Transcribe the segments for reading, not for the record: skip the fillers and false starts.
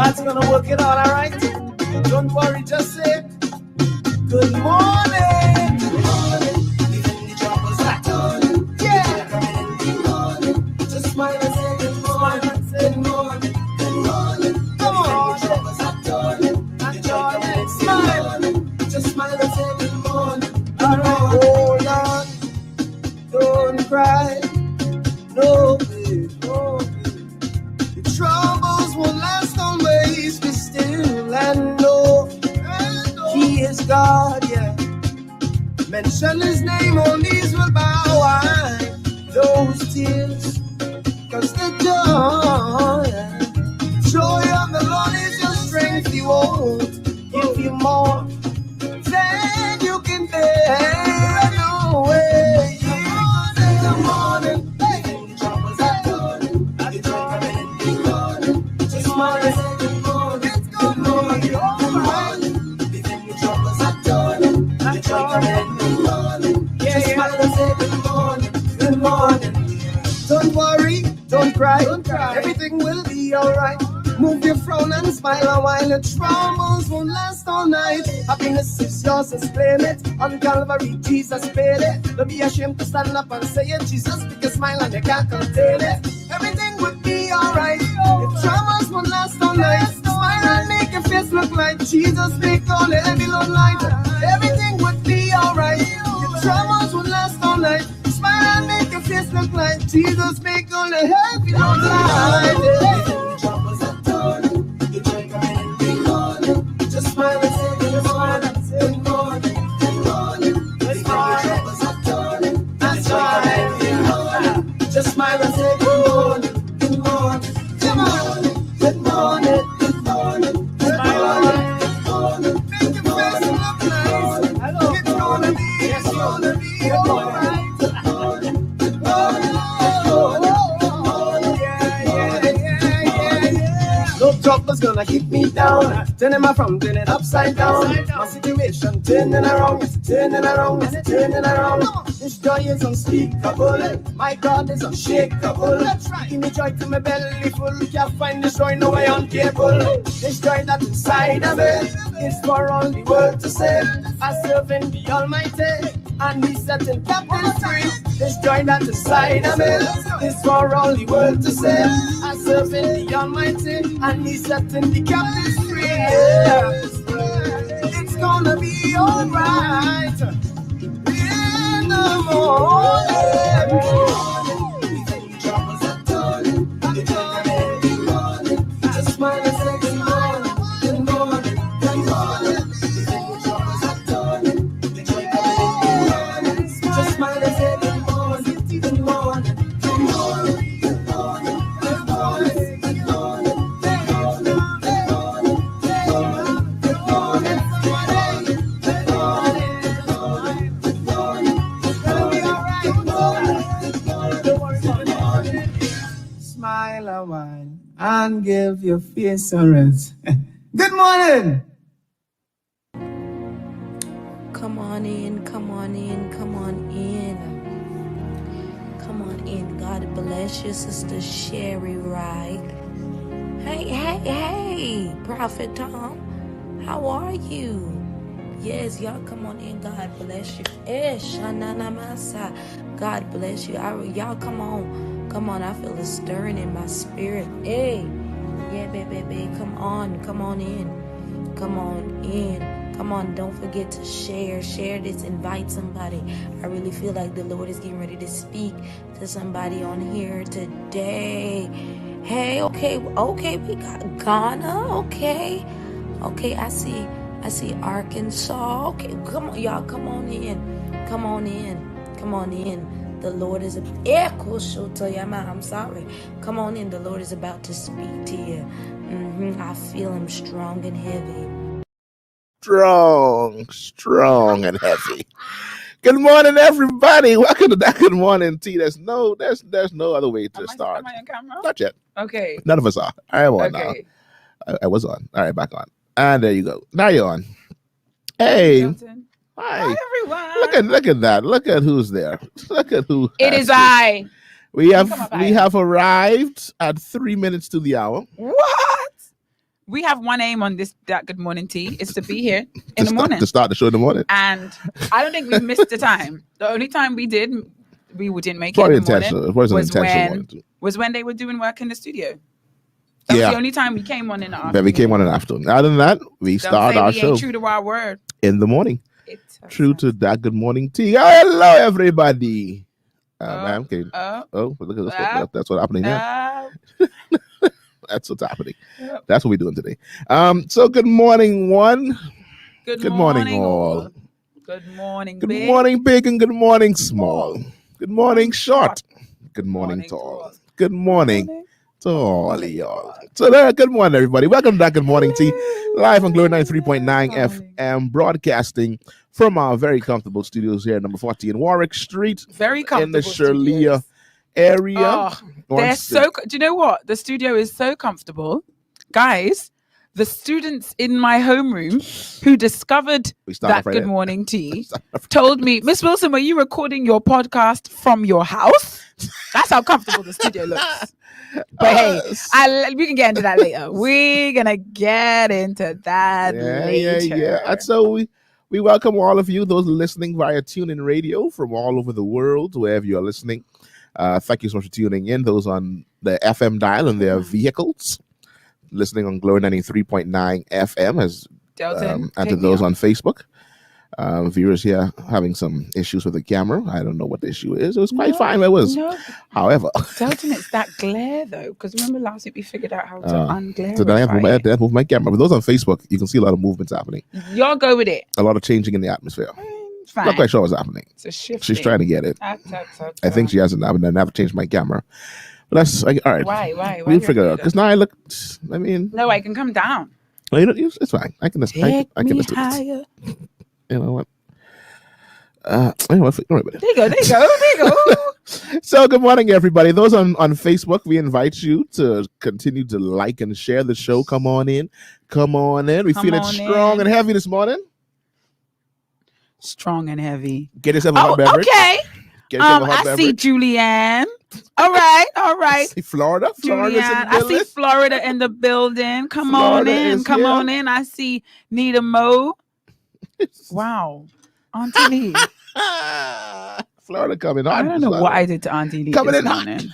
God's gonna work it out, all right? Don't worry, just say, good morning. Good morning. Even the troubles are turning. Yeah. Good morning. Just smile and say good morning. Good morning. Good morning. Come on. Even the troubles are turning. Smile. Just smile and say good morning. All right. Hold on. Don't cry. No, babe. No, babe. The troubles won't last always. Be still and know He is God, yeah. Mention His name, all knees will bow. Why those tears? Cause the joy, yeah. Joy of the Lord is your strength. He won't give you more than you can bear. No way. The morning, the troubles are turning. The joy in the morning. Just smile and say good morning. It's good morning. All right. The troubles are turning. The joy in the morning. Just smile and say good morning. Good morning. Don't worry, don't cry. Everything will be alright. Move your frown and smile a while. The troubles won't last all night. Happiness is yours, just claim it. On Calvary, Jesus paid it. Don't be ashamed to stand up and say it. Jesus, pick a smile and you can't contain it. Everything would be alright. The troubles won't last all night. Smile and make your face look like Jesus. Make all the heavy load light. Everything would be alright. The troubles won't last all night. Smile and make your face look like Jesus. Make all the heavy load light. Troubles are turning. The joy coming in the morning. Just smile and say good morning. Good morning. Good morning. Good morning. Troubles are turning. That's right. Good morning. Just smile and say good morning. Good morning. Good morning. Good morning. Good morning. Good morning. Good morning. Make your face look nice. It's gonna be alright. Good morning. Good morning. No trouble's gonna keep me down. Turning my frown, turn it upside down. My situation turning around, it's turning around, it's turning around. This joy is unspeakable. My God is unshakable. Give me joy to my belly full. Can't find this joy, no way uncapable. This joy that's inside of it is for all the world to say. I serve in the Almighty, and He's setting captives free. This joy that's inside of it is for all the world to say. I serve in the Almighty, and He's setting the captives free. Yeah. It's gonna be alright in the morning. Troubles are turning. Good morning. Just smile and say good morning. Good morning. Good morning. Troubles are turning. Good morning. Just smile and say good morning. Good morning. Good morning. Good morning. Good morning. Good morning. Smile a while and give your face a rest. Good morning. Come on in, come on in, come on in. Come on in. God bless you, Sister Sherry Wright. Hey, Prophet Tom. How are you? Yes, y'all come on in. God bless you. God bless you. Y'all come on. Come on. I feel a stirring in my spirit. Hey. Yeah, baby. Come on in. Come on in. Come on, don't forget to share this, invite somebody. I really feel like the Lord is getting ready to speak to somebody on here today. Hey, okay, we got Ghana, okay, I see Arkansas. Okay, come on, y'all, come on in. The Lord is I'm sorry. Come on in. The Lord is about to speak to you. I feel Him strong and heavy. Strong and heavy. Good morning, everybody. Welcome to that Good Morning Tea. There's no other way to start. Am I on camera? Not yet. Okay. None of us are. I am on Okay. now. I was on. All right, back on. And there you go. Now you're on. Hey. Delton. Hi, everyone. Look at that. Look at who's there. Look at who. It is I. We have arrived at 3 minutes to the hour. What? we have one aim on that Good Morning Tea is to be here in the morning. To start the show in the morning. And I don't think we missed the time. The only time we didn't make Probably it in the intentional. It morning wasn't intentional. was when they were doing work in the studio. That was the only time we came on in the afternoon. Then we came on in the afternoon. Other than that, we started our show. Ain't true to our word. In the morning. True to that Good Morning Tea. Hello, everybody. Ma'am, okay. Look at this. That's what's happening now. That's what's happening. Yep. That's what we're doing today. So good morning, one. Good morning, all. Good morning, good big. morning, big, and good morning, small. Good morning, short. Good morning, tall. Good morning to all of y'all. So there, good morning, everybody. Welcome to that Good Morning Tea, live on Glory 93.9 FM, broadcasting from our very comfortable studios here at number 40 in Warwick Street. Very comfortable in the Shirley area. They're so. Do you know what? The studio is so comfortable, guys. The students in my homeroom who discovered that Good Morning Tea told me, Miss Wilson, were you recording your podcast from your house? That's how comfortable the studio looks. But hey, we can get into that later. We're gonna get into that later. Yeah. And so we welcome all of you, those listening via TuneIn Radio from all over the world, wherever you're listening. Thank you so much for tuning in. Those on the FM dial in their vehicles, listening on Glory 93.9 FM, as Delton, and to those on Facebook. Vera's here having some issues with the camera. I don't know what the issue is. It was quite fine. It was. However, Delton, it's that glare though. Because remember last week we figured out how to unglare. So then I have to move my camera. But those on Facebook, you can see a lot of movements happening. Y'all go with it. A lot of changing in the atmosphere. Fine. Not quite sure what's happening. It's a shift. She's trying to get it. I think she hasn't. I never changed my camera. But that's like, all right. Why? We'll figure it out. Because now I look. I mean. No, I can come down. It's fine. I can. I can higher. You know what? Anyway, there you go. So good morning, everybody. Those on Facebook, we invite you to continue to like and share the show. Come on in. We feeling strong and heavy this morning. Strong and heavy. Get yourself a hot beverage. Okay. I see Julianne. All right. I see Florida. I see Florida in the building. Come on in. I see Nita Mo. Wow. Auntie Lee. Florida coming on. I don't know what I did to Auntie Lee coming this in morning.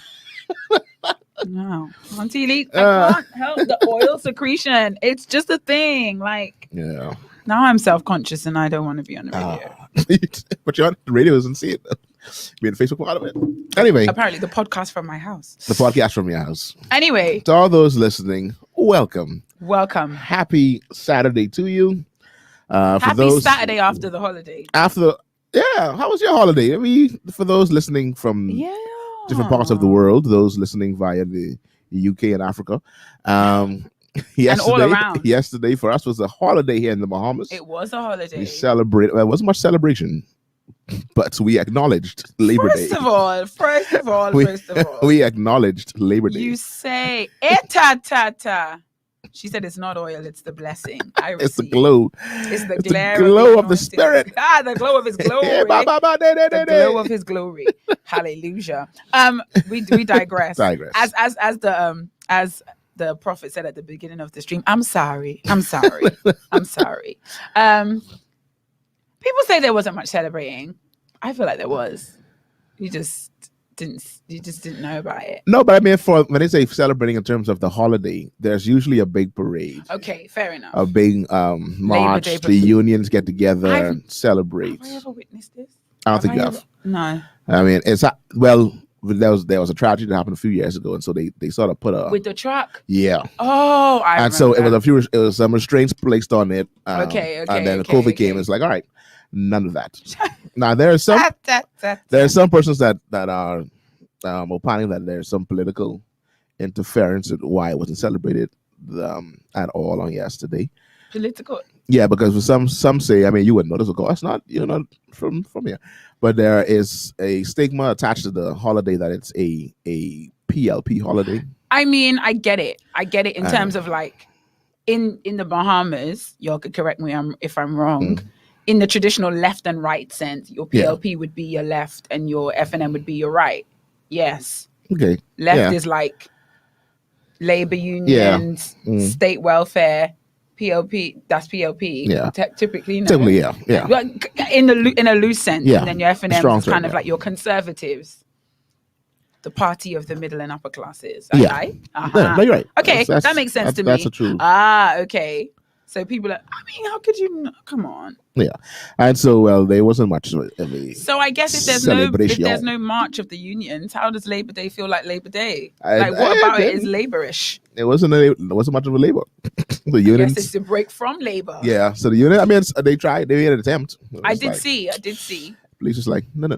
No. Auntie Lee, I can't help the oil secretion. It's just a thing. Like, yeah. Now I'm self-conscious and I don't want to be on the radio. But you're on the radio and see it. Be in the Facebook part of it. Anyway. Apparently the podcast from my house. The podcast from your house. Anyway. To all those listening, welcome. Happy Saturday to you. Happy Saturday after the holiday. How was your holiday? I mean, for those listening from different parts of the world, those listening via the UK and Africa, yesterday, and all around. Yesterday for us was a holiday here in the Bahamas. It was a holiday. We celebrated. Well, it wasn't much celebration, but we acknowledged Labor Day. First of all, we acknowledged Labor Day. You say, ta. She said it's not oil, it's the blessing. It's the glow. It's the glow of the spirit. The glow of his glory. The glow of his glory. Hallelujah. We digress. As the prophet said at the beginning of the stream, I'm sorry. People say there wasn't much celebrating. I feel like there was. You just didn't know about it. No, but I mean, when they say celebrating in terms of the holiday, there's usually a big parade. Okay, fair enough. A big march. The unions get together and celebrate. Have I ever witnessed this? I don't think you have. No. I mean, there was a tragedy that happened a few years ago, and so they sort of put with the truck. Yeah. Oh, I remember. So it was some restraints placed on it. Okay. And then COVID came. It's like, all right. None of that. Now there are some persons that are opining that there's some political interference with why it wasn't celebrated at all on yesterday. Political? Yeah, because some say, I mean, you wouldn't know this, of course, you're not from here, but there is a stigma attached to the holiday that it's a PLP holiday. I mean, I get it in terms of like in the Bahamas. Y'all could correct me if I'm wrong. In the traditional left and right sense, your PLP would be your left and your FNM would be your right. Yes. Okay. Left is like labor unions, state welfare, POP. That's POP. Yeah. Typically, no. Typically, yeah. In a loose sense. Yeah. And then your F&M Strong is kind term, of like your conservatives. The party of the middle and upper classes. Yeah. Right? No, you're right. Okay, That's- that makes sense to me. That's a true. Okay. So people are, I mean, how could you come on? Yeah. And so, well, there wasn't much of a So I guess if there's no march of the unions, how does Labor Day feel like Labor Day? What about it is laborish? It wasn't much of a labor. The unions. Yes, it's a break from labor. Yeah. So the union, I mean, they tried. They made an attempt. I did see. Police was like, no.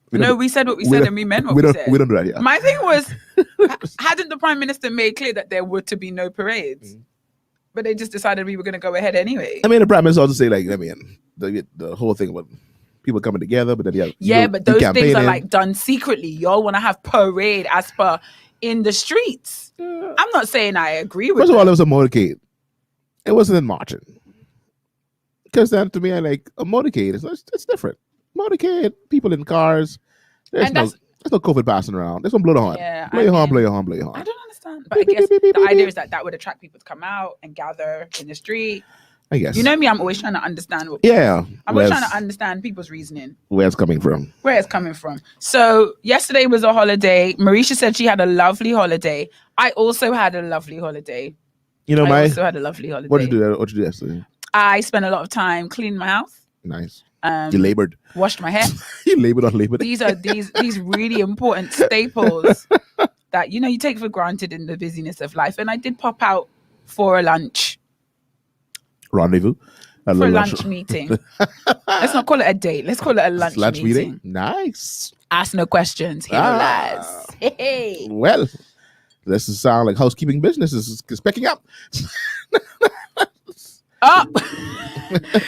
We said what we said and we meant what we said. We don't do that, yeah. My thing was, hadn't the Prime Minister made clear that there were to be no parades? But they just decided we were going to go ahead anyway. I mean, the Prime Minister also say, like, I mean, the whole thing about people coming together, but then but those things are like done secretly. Y'all want to have parade as per in the streets. I'm not saying I agree with First of all, it was a motorcade. It wasn't in marching. Because then to me, I like a motorcade. It's different. Motorcade, people in cars. There's no COVID passing around. There's no blow the horn. Yeah, blow your horn. I don't understand. But I guess the idea is that would attract people to come out and gather in the street. I guess. You know me, I'm always trying to understand I'm always trying to understand people's reasoning. Where it's coming from. So yesterday was a holiday. Marisha said she had a lovely holiday. I also had a lovely holiday. I also had a lovely holiday. What did you do yesterday? I spent a lot of time cleaning my house. Nice. You labored. Washed my hair. You labored on labor. These are these really important staples that you take for granted in the busyness of life. And I did pop out for a lunch. Rendezvous. For a lunch meeting. Let's not call it a date. Let's call it a lunch meeting. Nice. Ask no questions. Hear no lies. Hey. Well, this is sound like housekeeping business is picking up. Oh,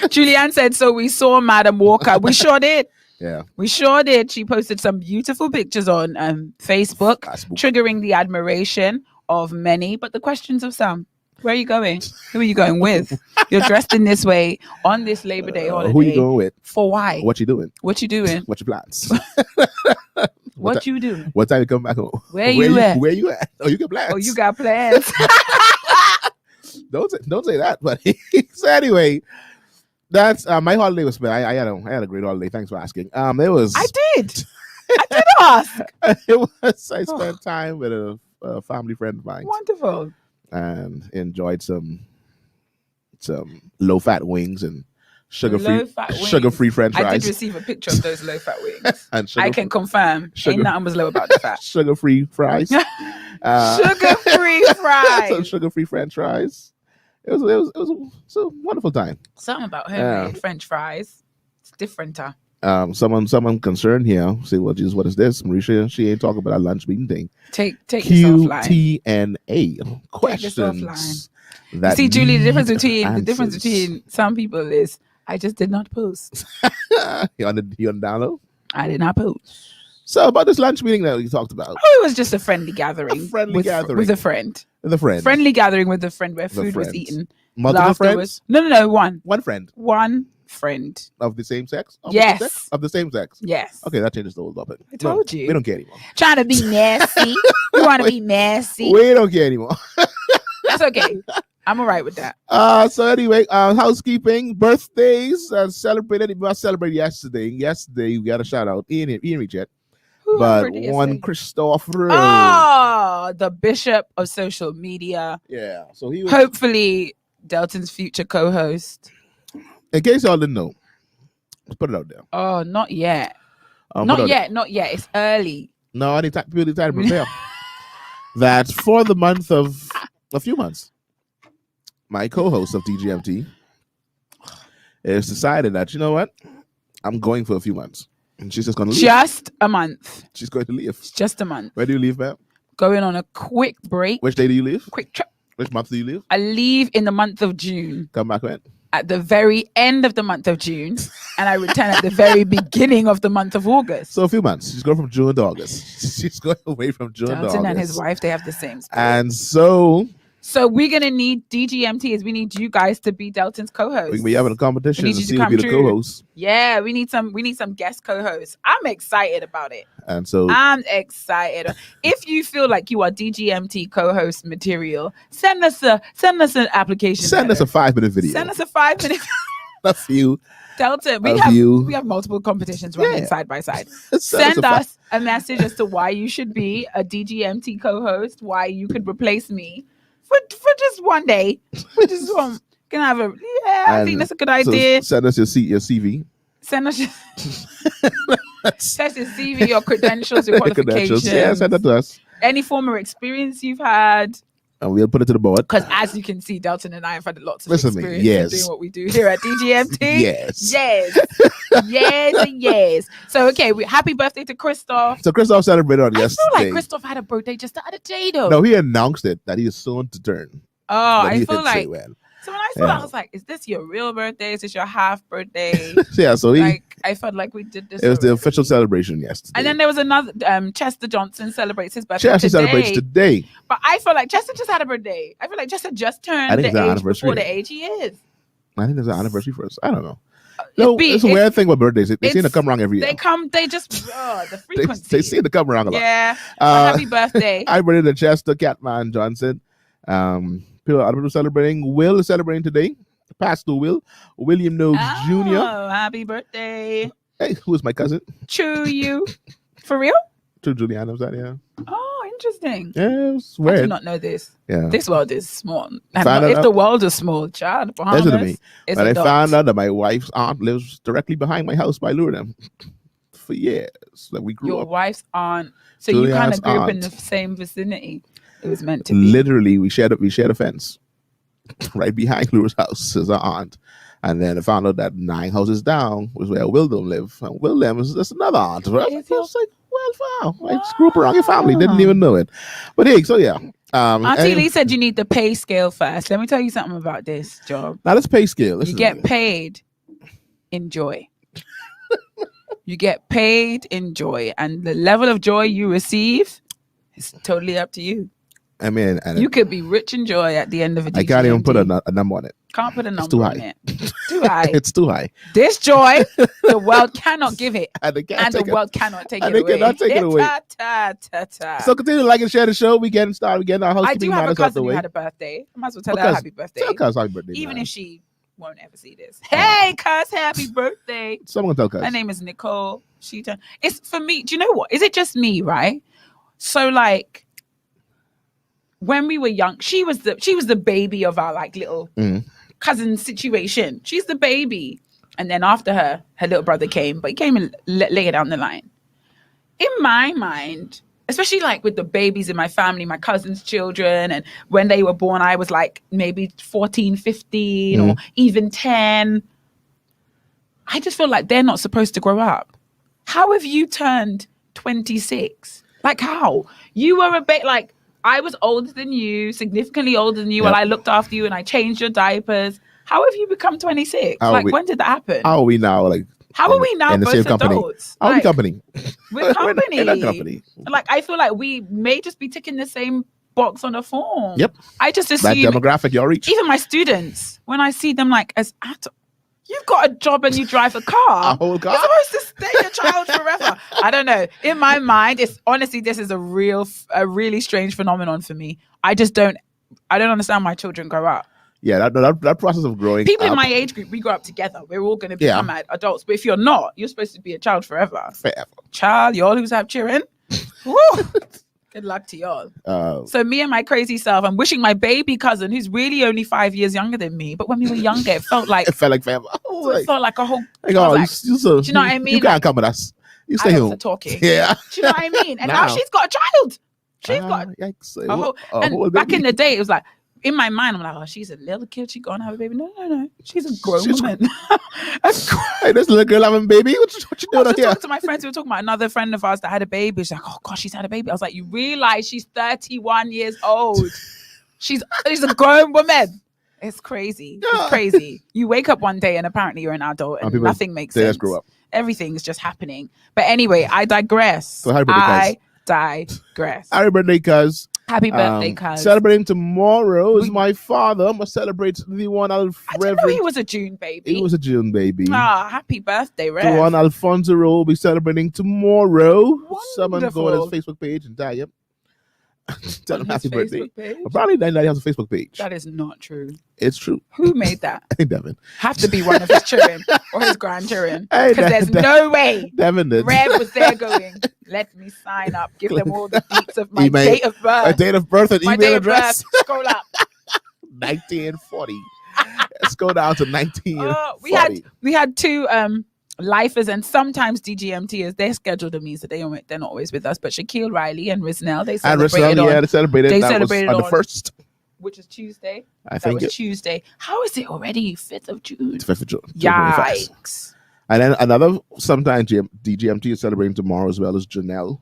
Julianne said, so we saw Madam Walker. We sure did. Yeah. We sure did. She posted some beautiful pictures on Facebook, triggering the admiration of many, but the questions of some. Where are you going? Who are you going with? You're dressed in this way on this Labor Day holiday. Who are you going with? For why? What you doing? What you doing? What your plans? What you doing? What time you come back home? Where you at? Where you at? Oh, you got plans. Oh, you got plans. Don't say that, buddy. So anyway, that's my holiday was spent. I had a great holiday. Thanks for asking. I did ask. It was. I spent time with a family friend of mine. Wonderful. And enjoyed some low fat wings and sugar free French fries. I did receive a picture of those low fat wings. And I can confirm ain't nothing was low about the fat. Sugar free fries. Sugar free fries. Some sugar free French fries. It was a wonderful time. Something about homemade French fries. It's different. Someone concerned here say, well, Jesus, what is this? Marisha, she ain't talking about our lunch meeting thing. Take this offline. QTNA questions. That see, Julie, the difference between some people is I just did not post. You on download? I did not post. So about this lunch meeting that you talked about. Oh, it was just a friendly gathering. With a friend. With a friend. Friendly gathering with a friend where food was eaten. Multiple friends? No, one. One friend. One friend. Of the same sex? Yes. Of the same sex? Yes. Okay, that changes the whole topic. I told you. We don't care anymore. Trying to be nasty. You want to be nasty. We don't care anymore. That's okay. I'm all right with that. So anyway, housekeeping, birthdays, celebrated. We celebrated yesterday. Yesterday, we got a shout out. Ian reached yet. But one Christopher. Oh, the bishop of social media. Yeah. So he was hopefully Delton's future co-host. In case y'all didn't know, let's put it out there. Oh, not yet. Not yet. It's early. No, I need people to prepare. That for the month of a few months, my co-host of DGMT has decided that, you know what? I'm going for a few months. And she's just going to leave. Just a month. She's going to leave. It's just a month. Where do you leave, ma'am? Going on a quick break. Which day do you leave? Quick trip. Which month do you leave? I leave in the month of June. Come back when? At the very end of the month of June. And I return at the very beginning of the month of August. So a few months. She's going from June to August. She's going away from June to August. Delton and his wife, they have the same spirit. And so we're going to need DGMT. We need you guys to be Delton's co-host. We having a competition to see who be the co-host. Yeah, we need some guest co-hosts. I'm excited about it. And so I'm excited. If you feel like you are DGMT co-host material, send us an application. Send us a 5-minute video. Send us a 5-minute. A few. Delton, we have multiple competitions running side by side. Send us a message as to why you should be a DGMT co-host, why you could replace me for just one day. We just can have I think that's a good idea. So send us your CV. Send us your CV, your credentials, your qualifications. Yeah, send that to us. Any former experience you've had. And we'll put it to the board. Because as you can see, Delton and I have had lots of experience in doing what we do here at DGMT. Yes. So, okay, happy birthday to Christoph. So, Christoph celebrated on yesterday. I feel like Christoph had a birthday just the other day, though. No, he announced it that he is soon to turn. Oh, I feel like... So when I saw that, I was like, is this your real birthday? Is this your half birthday? Yeah, so I felt like we did this. It was the official celebration yesterday. And then there was another, Chester Johnson celebrates his birthday celebrates today. But I feel like Chester just had a birthday. I feel like Chester just turned the age before the age he is. I think there's an anniversary for us. I don't know. No, it's a weird thing with birthdays. They seem to come around every year. The frequency. they seem to come around a lot. Yeah. Happy birthday. I birthday to Chester Catman Johnson. Other people celebrating. Will is celebrating today. Pastor William Noakes Jr. Oh, happy birthday. Hey, who is my cousin? You. For real? True Juliana was that, yeah. Oh, interesting. Yeah, it's weird. I do not know this. Yeah. This world is small. If the world is small, child, listen to me. But I found out that my wife's aunt lives directly behind my house by Lourdes for years. Like we grew up. Your wife's aunt. So Juliana's you kind of grew up in the same vicinity. It was meant to be. Literally, we shared a fence right behind Lourdes' house as our aunt. And then I found out that 9 houses down was where Wildom lived. And Wildom is just another aunt. I was like, wow. I screw up around your family. Didn't even know it. But hey, so yeah. Auntie Lee said you need the pay scale first. Let me tell you something about this job. Now, this pay scale. You get paid in joy. You get paid in joy. And the level of joy you receive is totally up to you. I mean, you could be rich in joy at the end of a DGMT. I can't even put a number on it. Can't put a number on it. Too high. It's too high. This joy, the world cannot give it. And the world cannot take it away. They cannot take it away. So continue to like and share the show. We getting started. We getting our housekeeping matters out the way. I do have a cousin who had a birthday. I might as well tell her happy birthday. Tell Cuz happy birthday. Even if she won't ever see this. Hey, Cuz, happy birthday. Someone tell Cuz. Her name is Nicole. It's for me. Do you know what? Is it just me, right? So like, when we were young, she was the baby of our like little cousin situation. She's the baby. And then after her little brother came, but he came in later down the line. In my mind, especially like with the babies in my family, my cousins' children, and when they were born, I was like maybe 14, 15 or even 10. I just feel like they're not supposed to grow up. How have you turned 26? Like how? You were a bit like, I was older than you, significantly older than you, while I looked after you and I changed your diapers. How have you become 26? When did that happen? How are we now? How are we now in the same company? How are we company? We're company. We're in a company. Like, I feel like we may just be ticking the same box on a form. Yep. I just assume. That demographic you'll reach. Even my students, when I see them like as you've got a job and you drive a car. A whole car? You're supposed to stay a child forever. I don't know. In my mind, this is a really strange phenomenon for me. I don't understand why children grow up. Yeah, that process of growing People up, in my age group, we grow up together. We're all going to become adults. But if you're not, you're supposed to be a child forever. Child, y'all who's have children. Woo! Good luck to y'all. So me and my crazy self, I'm wishing my baby cousin, who's really only 5 years younger than me, but when we were younger, it felt like forever. It felt like a whole. Do you know what I mean? You can't come with us. You stay home. Talking. Yeah. Do you know what I mean? And now she's got a child. She's got a whole back in the day, it was like, in my mind, I'm like, oh, she's a little kid. She gonna have a baby. No. She's a grown woman. Hey, this little girl having a baby. What you doing out here? Talking to my friends. We were talking about another friend of ours that had a baby. She's like, oh gosh, she's had a baby. I was like, you realize she's 31 years old. She's a grown woman. It's crazy. It's crazy. You wake up one day and apparently you're an adult and nothing makes sense. Grow up. Everything's just happening. But anyway, I digress. So happy birthday, digress. Happy birthday, Cuz. Happy birthday, cuz. Celebrating tomorrow is my father. I'm going to celebrate the one I didn't know he was a June baby. He was a June baby. Happy birthday, Rev. The one Alfonso will be celebrating tomorrow. Wonderful. Someone go on his Facebook page and tag him. Tell him happy birthday. Apparently, he has a Facebook page. That is not true. It's true. Who made that? I think Devin. Have to be one of his children or his grandchildren. Because there's no way Devin did. Rev was there going, let me sign up. Give them all the beats of my date of birth. My date of birth and my email address. Scroll up. 1940. Let's go down to 1940. We had two lifers, and sometimes DGMTers, they're scheduled to meet, so they're not always with us. But Shaquille Riley and Risnell, they celebrated they celebrated. They that celebrated on the 1st, which is Tuesday. I think that was Tuesday. How is it already 5th of June? 5th of June. Yikes! And then another sometime DGMT is celebrating tomorrow as well as Janelle.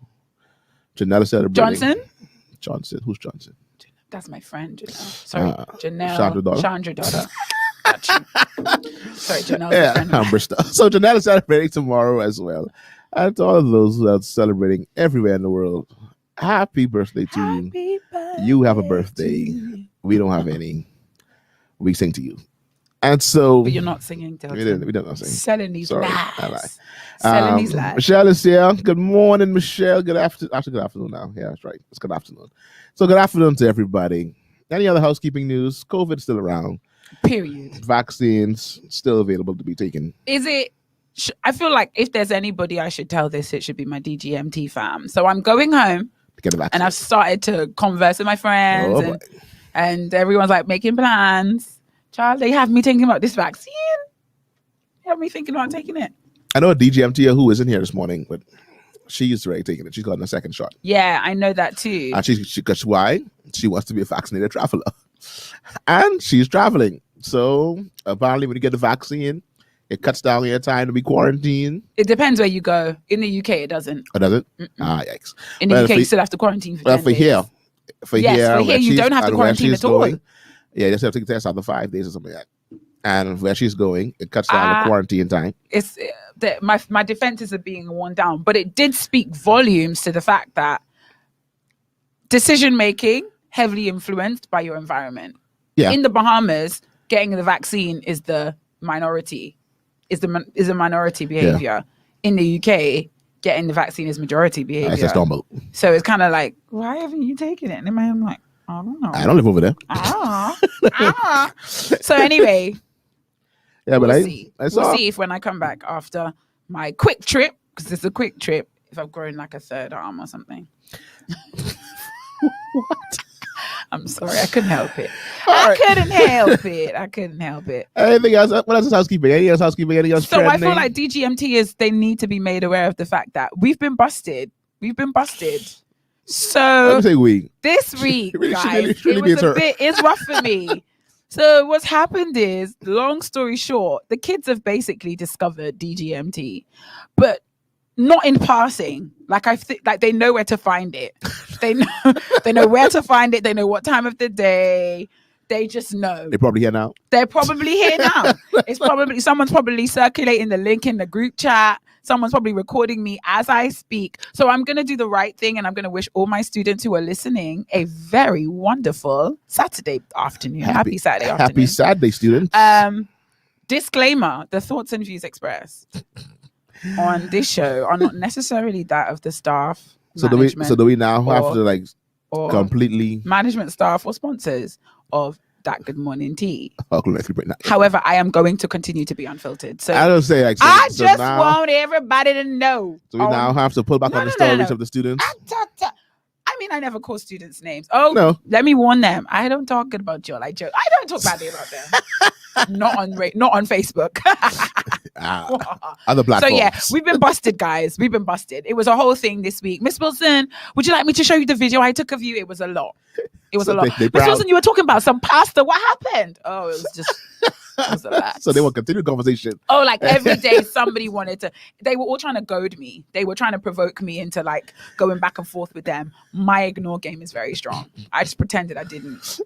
Janelle is celebrating. Johnson. Who's Johnson? That's my friend. Janelle. Sorry, Janelle. Chandra daughter. Sorry, Janelle. Yeah, so Janelle is celebrating tomorrow as well. And to all of those who are celebrating everywhere in the world, happy birthday to you. You have a birthday. We don't have any. We sing to you. And so... But you're not singing, Delton. We don't sing. Selling these lies. Selling these lies. Michelle is here. Good morning, Michelle. Good afternoon. Actually, good afternoon now. Yeah, that's right. It's good afternoon. So good afternoon to everybody. Any other housekeeping news? COVID's still around. Period. Vaccines still available to be taken. Is it? I feel like if there's anybody I should tell this, it should be my DGMT fam. So I'm going home to get a vaccine. And I've started to converse with my friends and everyone's like making plans. Child, they have me thinking about this vaccine. They have me thinking about taking it. I know a DGMT who isn't here this morning, but she's already taking it. She's gotten a second shot. Yeah, I know that too. And because why? She wants to be a vaccinated traveler. And she's traveling. So apparently when you get the vaccine, it cuts down your time to be quarantined. It depends where you go. In the UK, it doesn't. Oh, does it? Yikes. In the UK, you still have to quarantine for 10 days. For here, you don't have to quarantine at all. Yeah, you just have to take a test after 5 days or something like that. And where she's going, it cuts down the quarantine time. It's my defenses are being worn down. But it did speak volumes to the fact that decision-making heavily influenced by your environment. Yeah. In the Bahamas, getting the vaccine is the minority, is a minority behavior. Yeah. In the UK, getting the vaccine is majority behavior. That's just normal. So it's kind of like, why haven't you taken it? And I'm like, I don't know. I don't live over there. So anyway, yeah, but we'll see if when I come back after my quick trip, because it's a quick trip, if I've grown like a third arm or something. What? I'm sorry, I couldn't help it. I couldn't help it. Anything else? What else is housekeeping? Anything else housekeeping? Anything else? So I feel like DGMT they need to be made aware of the fact that we've been busted. So this week, guys, it's rough for me. So what's happened is, long story short, the kids have basically discovered DGMT, but not in passing. Like like they know where to find it. They know where to find it. They know what time of the day. They just know. They're probably here now. It's probably someone's probably circulating the link in the group chat. Someone's probably recording me as I speak. So I'm going to do the right thing, and I'm going to wish all my students who are listening a very wonderful Saturday afternoon. Happy Saturday afternoon. Happy Saturday, students. Disclaimer: the thoughts and views expressed on this show are not necessarily that of the staff. So do we now have to completely management, staff, or sponsors of That Good Morning Tea? However, I am going to continue to be unfiltered. So I don't say like I just want everybody to know. So we now have to pull back on the stories of the students. I mean, I never call students names. Oh no, let me warn them. I don't talk about you. I don't talk badly about them. Not on Facebook. Other platforms. So yeah, we've been busted, guys. We've been busted. It was a whole thing this week. Miss Wilson, would you like me to show you the video I took of you? It was a lot. It was a lot. Miss Wilson, you were talking about some pasta. What happened? Oh, it was just. It was a lot. So they will continue the conversation. Oh, like every day somebody wanted to. They were all trying to goad me. They were trying to provoke me into like going back and forth with them. My ignore game is very strong. I just pretended I didn't.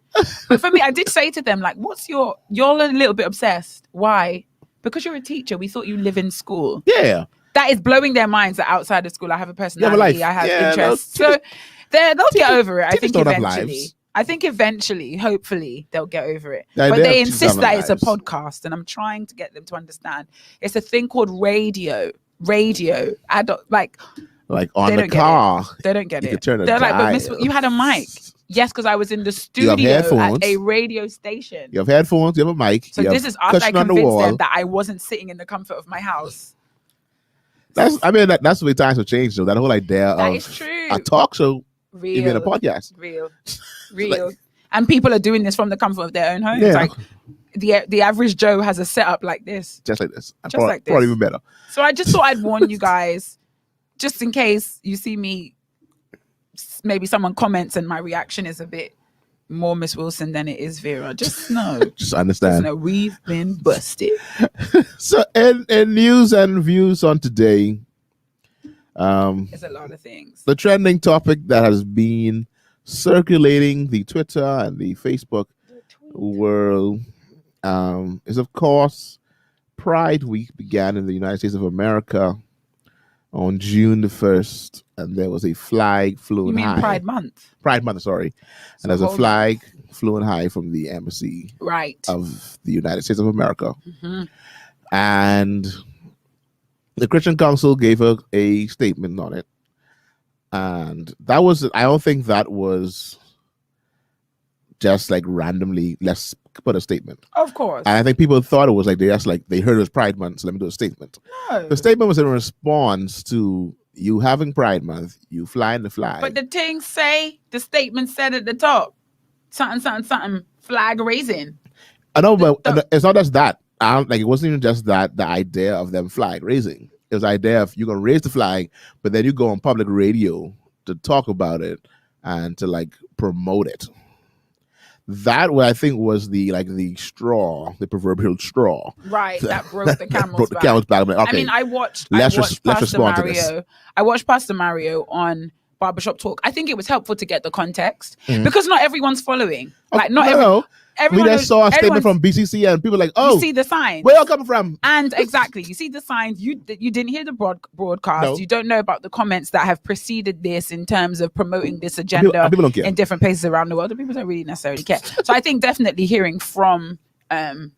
But for me, I did say to them like, you're a little bit obsessed. Why? Because you're a teacher. We thought you live in school. Yeah. That is blowing their minds that outside of school I have a personality. I have interests. So They'll get over it. I Teachers think don't have eventually. lives. I think eventually, hopefully, they'll get over it. Yeah, but they they have insist that it's a lives. podcast, and I'm trying to get them to understand it's a thing called radio. Radio. I don't like on they the don't get car. it. They don't get You it. could turn a They're like, but dial. Miss, you had a mic. Yes, because I was in the You have studio headphones. at a radio station. You have headphones. You have a mic. So you this have is after I cushion on the convinced wall. them that I wasn't sitting in the comfort of my house. That's the way times have changed. Though that whole idea That of is true. a talk show, Real. even a podcast. Real. And people are doing this from the comfort of their own homes. Yeah. Like the average Joe has a setup like this. Just like this. Just like this. Probably even better. So I just thought I'd warn you guys, just in case you see me, maybe someone comments and my reaction is a bit more Miss Wilson than it is Vera. Just know. Just understand. Just know we've been busted. So in news and views on today, There's a lot of things. the trending topic that has been circulating the Twitter and the Facebook world is, of course, Pride Week began in the United States of America on June the 1st, and there was a flag flown You mean high. Pride Month? Pride Month, sorry. So And there's a hold on. flag flown high from the embassy Right. of the United States of America. Mhm. And the Christian Council gave a statement on it. And that was, I don't think that was just like randomly, let's put a statement. Of course. And I think people thought it was like, they heard it was Pride Month, so let me do a statement. No. The statement was in response to you having Pride Month, you flying the flag. But the thing say, the statement said at the top, something, flag raising. I know, but it's not just that. It wasn't even just that, the idea of them flag raising. It was the idea of you're going to raise the flag, but then you go on public radio to talk about it and to like promote it. That what I think was the straw, the proverbial straw. Right, that broke the camel's broke the back. camel's back. I'm like, okay, I mean, I watched let's Pastor respond to this. Mario. I watched Pastor Mario on Barbershop Talk. I think it was helpful to get the context because not everyone's following. Like not no. everyone. We just saw a statement from BCC and people like, oh, you see the signs. where y'all coming from? And exactly, you see the signs. You didn't hear the broadcast. No. You don't know about the comments that have preceded this in terms of promoting this agenda People don't care. in different places around the world. The people don't really necessarily care. So I think definitely hearing from the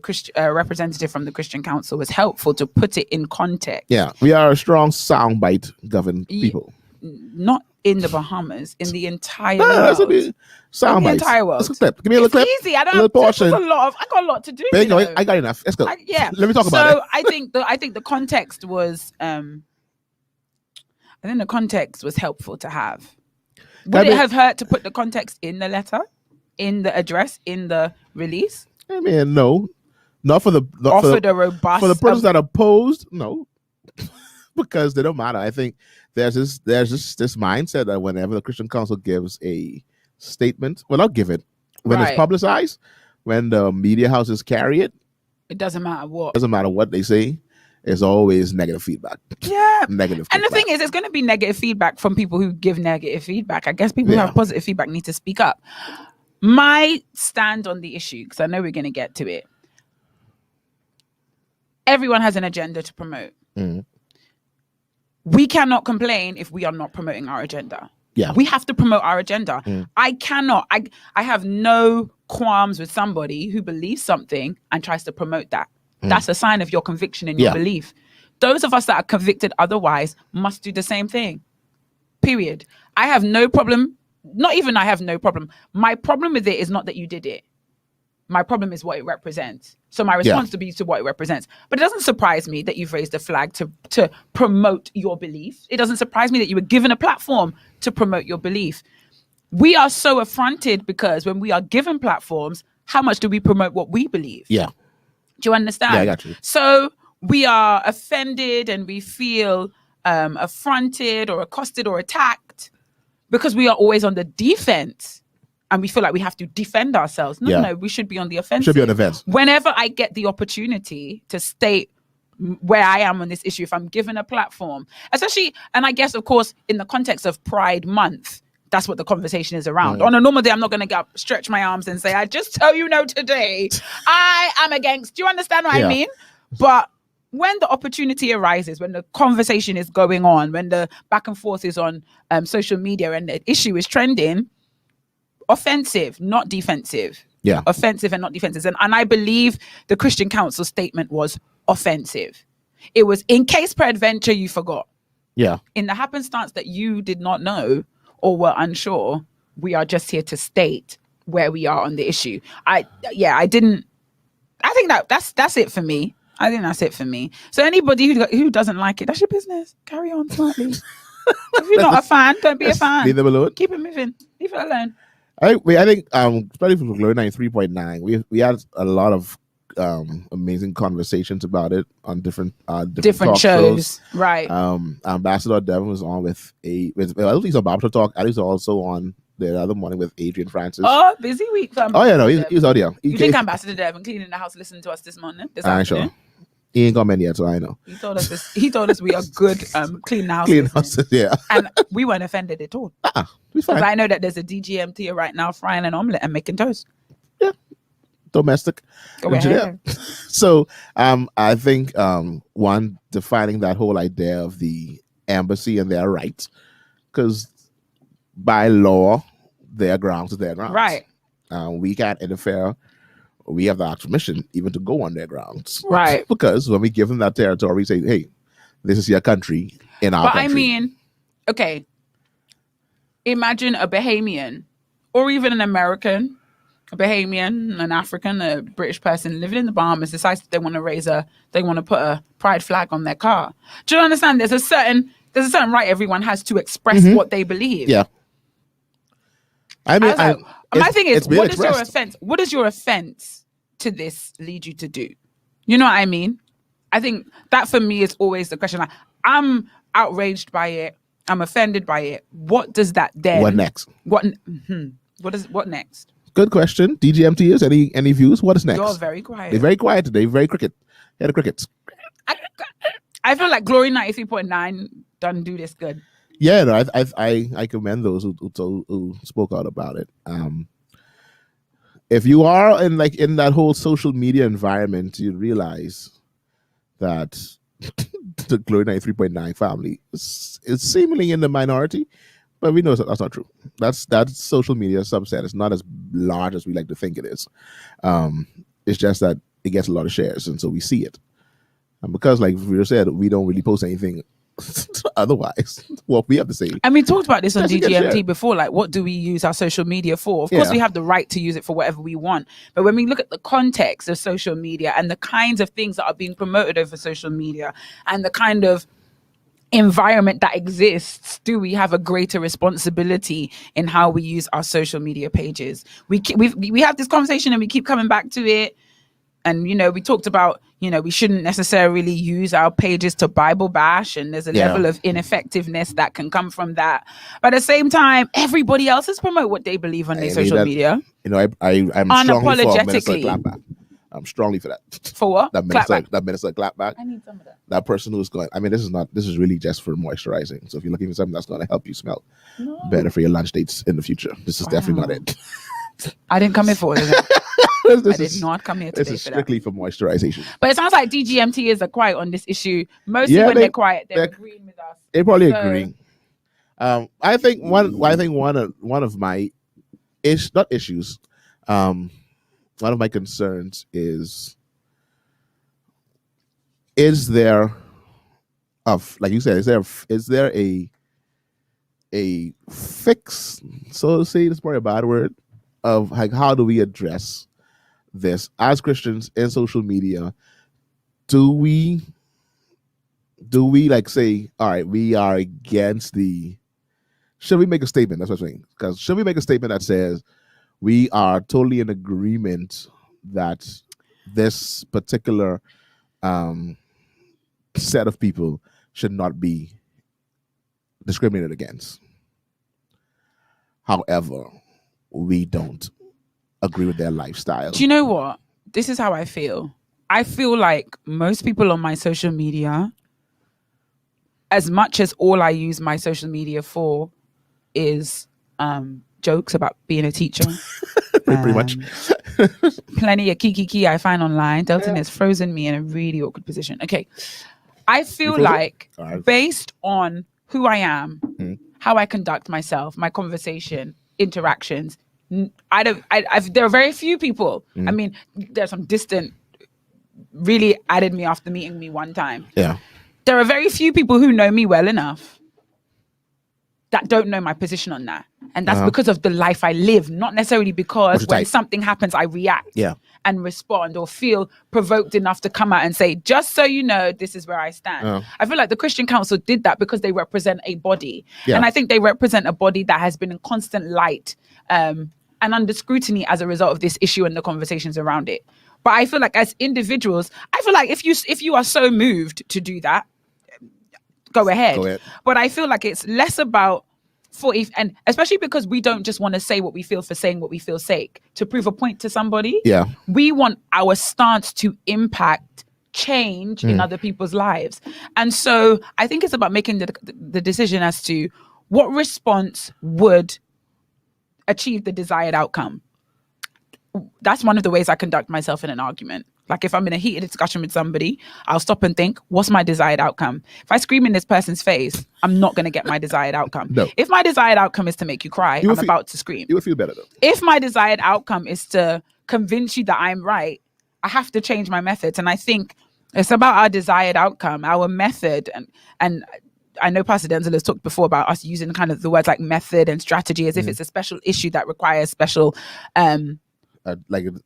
Christian representative from the Christian Council was helpful to put it in context. Yeah, we are a strong soundbite governed people. Not in the Bahamas, in the entire That's world. a sound In the bites. entire world. Let's clip. Give me a little clip. Easy. I don't a little have portion. I got a lot to do. There you go. know. I got enough. Let's go. Yeah. Let me talk about So it. I think the context was helpful to have. Would it have hurt to put the context in the letter, in the address, in the release? I mean, no, not for the robust for the persons that opposed. No, because they don't matter. I think there's this mindset that whenever the Christian Council gives a statement, well, I'll give it when it's Right. publicized, when the media houses carry it. It doesn't matter what. Doesn't matter what they say. It's always negative feedback. Yeah. Negative. And the kickback. thing is, it's going to be negative feedback from people who give negative feedback. I guess people who Yeah. have positive feedback need to speak up. My stand on the issue, because I know we're going to get to it. Everyone has an agenda to promote. Mhm. We cannot complain if we are not promoting our agenda. Yeah. We have to promote our agenda. Mm. I have no qualms with somebody who believes something and tries to promote that. That's a sign of your conviction in your Yeah. belief. Those of us that are convicted otherwise must do the same thing. Period. I have no problem. Not even I have no problem. My problem with it is not that you did it. My problem is what it represents. So my response to be to what it represents. But it doesn't surprise me that you've raised a flag to promote your belief. It doesn't surprise me that you were given a platform to promote your belief. We are so affronted because when we are given platforms, how much do we promote what we believe? Yeah. Do you understand? Yeah, I got you. So we are offended and we feel affronted or accosted or attacked because we are always on the defense and we feel like we have to defend ourselves. No, we should be on the offensive. Should be on the fence. Whenever I get the opportunity to state where I am on this issue, if I'm given a platform, especially, and I guess, of course, in the context of Pride Month, that's what the conversation is around. On a normal day, I'm not going to stretch my arms and say, I just tell you no today, I am against. Do you understand what I mean? But when the opportunity arises, when the conversation is going on, when the back and forth is on social media and the issue is trending, offensive, not defensive. Yeah. Offensive and not defensive. And I believe the Christian Council statement was offensive. It was in case peradventure you forgot. Yeah. In the happenstance that you did not know or were unsure, we are just here to state where we are on the issue. I think that's it for me. I think that's it for me. So anybody who doesn't like it, that's your business. Carry on smartly. If you're not a fan, don't be a fan. Leave them alone. Keep it moving. Leave it alone. I think especially for Glory 93.9, we had a lot of amazing conversations about it on different talk shows. Right. Ambassador Devon was on with at least on Bible Talk. I was also on the other morning with Adrian Francis. Oh, busy week for Oh yeah, no, he was out here. You think Ambassador Devon cleaning the house listening to us this morning? This afternoon? Sure. He ain't got many yet, so I know. He told us we are good clean house. Clean houses, yeah. And we weren't offended at all. Because I know that there's a DGMT right now frying an omelette and making toast. Yeah. Domestic engineer. So I think one, defining that whole idea of the embassy and their rights, because by law, their grounds is their grounds. Right. We can't interfere. We have the permission even to go on their grounds. Right. Because when we give them that territory, we say, hey, this is your country in our country. But I mean, okay, imagine a Bahamian or even an American, a Bahamian, an African, a British person living in the Bahamas decides they want to put a pride flag on their car. Do you understand? There's a certain right everyone has to express what they believe. Yeah. I mean, my thing is, what is expressed. your offense? What does your offense to this lead you to do? You know what I mean? I think that for me is always the question. Like, I'm outraged by it. I'm offended by it. What does that then? What next? What next? Good question. DGMT is any views? What is next? You're very quiet. They're very quiet today. Very cricket. Yeah, the crickets. I feel like Glory 93.9 doesn't do this good. Yeah, no, I commend those who spoke out about it. If you are in that whole social media environment, you realize that the Glory 93.9 family is seemingly in the minority, but we know that's not true. That social media subset is not as large as we like to think it is. It's just that it gets a lot of shares, and so we see it. And because, like Vera said, we don't really post anything otherwise, what we have to say. And we talked about this on DGMT before, like, what do we use our social media for? Of course, we have the right to use it for whatever we want. But when we look at the context of social media and the kinds of things that are being promoted over social media and the kind of environment that exists, do we have a greater responsibility in how we use our social media pages? We have this conversation and we keep coming back to it. And, we talked about, we shouldn't necessarily use our pages to Bible bash. And there's a level of ineffectiveness that can come from that. But at the same time, everybody else is promote what they believe on their social media. I'm unapologetically. I'm strongly for that. For what? That minister clapback. I need some of that. That person who's going, this is really just for moisturizing. So if you're looking for something that's going to help you smell better for your lunch dates in the future, this is definitely not it. I didn't come here for it. I did not come here today. This is strictly for moisturization. But it sounds like DGMT is quiet on this issue. Mostly when they're quiet, they're agreeing with us. They probably agree. I think one of my issues. One of my concerns is there, like you said, is there a fix? So to say, it's probably a bad word. Of like, how do we address this as Christians in social media? Do we like say, all right, we are against should we make a statement? That's what I'm saying. Because should we make a statement that says we are totally in agreement that this particular set of people should not be discriminated against? However, we don't agree with their lifestyle. Do you know what? This is how I feel. I feel like most people on my social media, as much as all I use my social media for is jokes about being a teacher. Pretty much. Plenty of kiki I find online. Delton has frozen me in a really awkward position. Okay. I feel like based on who I am, how I conduct myself, my conversation, interactions, there are very few people. I mean, there's some distant, really added me after meeting me one time. Yeah. There are very few people who know me well enough that don't know my position on that. And that's because of the life I live, not necessarily because when something happens, I react and respond or feel provoked enough to come out and say, just so you know, this is where I stand. I feel like the Christian Council did that because they represent a body. And I think they represent a body that has been in constant light and under scrutiny as a result of this issue and the conversations around it. But I feel like as individuals, I feel like if you are so moved to do that, go ahead. But I feel like it's less about and especially because we don't just want to say what we feel for saying what we feel sake to prove a point to somebody. Yeah. We want our stance to impact change in other people's lives. And so I think it's about making the decision as to what response would achieve the desired outcome. That's one of the ways I conduct myself in an argument. Like if I'm in a heated discussion with somebody, I'll stop and think, what's my desired outcome? If I scream in this person's face, I'm not going to get my desired outcome. No. If my desired outcome is to make you cry, I'm about to scream. You would feel better though. If my desired outcome is to convince you that I'm right, I have to change my methods. And I think it's about our desired outcome, our method. And I know Pastor Denzel has talked before about us using kind of the words like method and strategy as if it's a special issue that requires special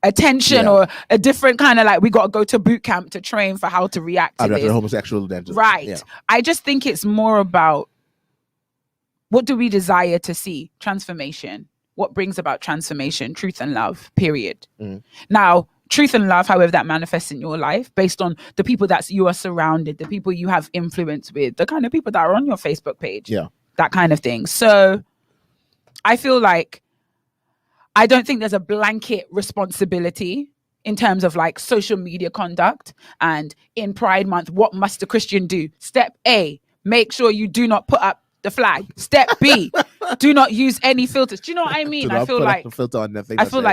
attention or a different kind of like we got to go to boot camp to train for how to react to this. Homosexual identity. Right. Yeah. I just think it's more about what do we desire to see? Transformation. What brings about transformation? Truth and love, period. Now, truth and love, however that manifests in your life, based on the people that you are surrounded, the people you have influence with, the kind of people that are on your Facebook page, that kind of thing. So I feel like I don't think there's a blanket responsibility in terms of like social media conduct and in Pride Month, what must a Christian do? Step A, make sure you do not put up the flag. Step B, do not use any filters. Do you know what I mean? I feel like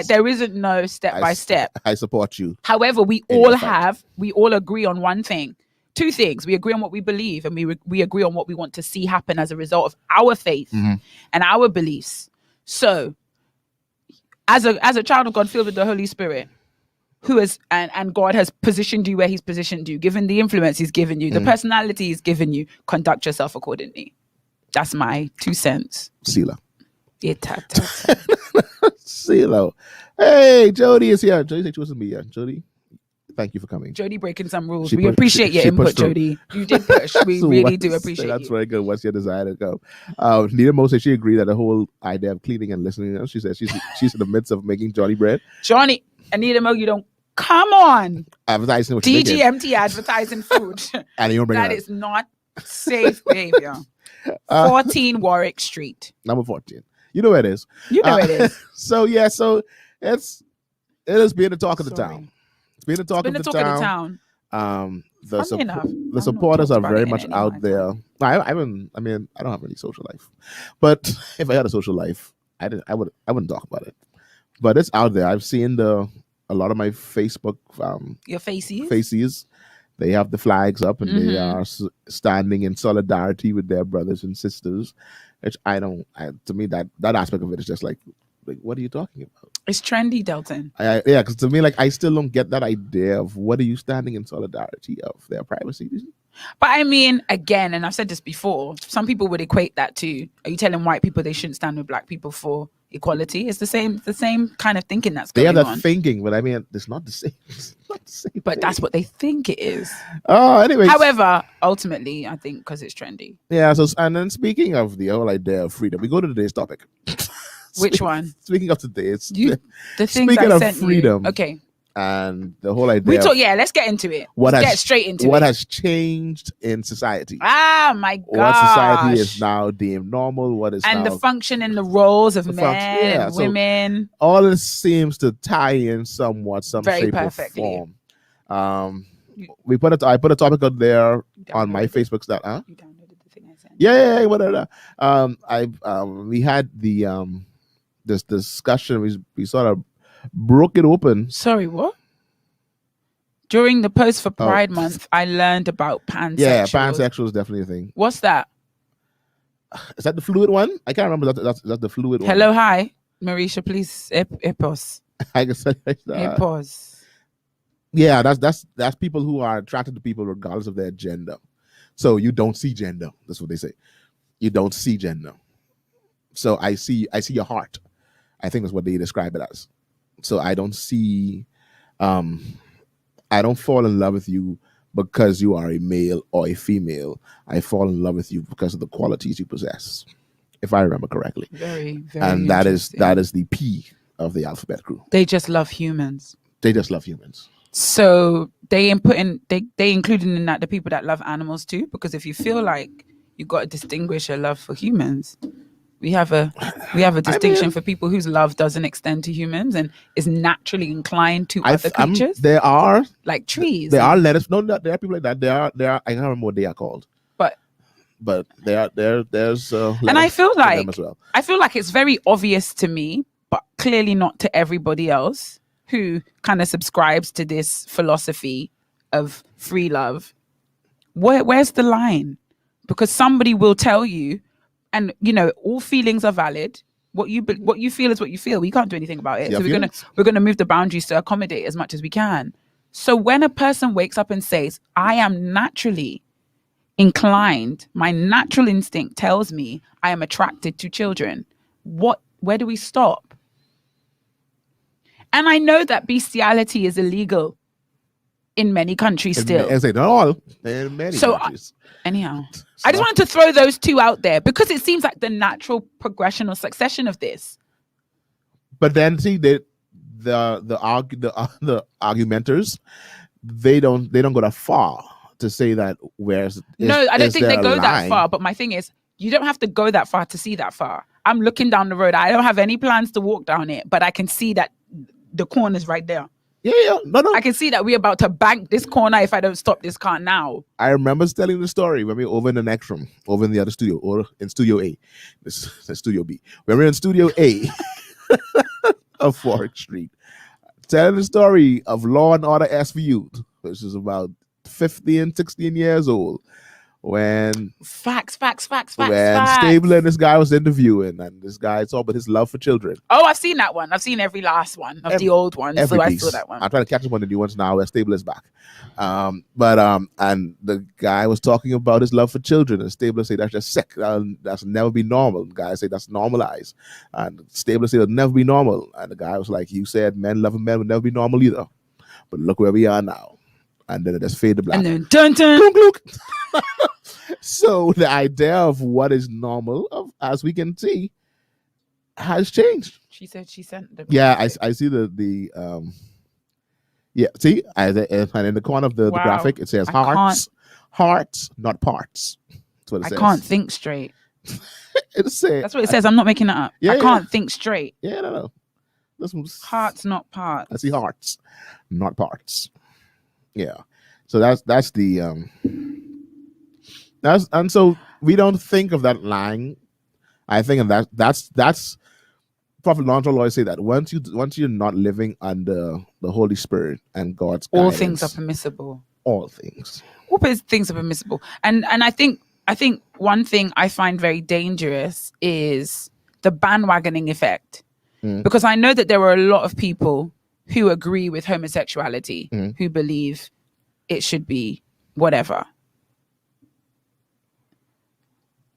there isn't no step by step. I support you. However, we all agree on one thing. Two things. We agree on what we believe and we agree on what we want to see happen as a result of our faith and our beliefs. So as a child of God filled with the Holy Spirit, who is and God has positioned you where he's positioned you, given the influence he's given you, the personality he's given you, conduct yourself accordingly. That's my 2 cents. Sila. Yeah, Silo. Hey, Jody is here. Jody said she wasn't me yet. Jody, thank you for coming. Jody breaking some rules. We appreciate your input, Jody. You did push. We really do appreciate That's you. very good. What's your desire to go? Nita Mo said she agreed that the whole idea of cleaning and listening. She said she's in the midst of making Johnny bread. Johnny, Anita Mo, you don't come on. Advertising what DGMT advertising food. And you don't bring that is not safe behavior. 14 Warwick Street. Number 14. You know where it is. You know where it is. So it has been the talk of the town. It's been the talk of the town. The supporters are very much out there. I don't have any social life, but if I had a social life, I wouldn't talk about it. But it's out there. I've seen a lot of my Facebook your faces. They have the flags up and they are standing in solidarity with their brothers and sisters. Which to me that aspect of it is just like what are you talking about? It's trendy, Delton. Because to me, like I still don't get that idea of what are you standing in solidarity of their privacy. But I mean, again, and I've said this before, some people would equate that to, are you telling white people they shouldn't stand with black people for equality? It's the same kind of thinking that's going on. They have that thinking, but I mean, it's not the same. It's not the same but thing. That's what they think it is. Anyway. However, ultimately, I think because it's trendy. Yeah. So, and then speaking of the whole idea of freedom, we go to today's topic. Which one? Speaking of today's, the things speaking I of sent freedom, you. Okay. And the whole idea. Let's get into it. Get straight into it. What has changed in society? Ah, my God. What society is now deemed normal? What is and now, the function and the roles of men and women. So all this seems to tie in somewhat, some very shape perfectly. or form. I put a topic out there on my Facebook stat. Huh? You downloaded the thing I sent. Yeah. Whatever. We had the this discussion. We sort of broke it open. Sorry, what? During the post for Pride Month, I learned about pansexuals. Yeah, pansexual is definitely a thing. What's that? Is that the fluid one? I can't remember. That's the fluid one. Hello, hi, Marisha. Please, pause. I can say that. Pause. Yeah, that's people who are attracted to people regardless of their gender. So you don't see gender. That's what they say. You don't see gender. So I see your heart. I think that's what they describe it as. So I don't see. I don't fall in love with you because you are a male or a female. I fall in love with you because of the qualities you possess, if I remember correctly. Very, very. And that is the P of the alphabet crew. They just love humans. They just love humans. So they included in that the people that love animals too, because if you feel like you got to distinguish a love for humans, we have a distinction for people whose love doesn't extend to humans and is naturally inclined to other creatures. There are like trees. There are lettuce. No, there are people like that. There are. I can't remember what they are called. But there's. And I feel like it's very obvious to me, but clearly not to everybody else who kind of subscribes to this philosophy of free love. Where's the line? Because somebody will tell you. And all feelings are valid. What you feel is what you feel. We can't do anything about it. So we're gonna move the boundaries to accommodate as much as we can. So when a person wakes up and says, "I am naturally inclined, my natural instinct tells me I am attracted to children," where do we stop? And I know that bestiality is illegal in many countries still. I say not all. In many countries. Anyhow, I just wanted to throw those two out there because it seems like the natural progression or succession of this. But then see the argumenters, they don't go that far to say that No, I don't think they go that far. But my thing is, you don't have to go that far to see that far. I'm looking down the road. I don't have any plans to walk down it, but I can see that the corner's right there. Yeah. No. I can see that we're about to bank this corner if I don't stop this car now. I remember telling the story when we were over in the next room, over in the other studio, or in Studio A. This is Studio B. When we were in Studio A of Forest Street, telling the story of Law and Order SVU, which is about 15, 16 years old. When facts. When Stabler and this guy was interviewing, and this guy talked about his love for children. Oh, I've seen that one. I've seen every last one of the old ones. So I saw that one. I'm trying to catch up on the new ones now where Stabler is back. And the guy was talking about his love for children, and Stabler said that's just sick. That's never be normal. The guy said that's normalized, and Stabler said it'll never be normal. And the guy was like, "You said men loving men would never be normal either, but look where we are now." And then it just faded to black. And then dun dun. Gluk, gluk. So the idea of what is normal, as we can see, has changed. She said she sent the. Yeah, I see the yeah. See, and in the corner of the graphic, it says hearts, not parts. That's what it says. I can't think straight. It says that's what it says. I'm not making that up. Yeah, I can't think straight. Yeah, no. This one's hearts, not parts. I see hearts, not parts. Yeah, so that's the and so we don't think of that line. I think that's Prophet Lonzo always say that once you're not living under the Holy Spirit and God's guidance, all things are permissible. All things are permissible, and I think one thing I find very dangerous is the bandwagoning effect, because I know that there are a lot of people who agree with homosexuality, who believe it should be whatever,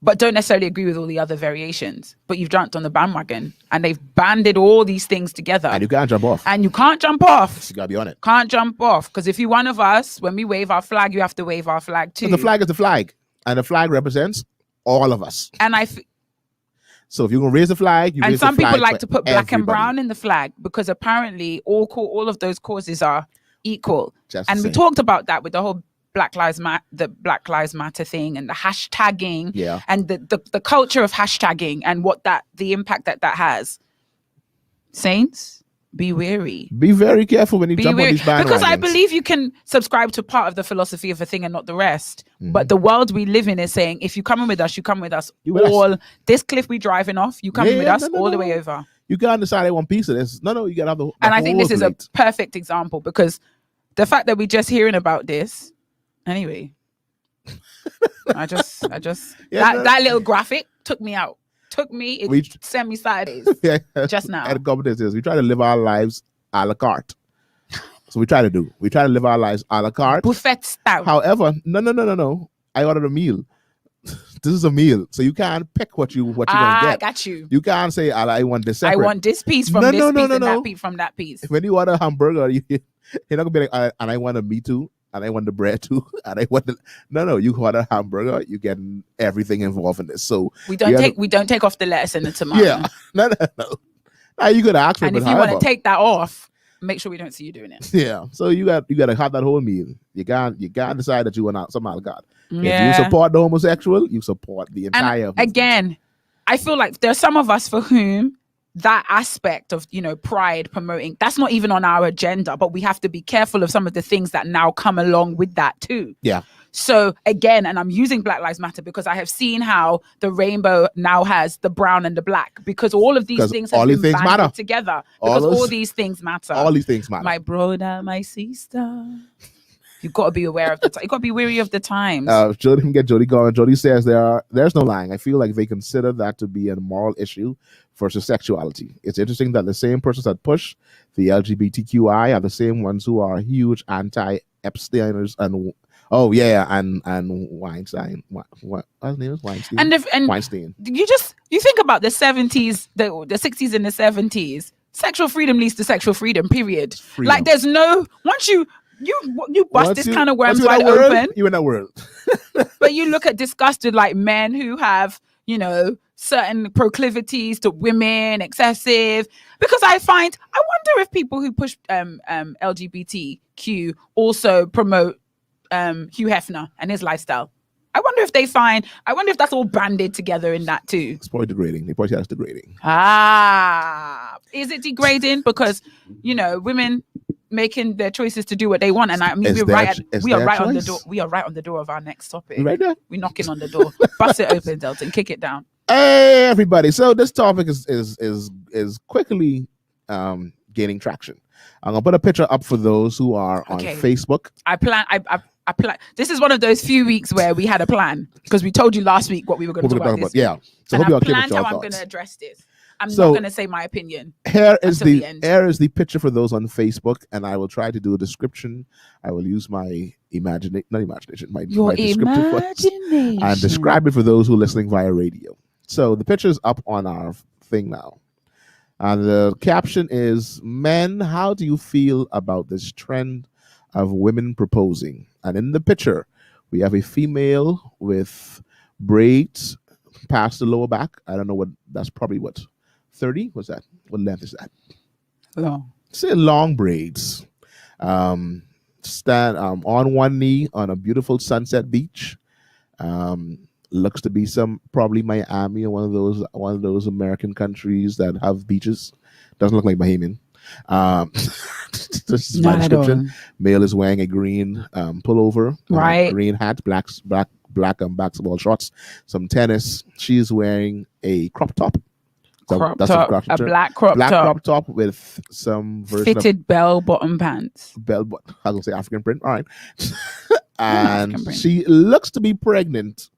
but don't necessarily agree with all the other variations. But you've jumped on the bandwagon and they've banded all these things together. And you can't jump off. And you can't jump off. You gotta be on it. Can't jump off. Because if you're one of us, when we wave our flag, you have to wave our flag too. But the flag is the flag. And the flag represents all of us. And so if you're gonna raise the flag, and some people like to put black and brown in the flag because apparently all of those causes are equal. And we talked about that with the whole Black Lives Matter thing and the hashtagging and the culture of hashtagging and the impact that has. Saints, be wary. Be very careful when you jump on these bandwagons. Because I believe you can subscribe to part of the philosophy of a thing and not the rest. But the world we live in is saying, if you come in with us, you come with us. This cliff we driving off, you come in with us all the way over. You can't decide I want piece of this. No, you got to have the And I think whole this is a plate. perfect example, because the fact that we're just hearing about this, anyway, I just that little graphic took me out. It sent me sideways just now. And the comment is, we try to live our lives a la carte. So we try to live our lives a la carte. Buffet style. However, no. I ordered a meal. This is a meal, so you can't pick what you want to get. I got you. You can't say, I want this separate. I want this piece from this piece and that piece from that piece. When you order a hamburger, you're not gonna be like, and I want a meat too, and I want the bread too, and I want the no. You order a hamburger, you get everything involved in this. So we don't take off the lettuce and the tomato. Yeah, no. Now you gotta ask for it. And if you want to take that off, make sure we don't see you doing it. Yeah. So you got to have that whole meal. You can't decide that you want some alcohol. Yeah. If you support the homosexual, you support the entire. And again, I feel like there's some of us for whom that aspect of, pride promoting, that's not even on our agenda, but we have to be careful of some of the things that now come along with that too. Yeah. So again, and I'm using Black Lives Matter because I have seen how the rainbow now has the brown and the black, because all of these things have been banded together. Because all these things matter. All these things matter. My brother, my sister. You've got to be aware of the time. You've got to be wary of the times. Jody going. Jody says there's no lying. I feel like they consider that to be a moral issue versus sexuality. It's interesting that the same persons that push the LGBTQI are the same ones who are huge anti-Epsteiners and Weinstein. What his name is Weinstein. And Weinstein. You think about the 70s, the 60s and the 70s. Sexual freedom leads to sexual freedom. Period. Freedom. Like there's no once you bust this kind of worms wide open. You in that world. But you look at disgusted like men who have, certain proclivities to women, excessive. Because I wonder if people who push LGBTQ also promote Hugh Hefner and his lifestyle. I wonder if that's all banded together in that too. It's probably degrading. They probably say that's degrading. Is it degrading? Because, women making their choices to do what they want, and I mean we are right on the door. We are right on the door of our next topic. Right there. We're knocking on the door. Bust it open, Delton. Kick it down. Hey everybody! So this topic is quickly gaining traction. I'm gonna put a picture up for those who are on Facebook. I plan. This is one of those few weeks where we had a plan because we told you last week what we were going to talk about. Yeah. So and I planned how I'm going to address this. I'm not going to say my opinion. Here is the picture for those on Facebook, and I will try to do a description. I will use my imagination, my descriptive words, and describe it for those who are listening via radio. So the picture is up on our thing now. And the caption is, "Men, how do you feel about this trend of women proposing?" And in the picture, we have a female with braids past the lower back. I don't know what that's probably 30? What's that? What length is that? Long. Say long braids. Stand on one knee on a beautiful sunset beach. Looks to be probably Miami or one of those American countries that have beaches. Doesn't look like Bahamian. This is my description. Male is wearing a green pullover, right? Green hat, black basketball shorts, some tennis. She's wearing a crop top. A black crop top with some version fitted bell bottom pants. I was gonna say African print. All right, and she looks to be pregnant.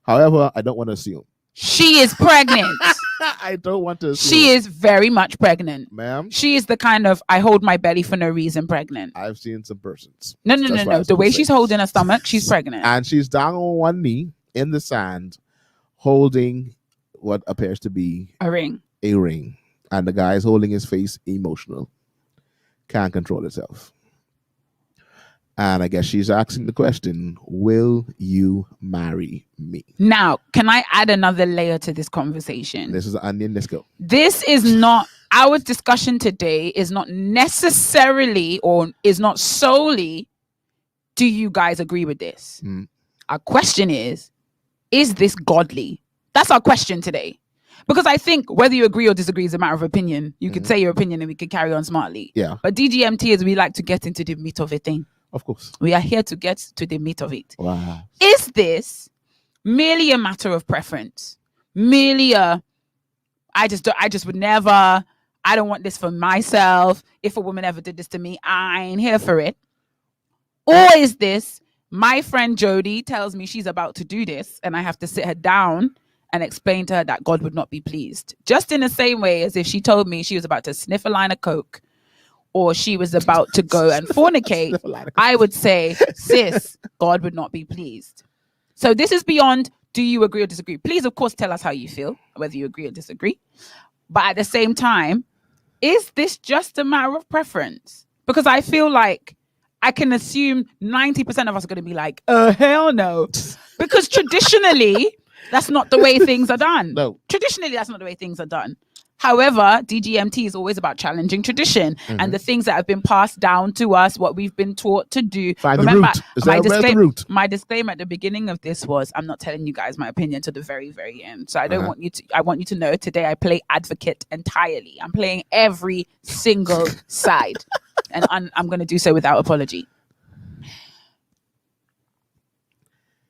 However, I don't want to assume. She is pregnant. I don't want to assume. She is very much pregnant. Ma'am? She is the kind of, I hold my belly for no reason pregnant. I've seen some persons. No. The way she's holding her stomach, she's pregnant. And she's down on one knee in the sand, holding what appears to be a ring. And the guy is holding his face emotional. Can't control himself. And I guess she's asking the question, will you marry me? Now, can I add another layer to this conversation? This is an onion. Let's go. This is not, our discussion today is not necessarily or is not solely, do you guys agree with this? Our question is this godly? That's our question today. Because I think whether you agree or disagree is a matter of opinion. You could say your opinion and we could carry on smartly. Yeah. But DGMT is we like to get into the meat of a thing. Of course. We are here to get to the meat of it. Wow. Is this merely a matter of preference? Merely I just would never. I don't want this for myself. If a woman ever did this to me, I ain't here for it. Or is this, my friend Jody tells me she's about to do this, and I have to sit her down and explain to her that God would not be pleased. Just in the same way as if she told me she was about to sniff a line of coke, or she was about to go and fornicate, I would say, sis, God would not be pleased. So this is beyond, do you agree or disagree? Please, of course, tell us how you feel, whether you agree or disagree. But at the same time, is this just a matter of preference? Because I feel like I can assume 90% of us are going to be like, hell no. Because traditionally, that's not the way things are done. No. Traditionally, that's not the way things are done. However, DGMT is always about challenging tradition and the things that have been passed down to us, what we've been taught to do. Find the root. Is that where's the root? My disclaimer at the beginning of this was, I'm not telling you guys my opinion to the very, very end. So I don't want you to, I want you to know today I play advocate entirely. I'm playing every single side. And I'm going to do so without apology.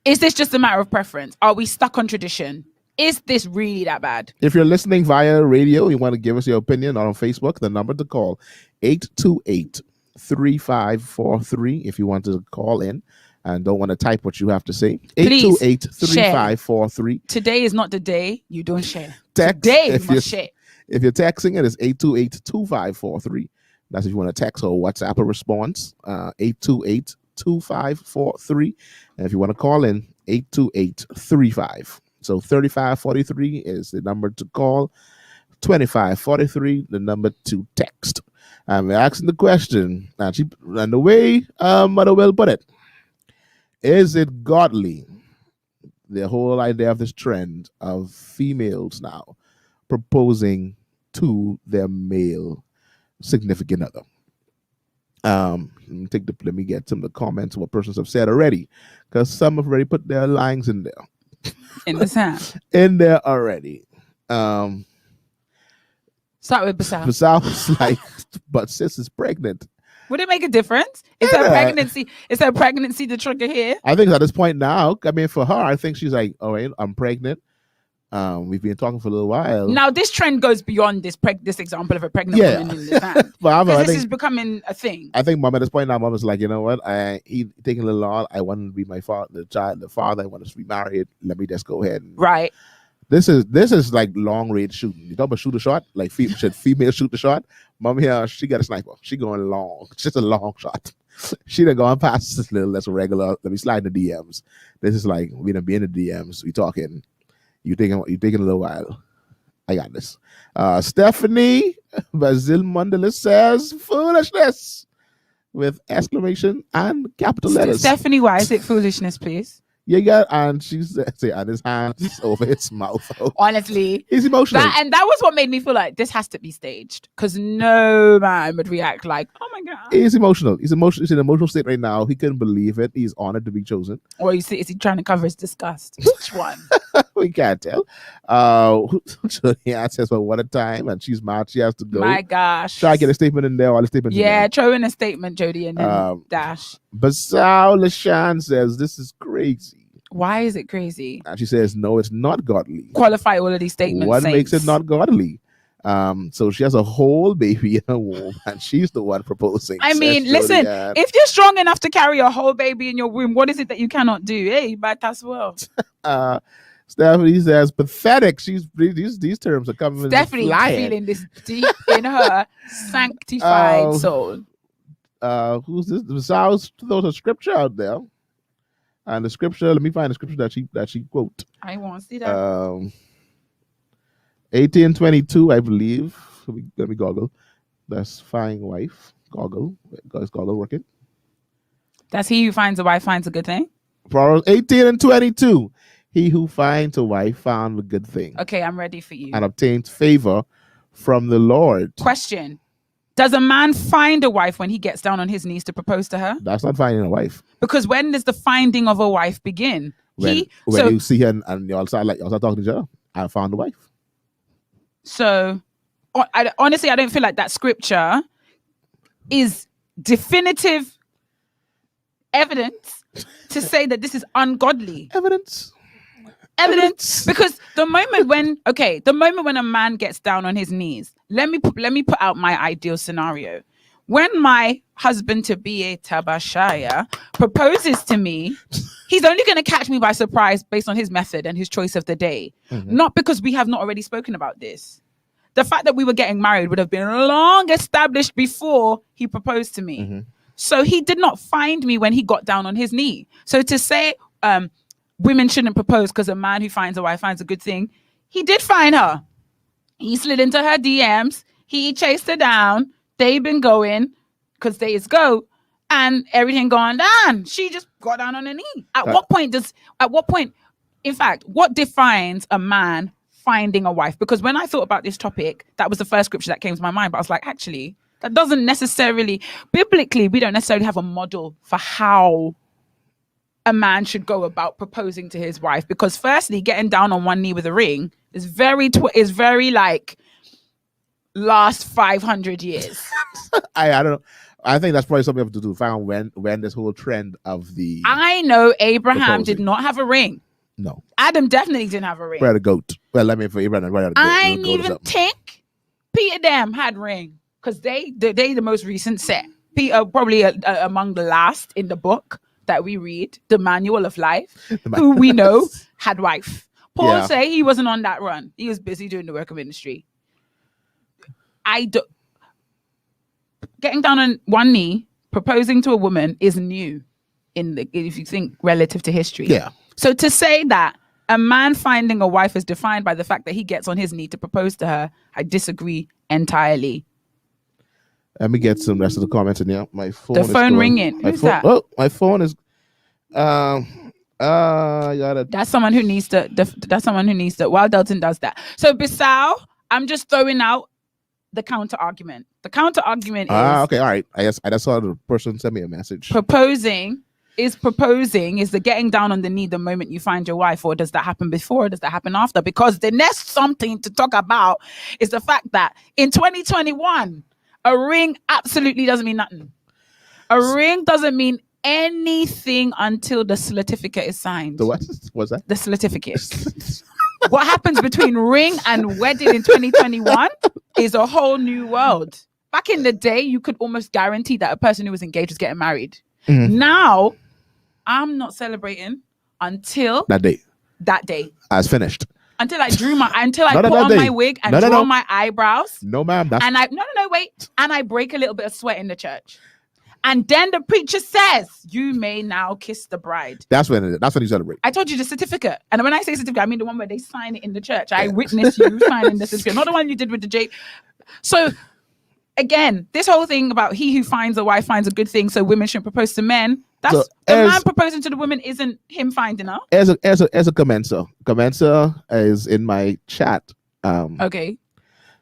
Is this just a matter of preference? Are we stuck on tradition? Is this really that bad? If you're listening via radio, you want to give us your opinion on Facebook, the number to call, 828-3543, if you want to call in and don't want to type what you have to say. 828-3543. Today is not the day you don't share. Text, Today you must share. If you're texting, it is 828-2543. That's if you want to text or WhatsApp a response, 828-2543. And if you want to call in, 828-35. So 3543 is the number to call, 2543 the number to text. I'm asking the question, and the way Mother Will put it, is it godly? The whole idea of this trend of females now proposing to their male significant other. Let me get some of the comments of what persons have said already, because some have already put their lines in there. In the sound. In there already. Start with Basal. Basal was like, but sis is pregnant. Would it make a difference? Is her pregnancy the trigger here? I think at this point now, I mean, for her, I think she's like, all right, I'm pregnant. We've been talking for a little while. Now this trend goes beyond this example of a pregnant woman in the sand. But this is becoming a thing. I think mom at this point now, mom is like, you know what? He taking a little on. I want to be my father, the father. I want us to be married. Let me just go ahead. Right. This is like long range shooting. You talk about shoot a shot, like should female shoot the shot? Mom here, she got a sniper. She going long. It's just a long shot. She done gone past this little that's regular. Let me slide in the DMs. This is like we done be in the DMs. We talking. You taking a little while. I got this. Stephanie Basil Mundalis says foolishness with exclamation and capital letters. Stephanie, why is it foolishness, please? You got, and she said, and his hands over his mouth. Honestly, he's emotional. That was what made me feel like this has to be staged, because no man would react like, oh my God. He's emotional. He's in an emotional state right now. He couldn't believe it. He's honored to be chosen. Or is he trying to cover his disgust? Which one? We can't tell. Yeah, says, well, what a time. And she's mad. She has to go. My gosh. Try to get a statement in there. All the statements. Yeah, throw in a statement, Jody, and then dash. Basal Lashan says, this is crazy. Why is it crazy? And she says, no, it's not godly. Qualify all of these statements. What makes it not godly? So she has a whole baby in her womb, and she's the one proposing. I mean, listen, if you're strong enough to carry a whole baby in your womb, what is it that you cannot do? Hey, but as well. Stephanie says, pathetic. These terms are coming. Stephanie feeling this deep in her sanctified soul. Who's this? There's a scripture out there. And the scripture, let me find the scripture that she quote. I want to see that. 18:22, I believe. Let me goggle. That's find wife. Goggle. Is goggle working? That's he who finds a wife finds a good thing? Proverbs 18:22. He who finds a wife found a good thing. Okay, I'm ready for you. And obtains favor from the Lord. Question. Does a man find a wife when he gets down on his knees to propose to her? That's not finding a wife. Because when does the finding of a wife begin? When you see her and y'all start talking to each other, I found a wife. So, honestly, I don't feel like that scripture is definitive evidence to say that this is ungodly. Evidence. Evidence. Because the moment when a man gets down on his knees, let me put out my ideal scenario. When my husband to be a Tabashaya proposes to me, he's only going to catch me by surprise based on his method and his choice of the day. Not because we have not already spoken about this. The fact that we were getting married would have been long established before he proposed to me. So he did not find me when he got down on his knee. So to say women shouldn't propose because a man who finds a wife finds a good thing, he did find her. He slid into her DMs. He chased her down. They've been going because they is go and everything going down. She just got down on her knee. At what point, in fact, what defines a man finding a wife? Because when I thought about this topic, that was the first scripture that came to my mind. But I was like, actually, that doesn't necessarily, biblically, we don't necessarily have a model for how a man should go about proposing to his wife. Because firstly, getting down on one knee with a ring is very like last 500 years. I don't know. I think that's probably something we have to do. Find when this whole trend of the. I know Abraham did not have a ring. No. Adam definitely didn't have a ring. Where the goat? Well, let me for Abraham. Where the goat? I ain't even think Peter them had ring because they the most recent set. Peter probably among the last in the book that we read, the Manual of Life, who we know had wife. Paul say he wasn't on that run. He was busy doing the work of ministry. Getting down on one knee, proposing to a woman is new if you think relative to history. Yeah. So to say that a man finding a wife is defined by the fact that he gets on his knee to propose to her, I disagree entirely. Let me get some rest of the comments in here. My phone. The phone ringing. Who's that? Oh, my phone is. That's someone who needs to. That's someone who needs to. While Delton does that. So Bissau, I'm just throwing out the counter argument. The counter argument is okay, all right. I just saw the person send me a message. Proposing is the getting down on the knee the moment you find your wife, or does that happen before, or does that happen after? Because the next something to talk about is the fact that in 2021, a ring absolutely doesn't mean nothing. A ring doesn't mean anything until the certificate is signed. The what? What's that? The certificate. What happens between ring and wedding in 2021 is a whole new world. Back in the day, you could almost guarantee that a person who was engaged was getting married. Now, I'm not celebrating until that day. I was finished. Until I put on my wig and draw my eyebrows. No, ma'am. And I break a little bit of sweat in the church. And then the preacher says, you may now kiss the bride. That's when you celebrate. I told you the certificate. And when I say certificate, I mean the one where they sign it in the church. I witnessed you signing the certificate, not the one you did with the J. So again, this whole thing about he who finds a wife finds a good thing, so women shouldn't propose to men. That's the man proposing to the woman isn't him finding her. As a commencer is in my chat. Okay.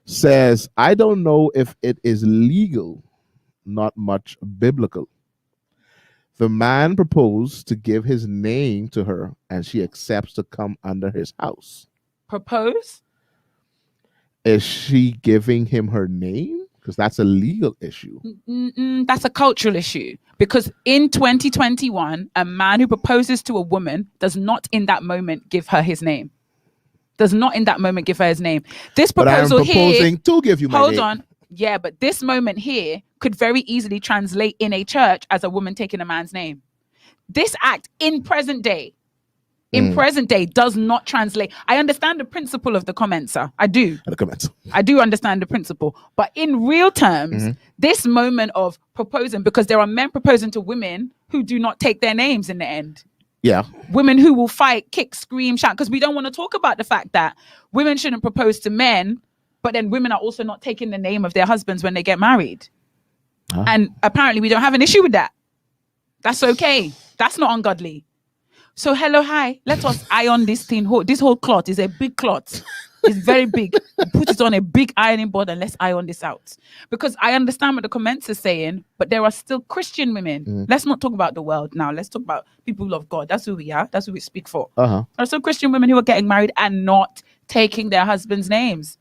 Says, I don't know if it is legal, not much biblical. The man proposed to give his name to her, and she accepts to come under his house. Propose? Is she giving him her name? Because that's a legal issue. That's a cultural issue. Because in 2021, a man who proposes to a woman does not in that moment give her his name. This proposal but I am proposing to give you my name. Hold on. Yeah, but this moment here could very easily translate in a church as a woman taking a man's name. This act in present day does not translate. I understand the principle of the commencer. I do. I do understand the principle. But in real terms, this moment of proposing, because there are men proposing to women who do not take their names in the end. Yeah. Women who will fight, kick, scream, shout, because we don't want to talk about the fact that women shouldn't propose to men, but then women are also not taking the name of their husbands when they get married. And apparently we don't have an issue with that. That's okay. That's not ungodly. So hello, hi. Let us iron this thing. This whole cloth is a big cloth. It's very big. Put it on a big ironing board and let's iron this out. Because I understand what the comments are saying, but there are still Christian women. Let's not talk about the world now. Let's talk about people of God. That's who we are. That's who we speak for. There are still Christian women who are getting married and not taking their husbands' names.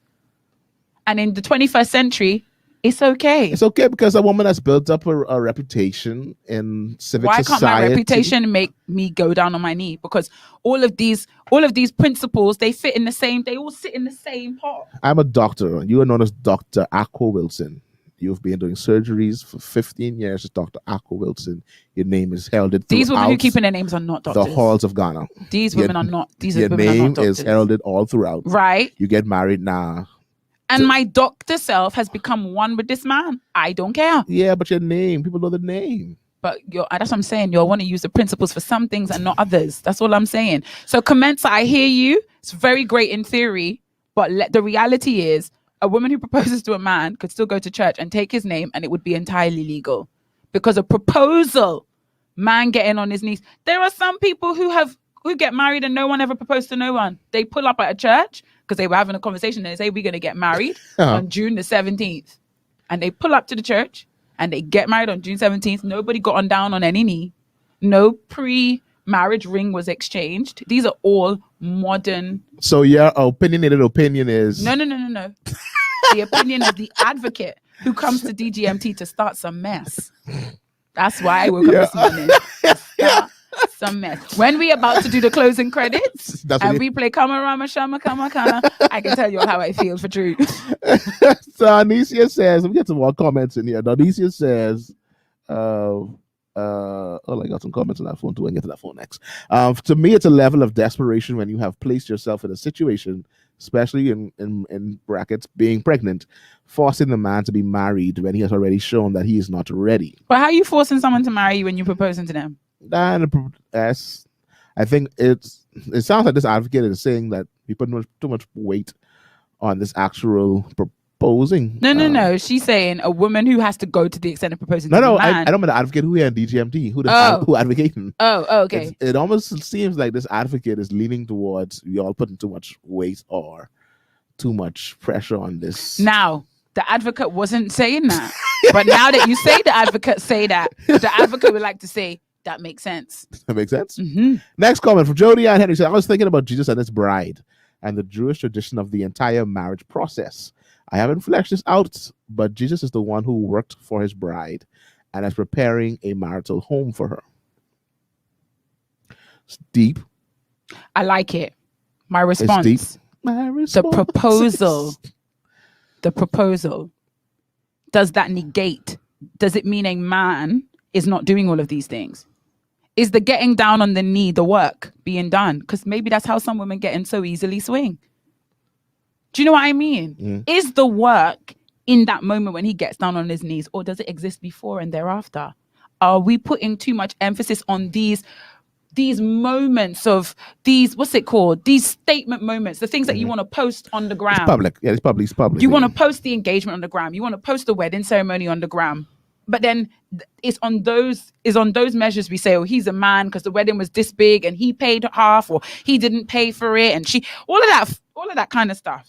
And in the 21st century, It's okay. It's okay because a woman has built up a reputation in civic Why society. can't my reputation make me go down on my knee? Because all of these principles, they fit in the same. They all sit in the same pot. I'm a doctor. You are known as Dr. Aqua Wilson. You've been doing surgeries for 15 years as Dr. Aqua Wilson. Your name is heralded. These women who keep in their names are not doctors. The halls of Ghana. These women are not. These women are not doctors. Your name doctors. is heralded all throughout. Right. You get married now. And my doctor self has become one with this man. I don't care. Yeah, but your name, people know the name. But that's what I'm saying. You'll want to use the principles for some things and not others. That's all I'm saying. So Commensa, I hear you. It's very great in theory, but the reality is a woman who proposes to a man could still go to church and take his name and it would be entirely legal. Because a proposal, man getting on his knees. There are some people who get married and no one ever proposed to no one. They pull up at a church because they were having a conversation and they say, we're going to get married on June the 17th. And they pull up to the church and they get married on June 17th. Nobody got on down on any knee. No pre-marriage ring was exchanged. These are all modern. So your opinionated opinion is... No. The opinion of the advocate who comes to DGMT to start some mess. That's why I woke up this morning. Some mess. When we about to do the closing credits and we play Kama Rama Shama Kama Kana, I can tell you how I feel for truth. So Anicia says, let me get some more comments in here. Anicia says, I got some comments on that phone too. I can get to that phone next. To me, it's a level of desperation when you have placed yourself in a situation, especially in brackets, being pregnant, forcing the man to be married when he has already shown that he is not ready. But how are you forcing someone to marry you when you're proposing to them? And I think it sounds like this advocate is saying that we put too much weight on this actual proposing. No. She's saying a woman who has to go to the extent of proposing to a man. I don't mean the advocate who here in DGMT, who advocating. Oh, okay. It almost seems like this advocate is leaning towards we all putting too much weight or too much pressure on this. Now, the advocate wasn't saying that. But now that you say the advocate say that, the advocate would like to say, that makes sense. That makes sense? Mm-hmm. Next comment from Jody Ann Henry said, I was thinking about Jesus and his bride and the Jewish tradition of the entire marriage process. I haven't fleshed this out, but Jesus is the one who worked for his bride and is preparing a marital home for her. It's deep. I like it. My response. It's deep. My response. The proposal. Does that negate? Does it mean a man is not doing all of these things? Is the getting down on the knee the work being done? Because maybe that's how some women get in so easily swing. Do you know what I mean? Mm. Is the work in that moment when he gets down on his knees, or does it exist before and thereafter? Are we putting too much emphasis on these moments of these, what's it called? These statement moments, the things that you want to post on the gram. It's public. Yeah, it's public. You want to post the engagement on the gram. You want to post the wedding ceremony on the gram. But then it's on those measures we say, oh, he's a man because the wedding was this big and he paid half, or he didn't pay for it, and all of that kind of stuff.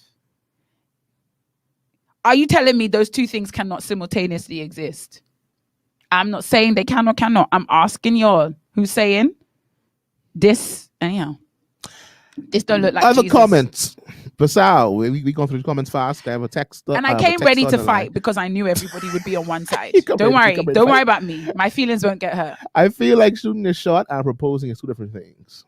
Are you telling me those two things cannot simultaneously exist? I'm not saying they can or cannot. I'm asking y'all who's saying this, anyhow. This don't look like other Jesus. Comments. Basal, we go through the comments fast. I have a text. And I came ready to fight because I knew everybody would be on one side. Don't worry about me. My feelings won't get hurt. I feel like shooting a shot and proposing is two different things.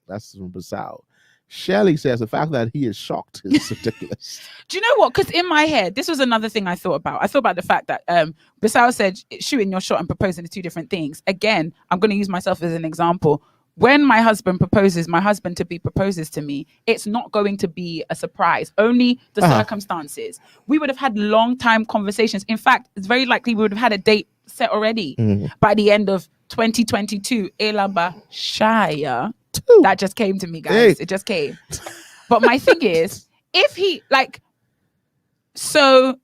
That's from Basal. Shelley says the fact that he is shocked is ridiculous. Do you know what? Because in my head, this was another thing I thought about. I thought about the fact that Basal said shooting your shot and proposing is two different things. Again, I'm going to use myself as an example. When my husband to-be proposes to me, it's not going to be a surprise. Only the circumstances. We would have had long time conversations. In fact, it's very likely we would have had a date set already by the end of 2022. Elaba Shaya. That just came to me, guys. Hey. It just came. But my thing is, if he so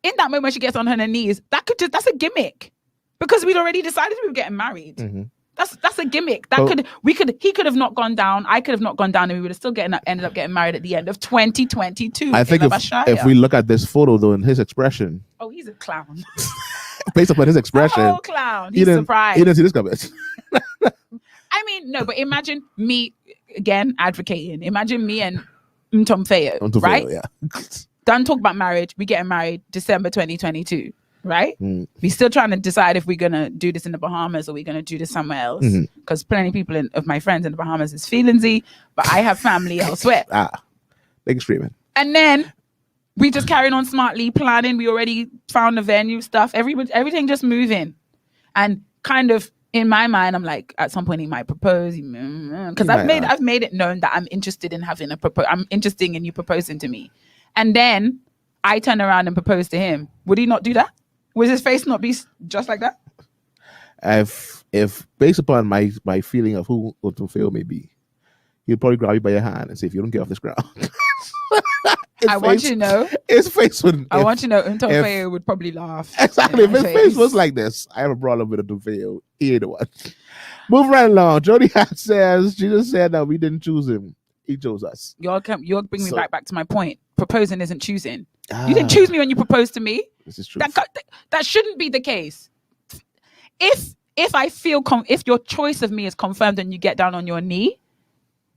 in that moment she gets on her knees, that's a gimmick. Because we'd already decided we were getting married. Mm-hmm. That's a gimmick. He could have not gone down. I could have not gone down, and we would have still ended up getting married at the end of 2022. I think if we look at this photo though, in his expression, oh, he's a clown. Based upon his expression, oh, clown. He's surprised. He didn't see this coming. I mean, no, but imagine me again advocating. Imagine me and Mtomfeo, right? Yeah. Done talk about marriage. We getting married December 2022, right? We still trying to decide if we're gonna do this in the Bahamas or we're gonna do this somewhere else. Because plenty of people of my friends in the Bahamas is feelingsy, but I have family elsewhere. Big screaming. And then we just carrying on smartly, planning. We already found the venue stuff. Everything just moving, and kind of in my mind, I'm like, at some point he might propose because I've made it known that I'm interested in having I'm interested in you proposing to me, and then I turn around and propose to him. Would he not do that? Would his face not be just like that? If based upon my feeling of who Otofeo may be, he'll probably grab you by your hand and say, if you don't get off this ground. Want you to know. His face would. I want you to know. Otofeo would probably laugh. Exactly. If his face was like this, I have a problem with Otofeo. He ain't the one. Move right along. Jody Hat says, Jesus said that we didn't choose him. He chose us. You're bringing me back to my point. Proposing isn't choosing. You didn't choose me when you proposed to me. This is true. That shouldn't be the case. If I feel if your choice of me is confirmed and you get down on your knee,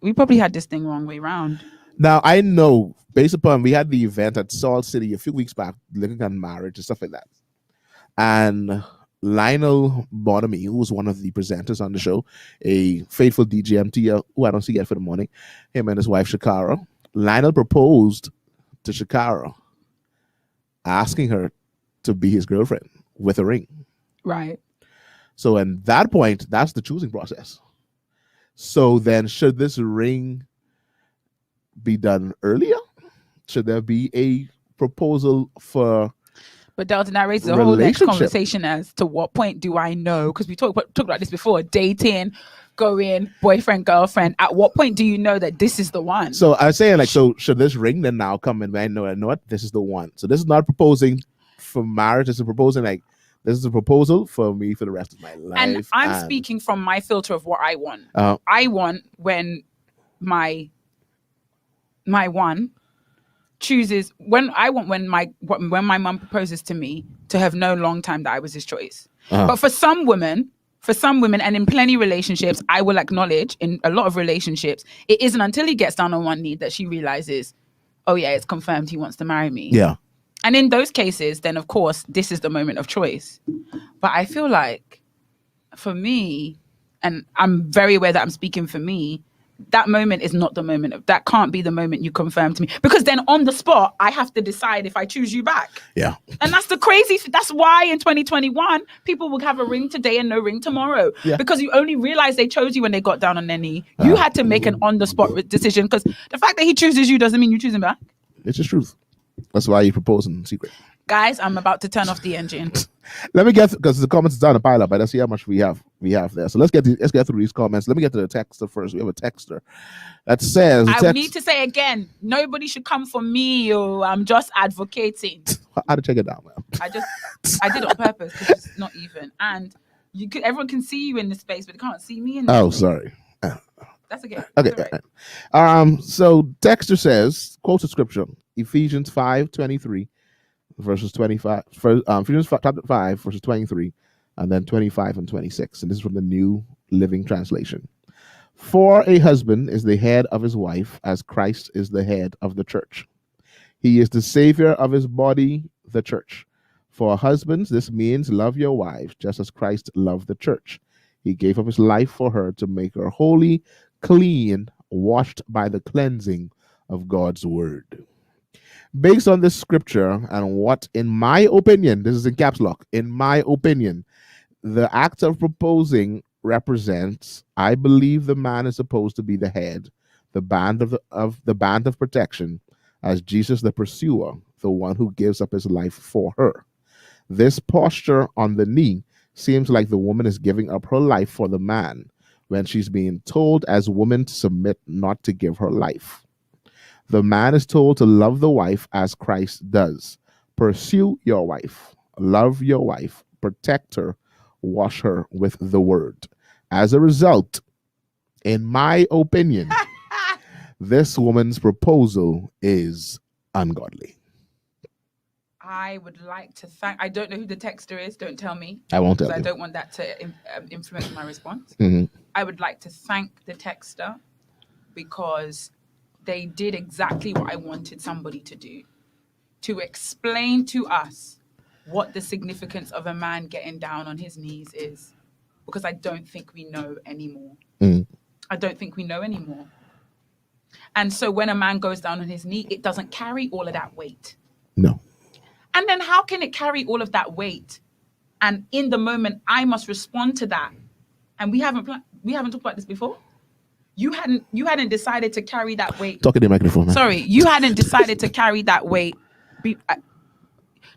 we probably had this thing wrong way round. Now I know, based upon we had the event at Salt City a few weeks back, looking at marriage and stuff like that, and Lionel Bonamy, who was one of the presenters on the show, a faithful DGMT who I don't see yet for the morning, him and his wife Shakara, Lionel proposed to Shakara, asking her to be his girlfriend with a ring. Right. So at that point, that's the choosing process. So then, should this ring be done earlier? Should there be a proposal for? But Delton, that raises a whole next conversation as to what point do I know? Because we talked about this before: dating, going, boyfriend, girlfriend. At what point do you know that this is the one? So I was saying, so should this ring then now come and I know what this is the one? So this is not proposing for marriage. This is proposing this is a proposal for me for the rest of my life. And I'm speaking from my filter of what I want. I want when my one chooses when my mum proposes to me to have known long time that I was his choice. But for some women and in plenty of relationships, I will acknowledge in a lot of relationships, it isn't until he gets down on one knee that she realizes, oh yeah, it's confirmed he wants to marry me. Yeah. And in those cases, then of course, this is the moment of choice. But I feel like for me, and I'm very aware that I'm speaking for me, that moment is not the moment. That can't be the moment you confirm to me. Because then on the spot, I have to decide if I choose you back. Yeah. And that's the crazy that's why in 2021, people will have a ring today and no ring tomorrow. Yeah. Because you only realize they chose you when they got down on their knee. You had to make an on-the-spot decision because the fact that he chooses you doesn't mean you choose him back. It's just truth. That's why you propose in secret. Guys, I'm about to turn off the engine. Let me get, because the comments is down a pile up, but let's see how much we have there. So let's get through these comments. Let me get to the texter first. We have a texter that says, I need to say again, nobody should come for me. I'm just advocating. How to check it down, man? I did it on purpose because it's not even. And everyone can see you in the space, but they can't see me in the space. Sorry. That's okay. Okay. Right. So Dexter says, quotes of scripture, Ephesians 5:23 verses 25. Ephesians chapter 5 verses 23, and then 25 and 26. And this is from the New Living Translation. For a husband is the head of his wife, as Christ is the head of the church. He is the savior of his body, the church. For husbands, this means love your wives, just as Christ loved the church. He gave up his life for her to make her holy, clean, washed by the cleansing of God's word. Based on this scripture and what, in my opinion, this is in caps lock, in my opinion, the act of proposing represents, I believe the man is supposed to be the head, the band of protection, as Jesus the pursuer, the one who gives up his life for her. This posture on the knee seems like the woman is giving up her life for the man when she's being told as woman to submit, not to give her life. The man is told to love the wife as Christ does. Pursue your wife, love your wife, protect her, wash her with the word. As a result, in my opinion, this woman's proposal is ungodly. I would like to thank, I don't know who the texter is, don't tell me. I won't tell you. I don't want that to influence my response. Mm-hmm. I would like to thank the texter because they did exactly what I wanted somebody to do. to explain to us what the significance of a man getting down on his knees is, because I don't think we know anymore. I don't think we know anymore. And so when a man goes down on his knee, it doesn't carry all of that weight. No. And then how can it carry all of that weight? And in the moment, I must respond to that. And we haven't talked about this before. You hadn't decided to carry that weight. Talk in the microphone, man. Sorry, you hadn't decided to carry that weight. Do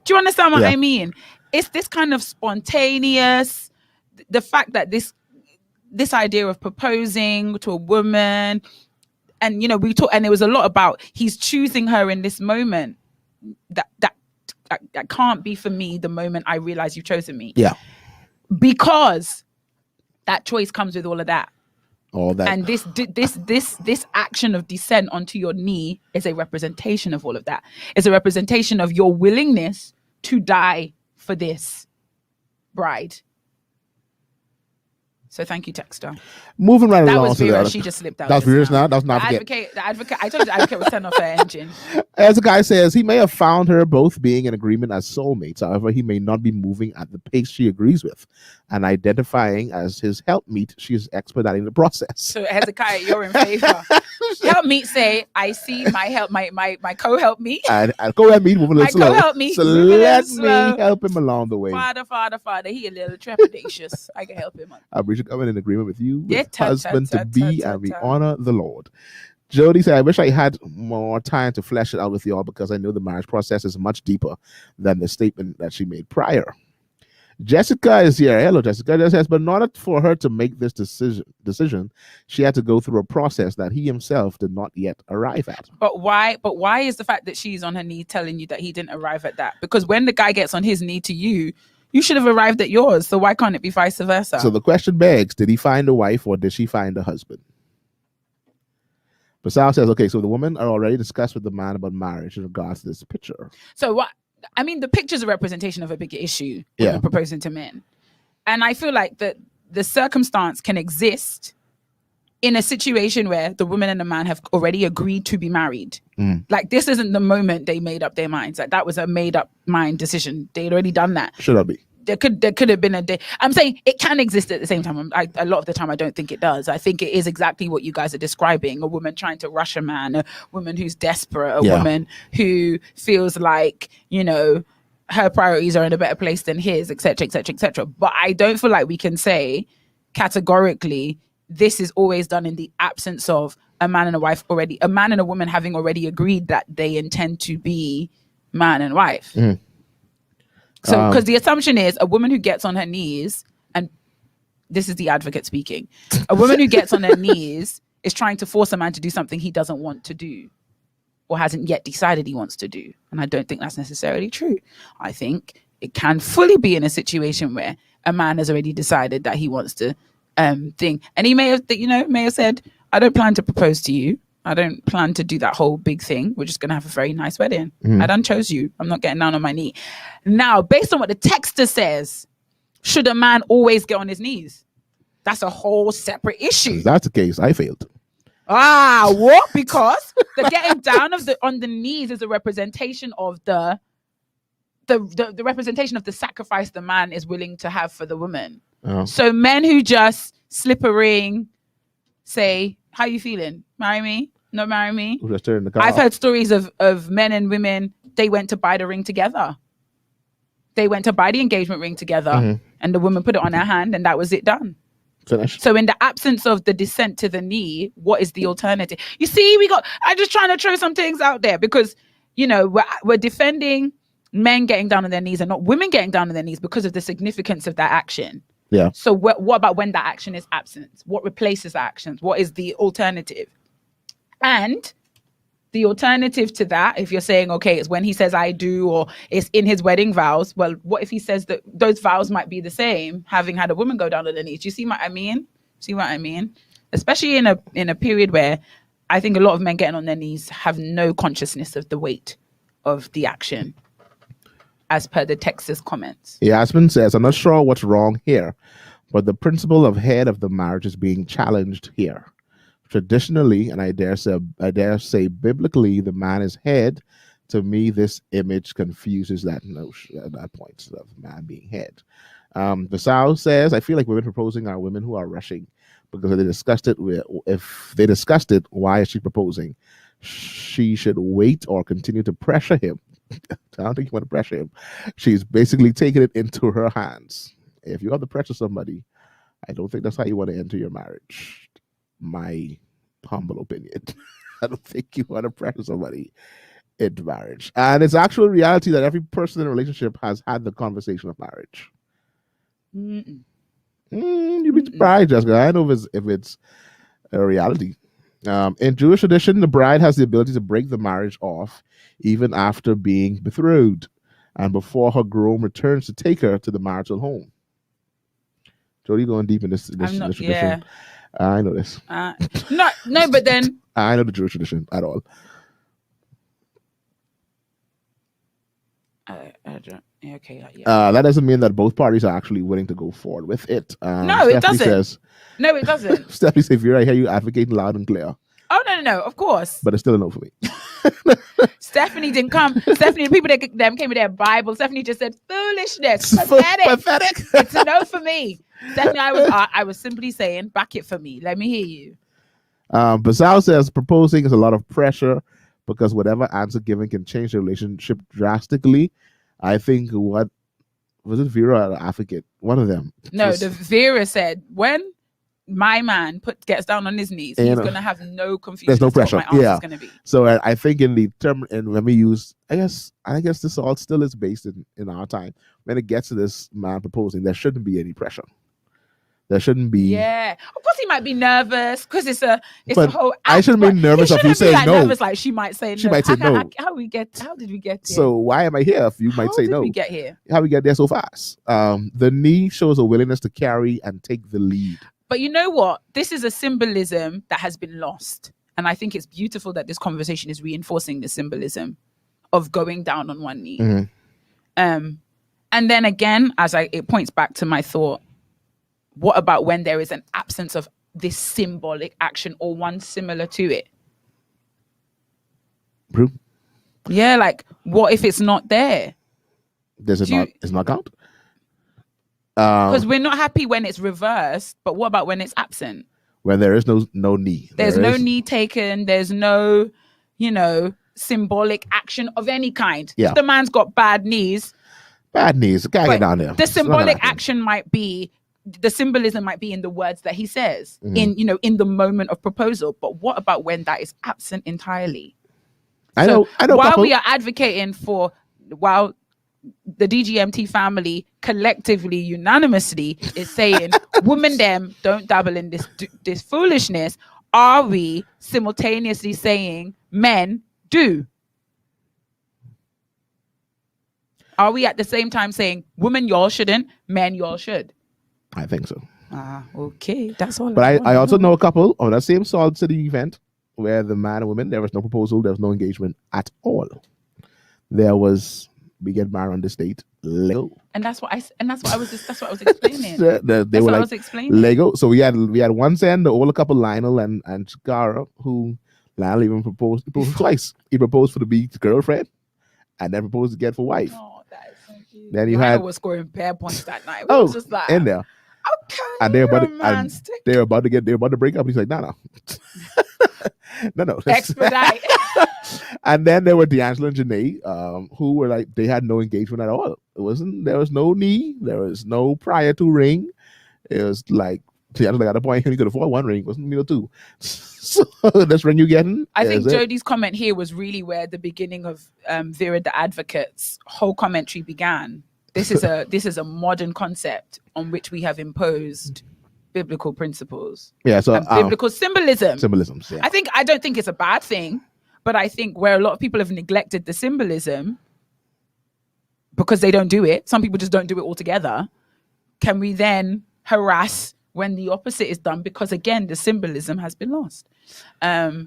you understand what I mean? It's this kind of spontaneous, the fact that this idea of proposing to a woman, and we talked, and it was a lot about he's choosing her in this moment. That can't be for me the moment I realize you've chosen me. Yeah. Because that choice comes with all of that. All that. And this action of descent onto your knee is a representation of all of that. It's a representation of your willingness to die for this bride. So thank you, Texter. Moving right along. That was Vera. She just slipped out. That's Vera's now. That's not the advocate. I told you the advocate was turned off her engine. As the guy says, he may have found her both being in agreement as soulmates. However, he may not be moving at the pace she agrees with, and identifying as his helpmeet, she is expediting the process. So Hezekiah, you're in favor. Helpmeet say, I see my co-help me. And co-help me moving a little slow. Co-help me. So let me help him along the way. Father, he a little trepidatious. I can help him. I'm coming in agreement with you, husband to be, and we honor the Lord. Jody said, I wish I had more time to flesh it out with y'all because I know the marriage process is much deeper than the statement that she made prior. Jessica is here. Hello, Jessica. Jessica says, but in order for her to make this decision, she had to go through a process that he himself did not yet arrive at. But why is the fact that she's on her knee telling you that he didn't arrive at that? Because when the guy gets on his knee to you, you should have arrived at yours. So why can't it be vice versa? So the question begs, did he find a wife or did she find a husband? Basal says, okay, so the women are already discussed with the man about marriage in regards to this picture. So what? I mean, the picture's a representation of a bigger issue when we're proposing to men. And I feel like that the circumstance can exist in a situation where the woman and the man have already agreed to be married. Like, this isn't the moment they made up their minds. Like, that was a made up mind decision. They'd already done that. Should I be? There could have been a day. I'm saying it can exist at the same time. A lot of the time, I don't think it does. I think it is exactly what you guys are describing. A woman trying to rush a man, a woman who's desperate, a woman who feels like, her priorities are in a better place than his, etc., etc., etc. But I don't feel like we can say categorically this is always done in the absence of a man and a woman having already agreed that they intend to be man and wife. So, because the assumption is a woman who gets on her knees, and this is the advocate speaking, a woman who gets on her knees is trying to force a man to do something he doesn't want to do or hasn't yet decided he wants to do. And I don't think that's necessarily true. I think it can fully be in a situation where a man has already decided that he wants to thing. And he may have said, I don't plan to propose to you. I don't plan to do that whole big thing. We're just going to have a very nice wedding. I done chose you. I'm not getting down on my knee. Now, based on what the texter says, should a man always get on his knees? That's a whole separate issue. If that's the case, I failed. What? Because the getting down on the knees is a representation of the representation of the sacrifice the man is willing to have for the woman. So men who just slip a ring, say, how you feeling? Marry me? Not marry me? I've heard stories of men and women, they went to buy the ring together. They went to buy the engagement ring together and the woman put it on her hand and that was it done. Finished. So in the absence of the descent to the knee, what is the alternative? You see, I'm just trying to throw some things out there because, we're defending men getting down on their knees and not women getting down on their knees because of the significance of that action. Yeah. So what about when that action is absent? What replaces that action? What is the alternative? And the alternative to that, if you're saying, okay, it's when he says I do, or it's in his wedding vows. Well, what if he says that those vows might be the same, having had a woman go down on her knees? Do you see what I mean? Especially in a period where I think a lot of men getting on their knees have no consciousness of the weight of the action, as per the text's comments. Yasmin says, I'm not sure what's wrong here, but the principle of head of the marriage is being challenged here. Traditionally, and I dare say biblically, the man is head, To me, this image confuses that notion, that point of man being head. Vasal says, I feel like women proposing are women who are rushing because if they discussed it, why is she proposing? She should wait or continue to pressure him. I don't think you want to pressure him. She's basically taking it into her hands. If you have to pressure somebody, I don't think that's how you want to enter your marriage. My humble opinion. I don't think you want to pressure somebody into marriage. And it's actual reality that every person in a relationship has had the conversation of marriage. You'd be surprised, Jessica. I don't know if it's a reality. In Jewish tradition, the bride has the ability to break the marriage off even after being betrothed and before her groom returns to take her to the marital home. Jody going deep in this tradition. Yeah. I know this. No, but then I know the Jewish tradition at all. Okay. Yeah. That doesn't mean that both parties are actually willing to go forward with it. No, it doesn't. No, it doesn't. Stephanie says, Vera, I hear you advocating loud and clear. Oh, no, of course. But it's still a no for me. Stephanie didn't come. Stephanie, the people that came with their Bible, Stephanie just said, foolishness, pathetic. It's a no for me. Stephanie, I was simply saying, back it for me. Let me hear you. Basal says, proposing is a lot of pressure because whatever answer given can change the relationship drastically. I think was it Vera or Advocate? One of them. No, the Vera said, when my man gets down on his knees, he's going to have no confusion. There's no pressure. What my answer's going to be. So I think in the term, and when we use, I guess this all still is based in our time. When it gets to this man proposing, there shouldn't be any pressure. There shouldn't be. Yeah, of course he might be nervous because it's a whole. I shouldn't be nervous if you say no. Nervous, like she might say no. She might say no. How did we get here? So why am I here if you might say no? How did we get here? How we get there so fast? The knee shows a willingness to carry and take the lead. But you know what? This is a symbolism that has been lost, and I think it's beautiful that this conversation is reinforcing the symbolism of going down on one knee. Mm-hmm. And then again, it points back to my thought. What about when there is an absence of this symbolic action or one similar to it? True. Yeah, like what if it's not there? It's not count? Because we're not happy when it's reversed, but what about when it's absent? When there is no knee. There's no knee taken. There's no, symbolic action of any kind. Yeah. If the man's got bad knees. Can't get down there. The symbolic action might be, the symbolism might be in the words that he says, in the moment of proposal. But what about when that is absent entirely? I know. While we are advocating for, while the DGMT family collectively, unanimously is saying, women them don't dabble in this foolishness, are we simultaneously saying men do? Are we at the same time saying women y'all shouldn't, men y'all should? I think so. Okay. That's all. But I also know a couple on that same Salt City event where the man and woman, there was no proposal, there was no engagement at all. We get married on this date, Lego. And that's what I was explaining. I was explaining. Lego. So we had one end, the older couple, Lionel and Chikara, who Lionel even proposed twice. He proposed for the beach girlfriend and then proposed again for wife. Oh, that is so cute. Then you Lionel was scoring pair points that night. Oh, just like, in there. Okay, and they're about to break up. He's like, no. Expedite. And then there were D'Angelo and Janae, who were like, they had no engagement at all. There was no knee, there was no prior to ring. It was like, D'Angelo got a point, he could afford one ring, wasn't two. So this ring you getting? I think Jodie's comment here was really where the beginning of Vera the Advocate's whole commentary began. This is a modern concept on which we have imposed biblical principles. Yeah, so biblical symbolism. Symbolisms. Yeah. I don't think it's a bad thing, but I think where a lot of people have neglected the symbolism because they don't do it, some people just don't do it altogether. Can we then harass when the opposite is done? Because again, the symbolism has been lost. So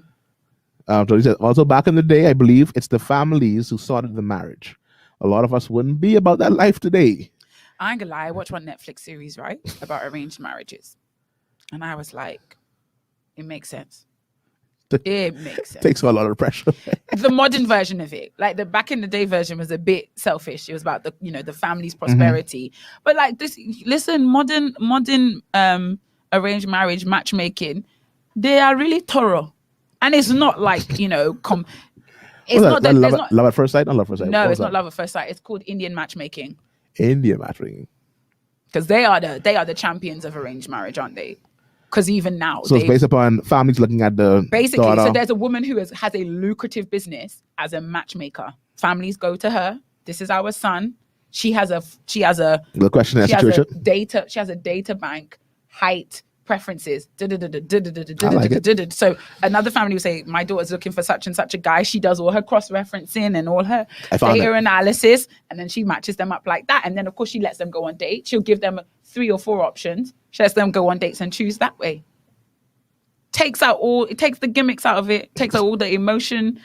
he said, also back in the day, I believe it's the families who sorted the marriage. A lot of us wouldn't be about that life today. I ain't gonna lie, I watched one Netflix series, right, about arranged marriages. And I was like, it makes sense. It makes sense. Takes a lot of pressure. The modern version of it, like the back in the day version, was a bit selfish. It was about the family's prosperity. But like this, listen, modern arranged marriage matchmaking, they are really thorough, and it's not like it's not that love at first sight. Not love at first sight. No, it's not love at first sight. It's called Indian matchmaking. Indian matchmaking. Because they are the champions of arranged marriage, aren't they? Because even now, so it's based upon families looking at the basically. daughter. So there's a woman who has a lucrative business as a matchmaker. Families go to her. This is our son. She has a the question is situation. She has a data bank, height, preferences. I like it. So another family will say, my daughter's looking for such and such a guy. She does all her cross-referencing and all her data analysis, and then she matches them up like that. And then of course she lets them go on dates. She'll give them 3 or 4 options. She lets them go on dates and choose that way. Takes the gimmicks out of it, takes out all the emotions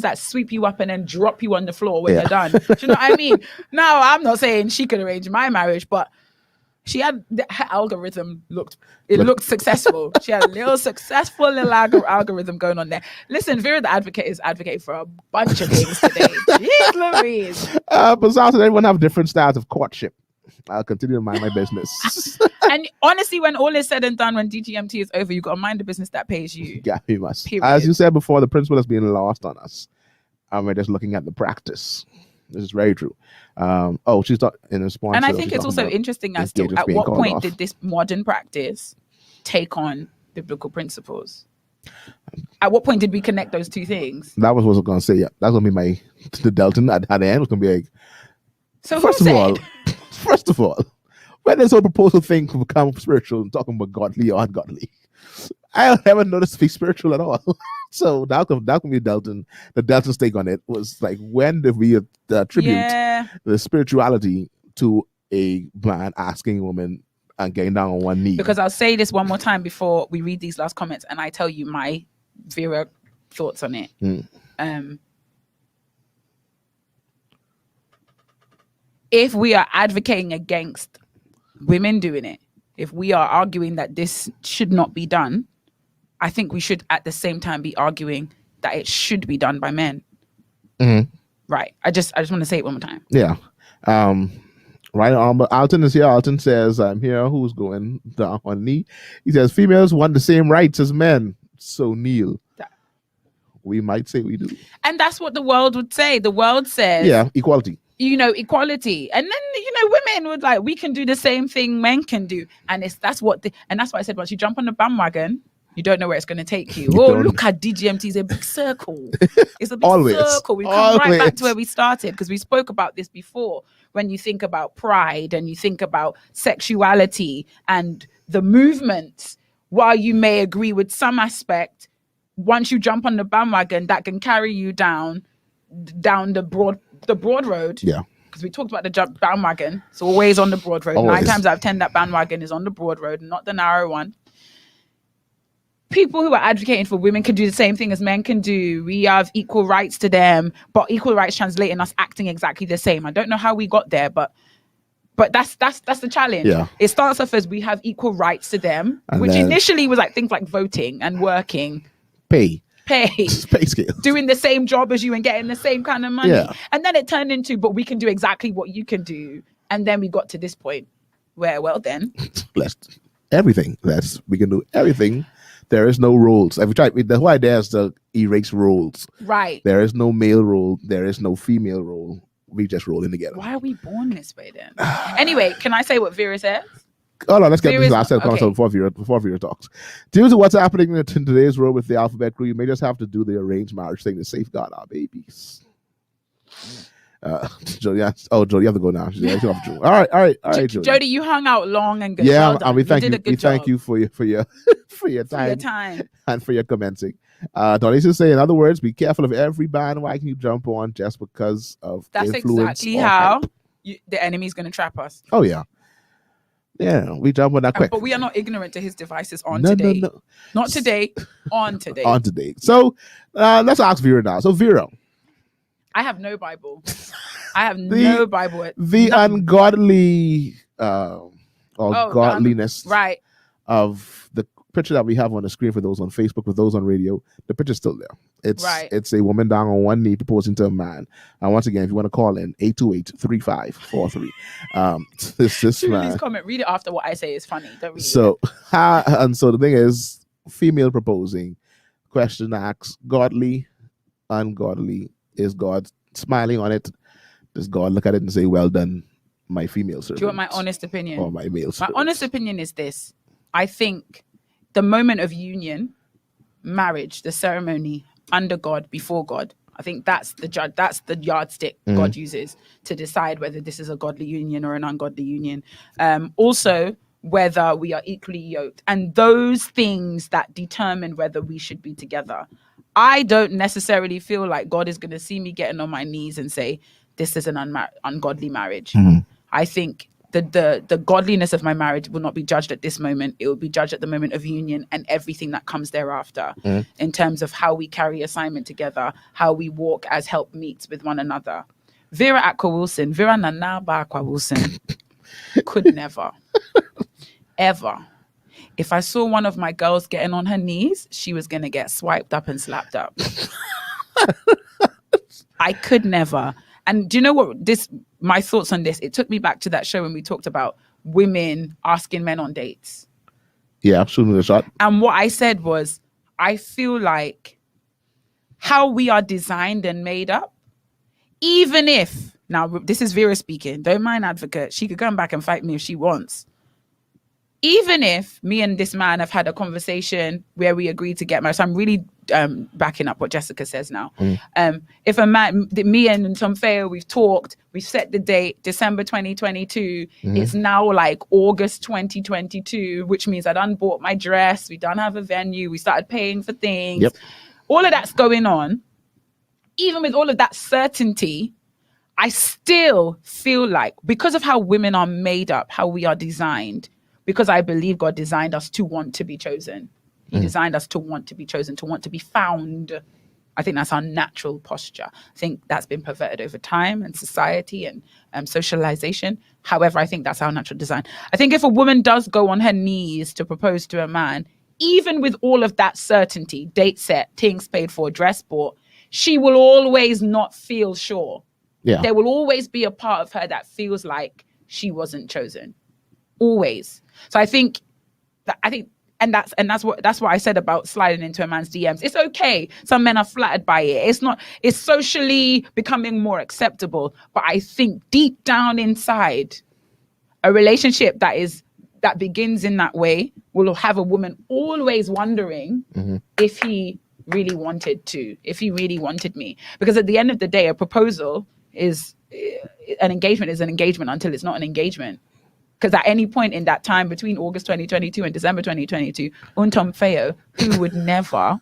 that sweep you up and then drop you on the floor when you're done. Do you know what I mean? Now, I'm not saying she could arrange my marriage, but she had her algorithm looked successful. She had a little successful algorithm going on there. Listen, Vera the Advocate is advocating for a bunch of things today. Jeez Louise. But also everyone have different styles of courtship. I'll continue to mind my business. And honestly, when all is said and done, when DGMT is over, you got to mind the business that pays you. Yeah, you must. Period. As you said before, the principle has been lost on us. We're just looking at the practice. This is very true. She's not in response. And I think it's also interesting as to at what point did this modern practice take on biblical principles? At what point did we connect those two things? That was what I was going to say. Yeah, that's going to be the Delton at the end was going to be like. So first of all, when this whole proposal thing can become spiritual and talking about godly or ungodly, I haven't noticed to be spiritual at all. So that can be Delton. The Delton's take on it was like, when did we attribute the spirituality to a man asking a woman and getting down on one knee? Because I'll say this one more time before we read these last comments, and I tell you my Vera thoughts on it. If we are advocating against women doing it, if we are arguing that this should not be done, I think we should at the same time be arguing that it should be done by men. Right. I just want to say it one more time. Yeah. Right on. But Alton is here. Alton says, I'm here. Who's going down on knee? He says, females want the same rights as men. So Neil. We might say we do. And that's what the world would say. The world says, equality. Equality. And then, women would like, we can do the same thing men can do. And that's why I said, once you jump on the bandwagon, you don't know where it's going to take you. Look at DGMT. It's a big circle. It's a big circle. We come right back to where we started, because we spoke about this before. When you think about pride and you think about sexuality and the movements, while you may agree with some aspect, once you jump on the bandwagon, that can carry you down the broad road. Yeah. Because we talked about the bandwagon. It's always on the broad road. Always. 9 times out of 10, that bandwagon is on the broad road, not the narrow one. People who are advocating for women can do the same thing as men can do. We have equal rights to them, but equal rights translate in us acting exactly the same. I don't know how we got there, but that's the challenge. Yeah. It starts off as we have equal rights to them, and which initially was like things like voting and working. Pay scale. Doing the same job as you and getting the same kind of money. Yeah. And then it turned into, but we can do exactly what you can do. And then we got to this point where, well then. We can do everything. There is no roles. The whole idea is to erase roles. Right. There is no male role. There is no female role. We just roll in together. Why are we born this way then? Anyway, can I say what Vera says? Oh no, let's get this last set before Vera talks. Due to what's happening in today's world with the alphabet crew, you may just have to do the arranged marriage thing to safeguard our babies. Jody, you have to go now. All right, Jody. Jody, you hung out long and good. Yeah, and we thank you for your time and for your commenting. Donnie's just saying, in other words, be careful of every bandwagon you jump on just because of that's exactly how the enemy's going to trap us. Oh yeah. Yeah, we jump on that quick. But we are not ignorant to his devices today. No. Not today, on today. On today. So let's ask Vera now. So Vera. I have no Bible. No Bible. The ungodly godliness right. of the picture that we have on the screen for those on Facebook, for those on radio, the picture's still there. It's a woman down on one knee proposing to a man. And once again, if you want to call in, 828-3543. This man. Comment. Read it after what I say is funny. Don't read so the thing is, female proposing. Question asks, godly, ungodly. Is God smiling on it? Does God look at it and say, well done, my female servant? Do you want my honest opinion? Or my male servant? My honest opinion is this. I think the moment of union, marriage, the ceremony, under God, before God, I think that's the yardstick God uses to decide whether this is a godly union or an ungodly union. Also, whether we are equally yoked, and those things that determine whether we should be together. I don't necessarily feel like God is going to see me getting on my knees and say, this is an ungodly marriage. I think the godliness of my marriage will not be judged at this moment. It will be judged at the moment of union and everything that comes thereafter in terms of how we carry assignment together, how we walk as helpmeets with one another. Vera Nanaba Aqua Wilson could never, ever. If I saw one of my girls getting on her knees, she was going to get swiped up and slapped up. I could never. And do you know what? My thoughts on this, it took me back to that show when we talked about women asking men on dates. Yeah, absolutely. And what I said was, I feel like how we are designed and made up, even if, now this is Vera speaking, don't mind advocate, she could come back and fight me if she wants. Even if me and this man have had a conversation where we agreed to get married, so I'm really backing up what Jessica says now. If a man, me and Tom Feo, we've talked, we've set the date, December 2022. It's now like August 2022, which means I done bought my dress. We done have a venue. We started paying for things. Yep. All of that's going on. Even with all of that certainty, I still feel like because of how women are made up, how we are designed, because I believe God designed us to want to be chosen. He designed us to want to be chosen, to want to be found. I think that's our natural posture. I think that's been perverted over time and society and socialization. However, I think that's our natural design. I think if a woman does go on her knees to propose to a man, even with all of that certainty, date set, things paid for, dress bought, she will always not feel sure. Yeah. There will always be a part of her that feels like she wasn't chosen. Always. So I think that's what I said about sliding into a man's DMs. It's okay. Some men are flattered by it. It's socially becoming more acceptable. But I think deep down inside, a relationship that begins in that way will have a woman always wondering if he really wanted to, if he really wanted me. Because at the end of the day, a proposal is an engagement until it's not an engagement. Because at any point in that time between August 2022 and December 2022, Tom Feo, who would never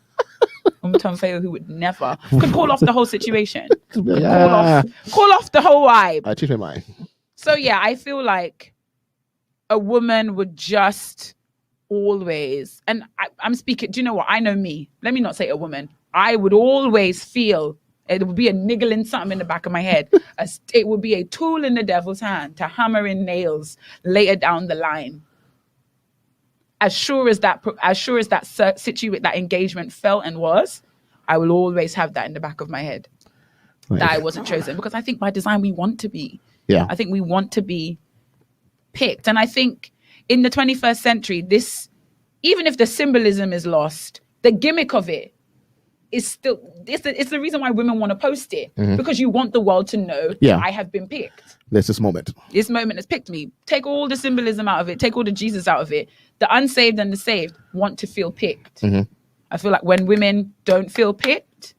could call off the whole situation. Call off the whole vibe. I changed my mind. So yeah, I feel like a woman would just always, and I'm speaking, do you know what? I know me. Let me not say a woman. I would always feel it would be a niggling something in the back of my head. It would be a tool in the devil's hand to hammer in nails later down the line. As sure as that that engagement felt and was, I will always have that in the back of my head. Right. That I wasn't chosen, because I think by design we want to be. Yeah. I think we want to be picked, and I think in the 21st century, this, even if the symbolism is lost, the gimmick of it is still, it's the reason why women want to post it, because you want the world to know I have been picked. There's this moment. This moment has picked me. Take all the symbolism out of it. Take all the Jesus out of it. The unsaved and the saved want to feel picked. I feel like when women don't feel picked,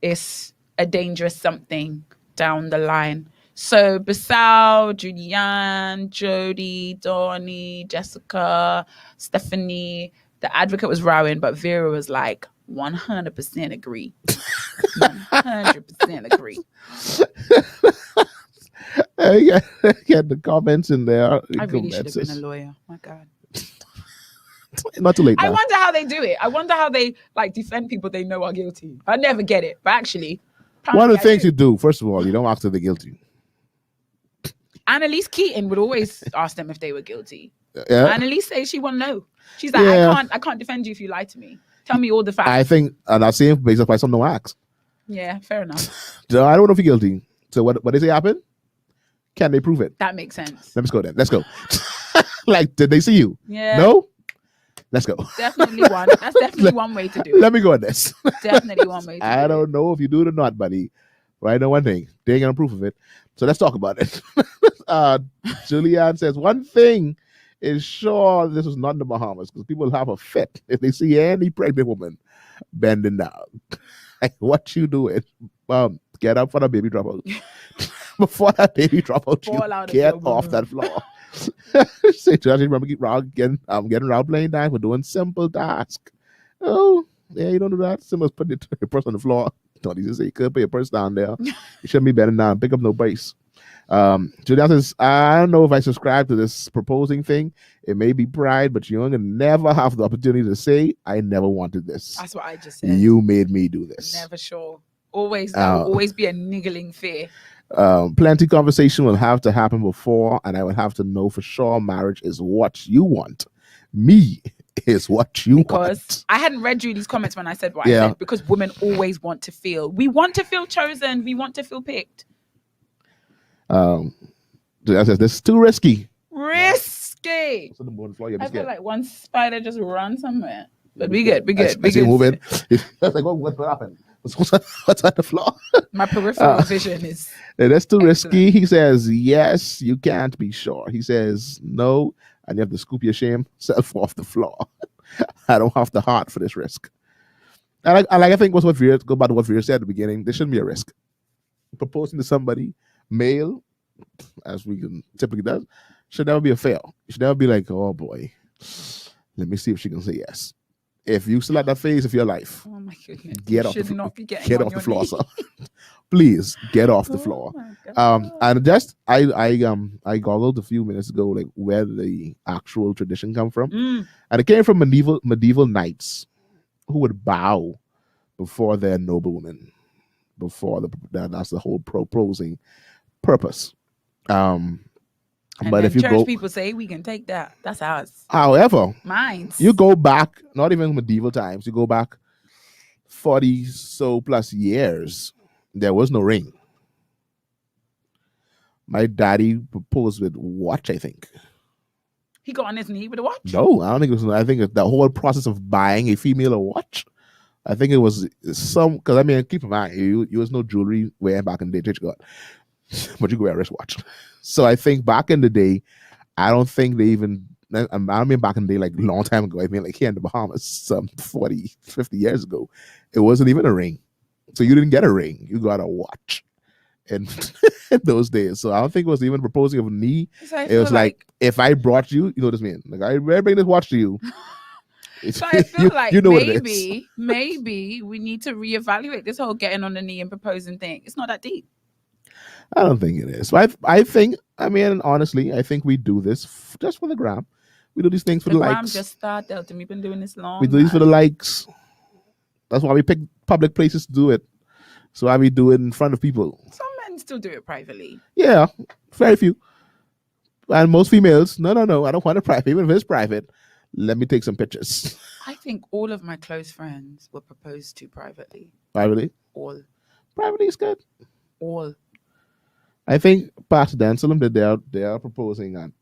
it's a dangerous something down the line. So Basal, Julianne, Jody, Donnie, Jessica, Stephanie, the advocate was rowing, but Vera was like, 100% agree. 100% agree. Get the comments in there. I really should have been a lawyer. My God. Not too late now. I wonder how they do it. I wonder how they defend people they know are guilty. I never get it. But actually, one of the things you do, first of all, you don't ask if they're guilty. Annalise Keaton would always ask them if they were guilty. Yeah. Annalise says she won't know. She's like, I can't defend you if you lie to me. Tell me all the facts. I think, and I'll say based off by some no acts. Yeah, fair enough. So I don't know if you're guilty. So what they say happened? Can they prove it? That makes sense. Let's go then. Let's go. Like, did they see you? Yeah. No? Let's go. Definitely one. That's definitely one way to do it. Let me go on this. Definitely one way to do it. I don't know if you do it or not, buddy. But I know one thing. They ain't gonna proof of it. So let's talk about it. Julianne says, one thing is sure this was not in the Bahamas because people have a fit if they see any pregnant woman bending down. Like, what you doing? Get up for the baby dropout. Before that baby dropout, you get off that floor. Say to us, remember getting around playing dance for doing simple tasks. Oh, yeah, you don't do that. Simple, put the person on the floor. Don't even say you could put your purse down there. You shouldn't be bending down. Pick up no base. Julian says, I don't know if I subscribe to this proposing thing. It may be pride, but you're gonna never have the opportunity to say, I never wanted this. That's what I just said. You made me do this. Never sure. Always there will always be a niggling fear. Plenty conversation will have to happen before, and I will have to know for sure marriage is what you want. Me is what you want. Because I hadn't read Julie's comments when I said what I said, because women always want to feel. We want to feel chosen. We want to feel picked. That says this is too risky. Risky. I feel like one spider just ran somewhere. But we good. We good. I see moving. That's like, what happened? What's on the floor? My peripheral vision is. That's too risky. He says, yes, you can't be sure. He says, no, and you have to scoop your shame self off the floor. I don't have the heart for this risk. I think what's what Vera, go back to what Vera said at the beginning, there shouldn't be a risk. Proposing to somebody, male, as we can typically does, should never be a fail. You should never be like, oh boy, let me see if she can say yes. If you still at that phase of your life, oh my goodness, get off the floor, sir. Please get off the floor. And just I goggled a few minutes ago, like where the actual tradition come from, and it came from medieval knights who would bow before their noblewomen, that's the whole proposing purpose. But if you go, people say we can take that. That's ours. However, mine's. You go back, not even medieval times. You go back 40 so plus years. There was no ring. My daddy proposed with watch. I think he got on his knee with a watch. No, I don't think it was. I think the whole process of buying a female a watch. I think it was some because I mean, keep in mind, you was no jewelry wearing back in the day. God. But you could wear a wristwatch. So I think back in the day, I don't think they even, I mean back in the day, like a long time ago, I mean like here in the Bahamas, some 40, 50 years ago, it wasn't even a ring. So you didn't get a ring, you got a watch in those days. So I don't think it was even proposing of a knee. So it was like, if I brought you, you know what this means? Like, I bring this watch to you. So I feel like you know maybe we need to reevaluate this whole getting on the knee and proposing thing. It's not that deep. I don't think it is. I think, I mean, honestly, I think we do this just for the gram. We do these things for the likes. The gram just started, Delton. We've been doing this long. We do these for the likes. That's why we pick public places to do it. So why we do it in front of people. Some men still do it privately. Yeah, very few. And most females, no, I don't want it private. Even if it's private, let me take some pictures. I think all of my close friends were proposed to privately. Privately? All. Privately is good. All. I think Pastor Dancelum that they are proposing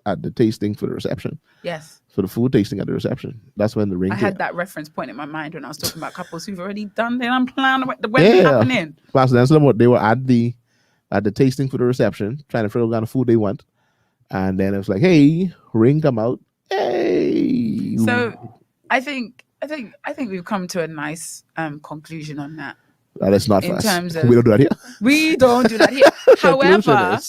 at the tasting for the reception. Yes. For the food tasting at the reception. That's when the ring. I had that reference point in my mind when I was talking about couples who've already done their plan the wedding happening. Pastor Dancelum, they were at the tasting for the reception, trying to figure out what kind of food they want. And then it was like, hey, ring come out. Hey. So I think we've come to a nice conclusion on that. That's not in fast. Terms of, we don't do that here. We don't do that here. However,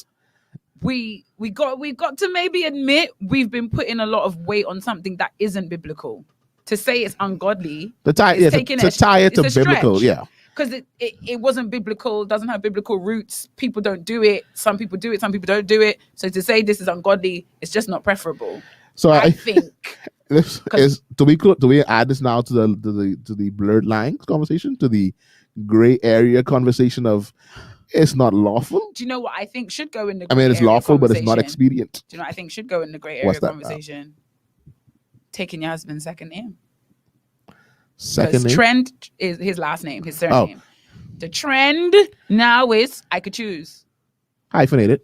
we got to maybe admit we've been putting a lot of weight on something that isn't biblical. To say it's ungodly, to tie it to biblical, yeah. Because it wasn't biblical, doesn't have biblical roots. People don't do it. Some people do it, some people don't do it. So to say this is ungodly, it's just not preferable. So I think. Do we add this now to the blurred lines conversation, to the gray area conversation of It's not lawful. Do you know what I think should go in the I mean, it's area lawful, but it's not conversation? expedient. Do you know what I think should go in the gray area What's that? conversation? Taking your husband's second name. Second name? Trend is his last name, his surname. The trend now is I could choose. Hyphenated.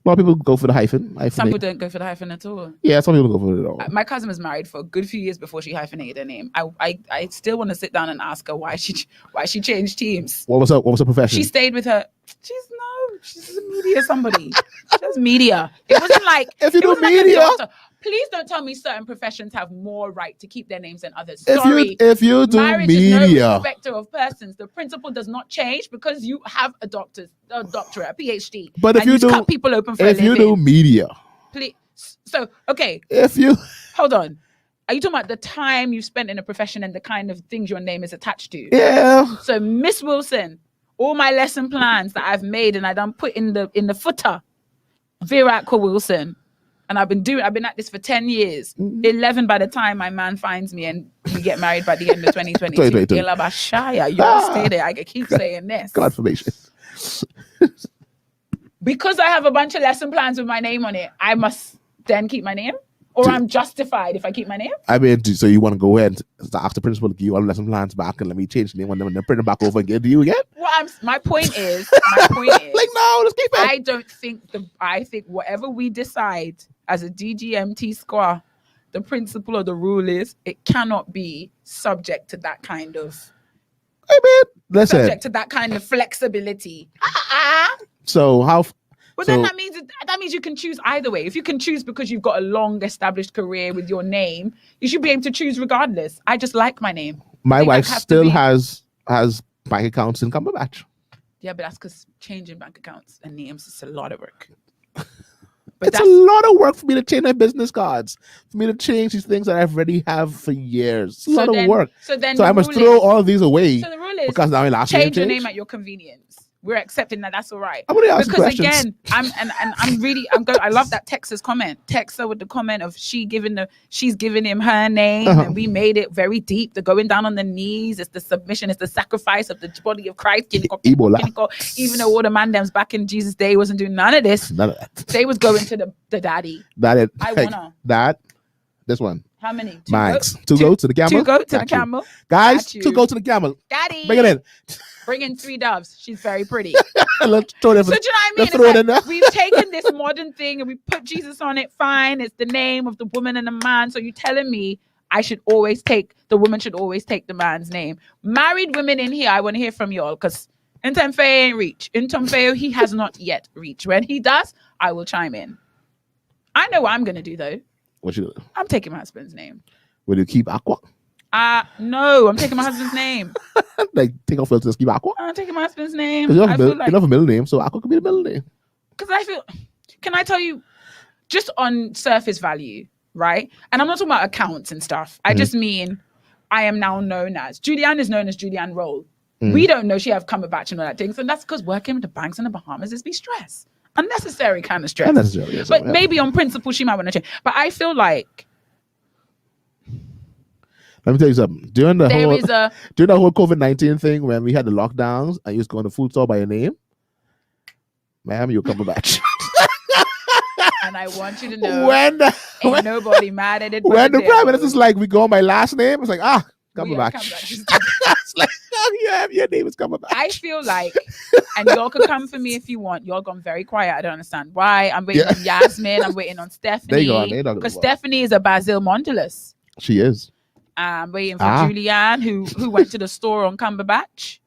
A lot of people go for the hyphen. Some people don't go for the hyphen at all. Yeah, some people go for it at all. My cousin was married for a good few years before she hyphenated her name. I still want to sit down and ask her why she changed teams. What was her profession? She stayed with her. She's a media somebody. She does media. It wasn't like if you do media. media. Please don't tell me certain professions have more right to keep their names than others. If you do marriage media, is no respecter of persons. The principle does not change because you have a doctorate, a PhD. But if you do, cut people open for a if you living. do media, please. So okay. If you hold on, are you talking about the time you've spent in a profession and the kind of things your name is attached to? Yeah. So Miss Wilson, all my lesson plans that I've made and I done put in the footer, Vera Wilson. And I've been at this for 10 years. 11 by the time my man finds me and we get married by the end of 2022. Y'all stay there. I can keep saying this. Confirmation. Because I have a bunch of lesson plans with my name on it, I must then keep my name? Or I'm justified if I keep my name? I mean, so you want to go ahead and ask the principal to give you all the lesson plans back and let me change the name on them and then print them back over and give it to you again? Well, my point is, like, no, let's keep it. I think whatever we decide as a DGMT squad, the principle or the rule is it cannot be subject to that kind of subject to that kind of flexibility. So how? But then that means you can choose either way. If you can choose because you've got a long established career with your name, you should be able to choose regardless. I just like my name. My wife still has bank accounts in Cumberbatch. Yeah, but that's because changing bank accounts and names is a lot of work. It's a lot of work for me to change my business cards, for me to change these things that I've already have for years. It's a lot of work. So I must throw all of these away. So the rule is because now my last change your name at your convenience. We're accepting that. That's all right. I'm gonna ask because questions. Again, I love that Texas comment. Texas with the comment of she's giving him her name, and we made it very deep. The going down on the knees, it's the submission, it's the sacrifice of the body of Christ. Ebola. Even though all the man dems back in Jesus' day wasn't doing none of this. None of that. They was going to the daddy. This one. How many? Max. Two go to the camel. Two go to the camel. Guys, two go to the camel. Daddy. Bring it in. Bring in 3 doves. She's very pretty. Let's throw them. So do you know what I mean? We've taken this modern thing and we put Jesus on it. Fine. It's the name of the woman and the man. So you're telling me the woman should always take the man's name. Married women in here, I want to hear from y'all because Ntomfe ain't reach. Ntomfe, he has not yet reached. When he does, I will chime in. I know what I'm going to do though. What you do? I'm taking my husband's name. Will you keep Aqua? No, I'm taking my husband's name. Like, take off filters, keep Aqua? I'm taking my husband's name. You have a middle name, so Aqua could be the middle name. Because can I tell you, just on surface value, right? And I'm not talking about accounts and stuff. I just mean, I am now known as, Julianne is known as Julianne Roll. We don't know she have Cumberbatch and all that thing. So that's because working with the banks in the Bahamas is be stress. Unnecessary kind of stress. Unnecessary, yes, but maybe on principle, she might want to change. But I feel like, let me tell you something. During the whole COVID-19 thing, when we had the lockdowns, I used to go in the food store by your name. Ma'am, you'll come back. And I want you to know, ain't nobody mad at it. When the prime minister's like, we go on my last name, it's like, Cumberbatch. It's like, your name is Cumberbatch. I feel like, and y'all can come for me if you want. Y'all gone very quiet. I don't understand why. I'm waiting on Yasmin. I'm waiting on Stephanie. Because Stephanie is a Basil Mondelus. She is. I'm waiting for Julianne, who went to the store on Cumberbatch.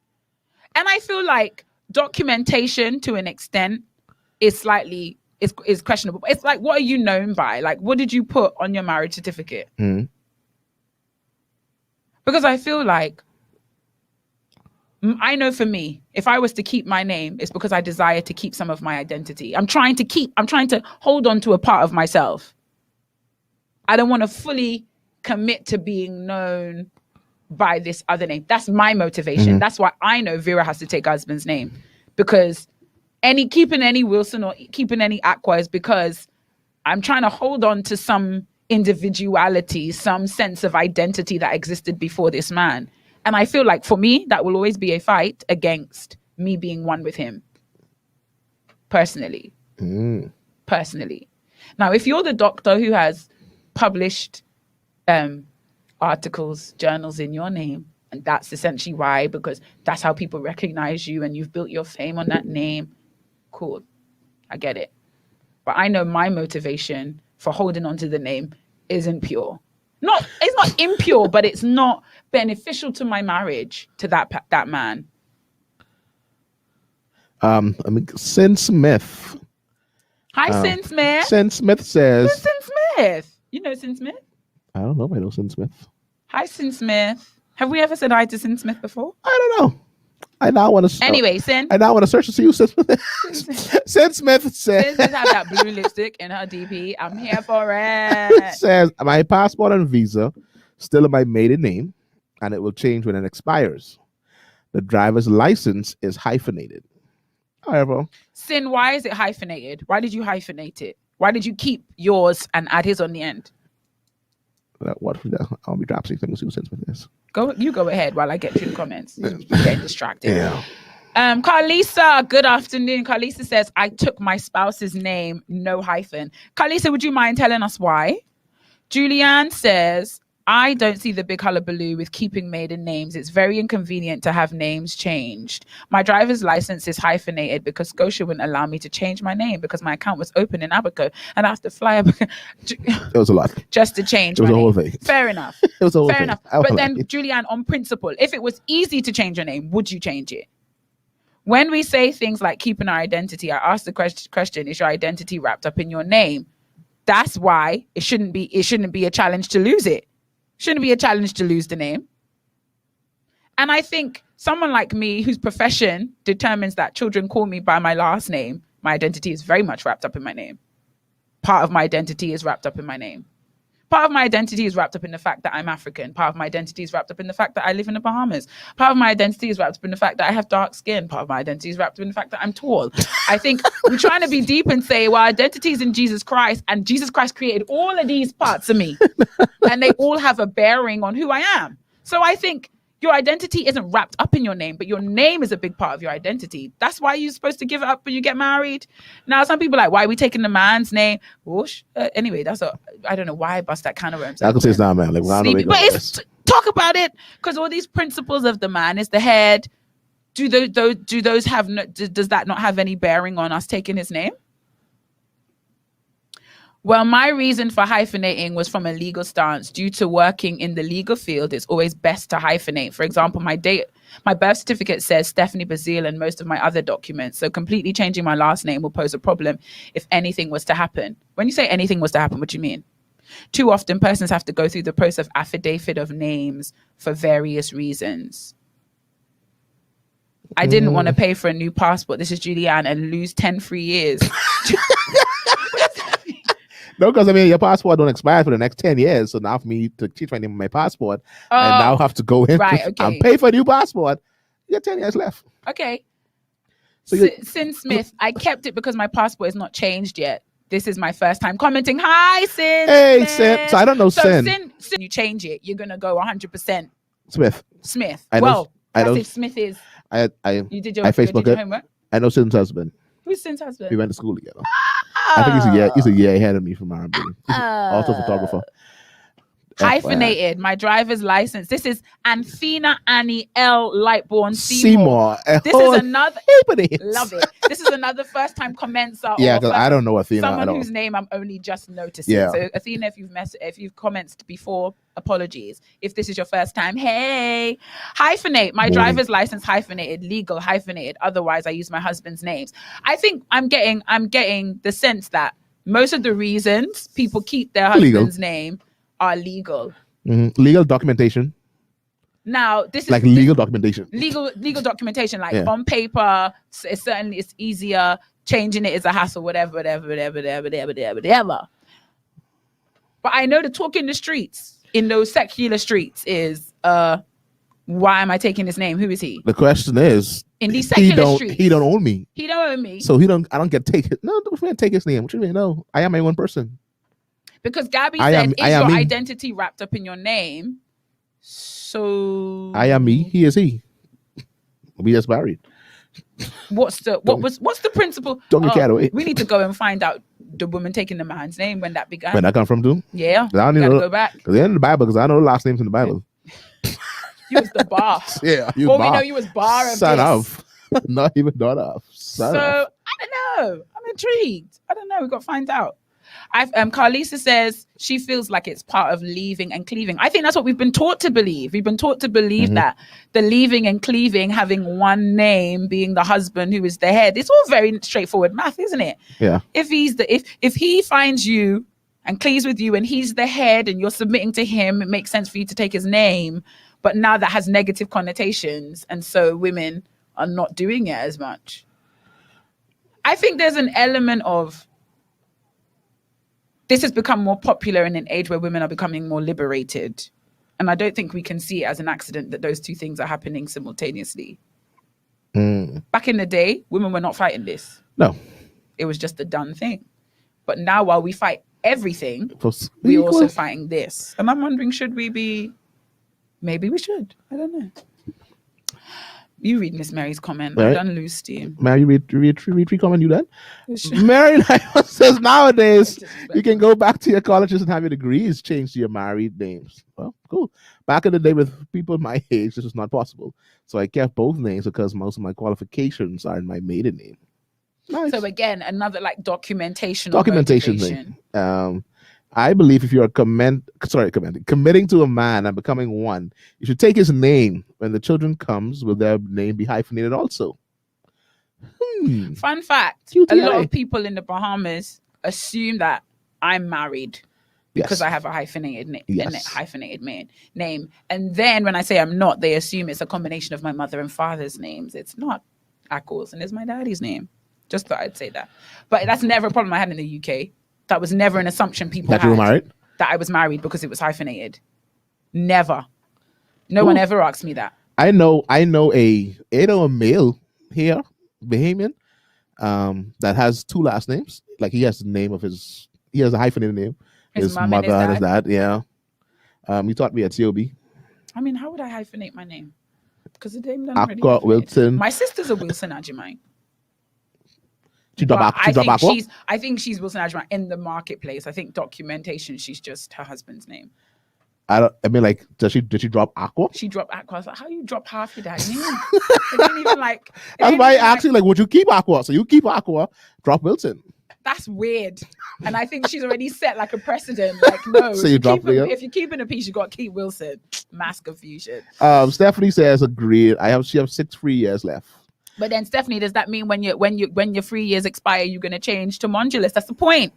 And I feel like documentation to an extent is questionable. It's like, what are you known by? Like, what did you put on your marriage certificate? Because I feel like, I know for me, if I was to keep my name, it's because I desire to keep some of my identity. I'm trying to hold on to a part of myself. I don't want to fully commit to being known by this other name. That's my motivation. That's why I know Vera has to take her husband's name, because keeping any Wilson or keeping any Aqua is because I'm trying to hold on to some individuality, some sense of identity that existed before this man. And I feel like for me, that will always be a fight against me being one with him. Personally. Personally. Now, if you're the doctor who has published articles, journals in your name, and that's essentially why, because that's how people recognize you and you've built your fame on that name, cool. I get it. But I know my motivation for holding on to the name isn't pure. It's not impure, but it's not beneficial to my marriage to that man. Sin Smith. Hi, Sin Smith. Sin Smith says. Who's Sin Smith? You know Sin Smith? I don't know if I know Sin Smith. Hi, Sin Smith. Have we ever said hi to Sin Smith before? I don't know. I now want to. Anyway, Sin. I now want to search to see who Sin Smith is. Sin Smith says. Sin Smith has that blue lipstick in her DP. I'm here for it. Says my passport and visa still in my maiden name, and it will change when it expires. The driver's license is hyphenated. However, Sin, why is it hyphenated? Why did you hyphenate it? Why did you keep yours and add his on the end? I'll be dropping things who Sin Smith is. You go ahead while I get through the comments. I'm getting distracted. Yeah. Carlisa, good afternoon. Carlisa says, I took my spouse's name, no hyphen. Carlisa, would you mind telling us why? Julianne says, I don't see the big hullabaloo with keeping maiden names. It's very inconvenient to have names changed. My driver's license is hyphenated because Scotia wouldn't allow me to change my name because my account was open in Abaco and I have to fly up. It was a lot. Just to change my name. It was a a whole thing. Fair enough. It was a whole Fair thing. enough. But then, Julianne, on principle, if it was easy to change your name, would you change it? When we say things like keeping our identity, I ask the question, is your identity wrapped up in your name? That's why it shouldn't be a challenge to lose it. Shouldn't be a challenge to lose the name. And I think someone like me, whose profession determines that children call me by my last name, my identity is very much wrapped up in my name. Part of my identity is wrapped up in my name. Part of my identity is wrapped up in the fact that I'm African. Part of my identity is wrapped up in the fact that I live in the Bahamas. Part of my identity is wrapped up in the fact that I have dark skin. Part of my identity is wrapped up in the fact that I'm tall. I think we're trying to be deep and say, well, identity is in Jesus Christ, and Jesus Christ created all of these parts of me, and they all have a bearing on who I am. So I think your identity isn't wrapped up in your name, but your name is a big part of your identity. That's why you're supposed to give it up when you get married. Now, some people are like, why are we taking the man's name? Whoosh. Anyway, I don't know why I bust that kind of worms. I can say it's not, man. Like, well, talk about it, because all these principles of the man is the head. Does that not have any bearing on us taking his name? Well, my reason for hyphenating was from a legal stance. Due to working in the legal field, it's always best to hyphenate. For example, my birth certificate says Stephanie Bazile and most of my other documents. So completely changing my last name will pose a problem if anything was to happen. When you say anything was to happen, what do you mean? Too often, persons have to go through the process of affidavit of names for various reasons. I didn't want to pay for a new passport. This is Julianne, and lose 10 free years. No, because your passport don't expire for the next 10 years. So now for me to change my name on my passport, I now have to go in and pay for a new passport. You got 10 years left. Okay. So Sin Smith, I kept it because my passport is not changed yet. This is my first time commenting. Hi, Sin. Hey, Sin. So I don't know Sin. Sin, you change it. You're going to go 100% Smith. If Smith is. You did your homework? I know Sin's husband. Who's Sin's husband? We went to school together. I think he's a year ahead of me from R&B. He's also a photographer. Hyphenated. My driver's license. This is Anfina Annie L. Lightborn Seymour. This is another. Love it. This is another first time commenter. Yeah, because I don't know Athena. Someone whose name I'm only just noticing. Yeah. So Athena, if you've commented before, apologies. If this is your first time, hey. Hyphenate. My driver's license hyphenated. Legal hyphenated. Otherwise, I use my husband's names. I think I'm getting the sense that most of the reasons people keep their husband's name are legal. Mm-hmm. Legal documentation. Now, this is like legal documentation. Legal documentation, like on paper, it's easier. Changing it is a hassle, whatever. But I know the talk in the streets, in those secular streets, is why am I taking his name? Who is he? The question is, in these secular streets, he don't own me. He don't own me. So I don't get take it. No, don't take his name. What you mean? No, I am my own person. Because Gabby said, is your identity wrapped up in your name? So I am me. He is he. We just married. What's the principle? Don't get carried away. We need to go and find out the woman taking the man's name when that began. When that come from too? Yeah. I don't need to go back. Because they're in the Bible, because I know the last names in the Bible. You was the bar. Yeah. You well, bar. we know you was bar of Son this. of. Not even daughter of. Son so, of. I don't know. I'm intrigued. I don't know. We've got to find out. Carlisa says she feels like it's part of leaving and cleaving. I think that's what we've been taught to believe. We've been taught to believe that the leaving and cleaving, having one name, being the husband who is the head, it's all very straightforward math, isn't it? Yeah. If he finds you and cleaves with you and he's the head and you're submitting to him, it makes sense for you to take his name. But now that has negative connotations, and so women are not doing it as much. I think there's an element of this has become more popular in an age where women are becoming more liberated. And I don't think we can see it as an accident that those two things are happening simultaneously. Back in the day, women were not fighting this. No. It was just a done thing. But now while we fight everything, we're also fighting this. And I'm wondering, should we be... Maybe we should. I don't know. You read Miss Mary's comment. Right. I done lose steam. Mary, read comment you done? Mary says nowadays you can go back to your colleges and have your degrees changed to your married names. Well, cool. Back in the day with people my age, this was not possible. So I kept both names because most of my qualifications are in my maiden name. Nice. So again, another like documentation thing. I believe if you are committing to a man and becoming one, you should take his name. When the children comes, will their name be hyphenated also? Fun fact, a lot of people in the Bahamas assume that I'm married because I have a hyphenated name. And then when I say I'm not, they assume it's a combination of my mother and father's names. It's not Ackles, and it's my daddy's name. Just thought I'd say that. But that's never a problem I had in the UK. That was never an assumption people had. That you were married? That I was married because it was hyphenated. Never. No one ever asked me that. I know a male here, Bahamian, that has two last names. Like he has a hyphenated name. His mother and his dad. Yeah. He taught me at COB. I mean, how would I hyphenate my name? Because the name doesn't really hyphenate. Wilson. My sister's a Wilson Ajimine. I think she's Wilson Ajimine in the marketplace. I think documentation, she's just her husband's name. Did she drop Aqua? She dropped Aqua. I was like, how you drop half your dad's name? It didn't even like. That's why I asked you, would you keep Aqua? So you keep Aqua, drop Wilson. That's weird. And I think she's already set like a precedent. Like, no. So you drop it. If you're keeping a piece, you got to keep Wilson. Mass confusion. Stephanie says, agreed. She has 6 free years left. But then, Stephanie, does that mean when your 3 years expire, you're going to change to Mondulus? That's the point.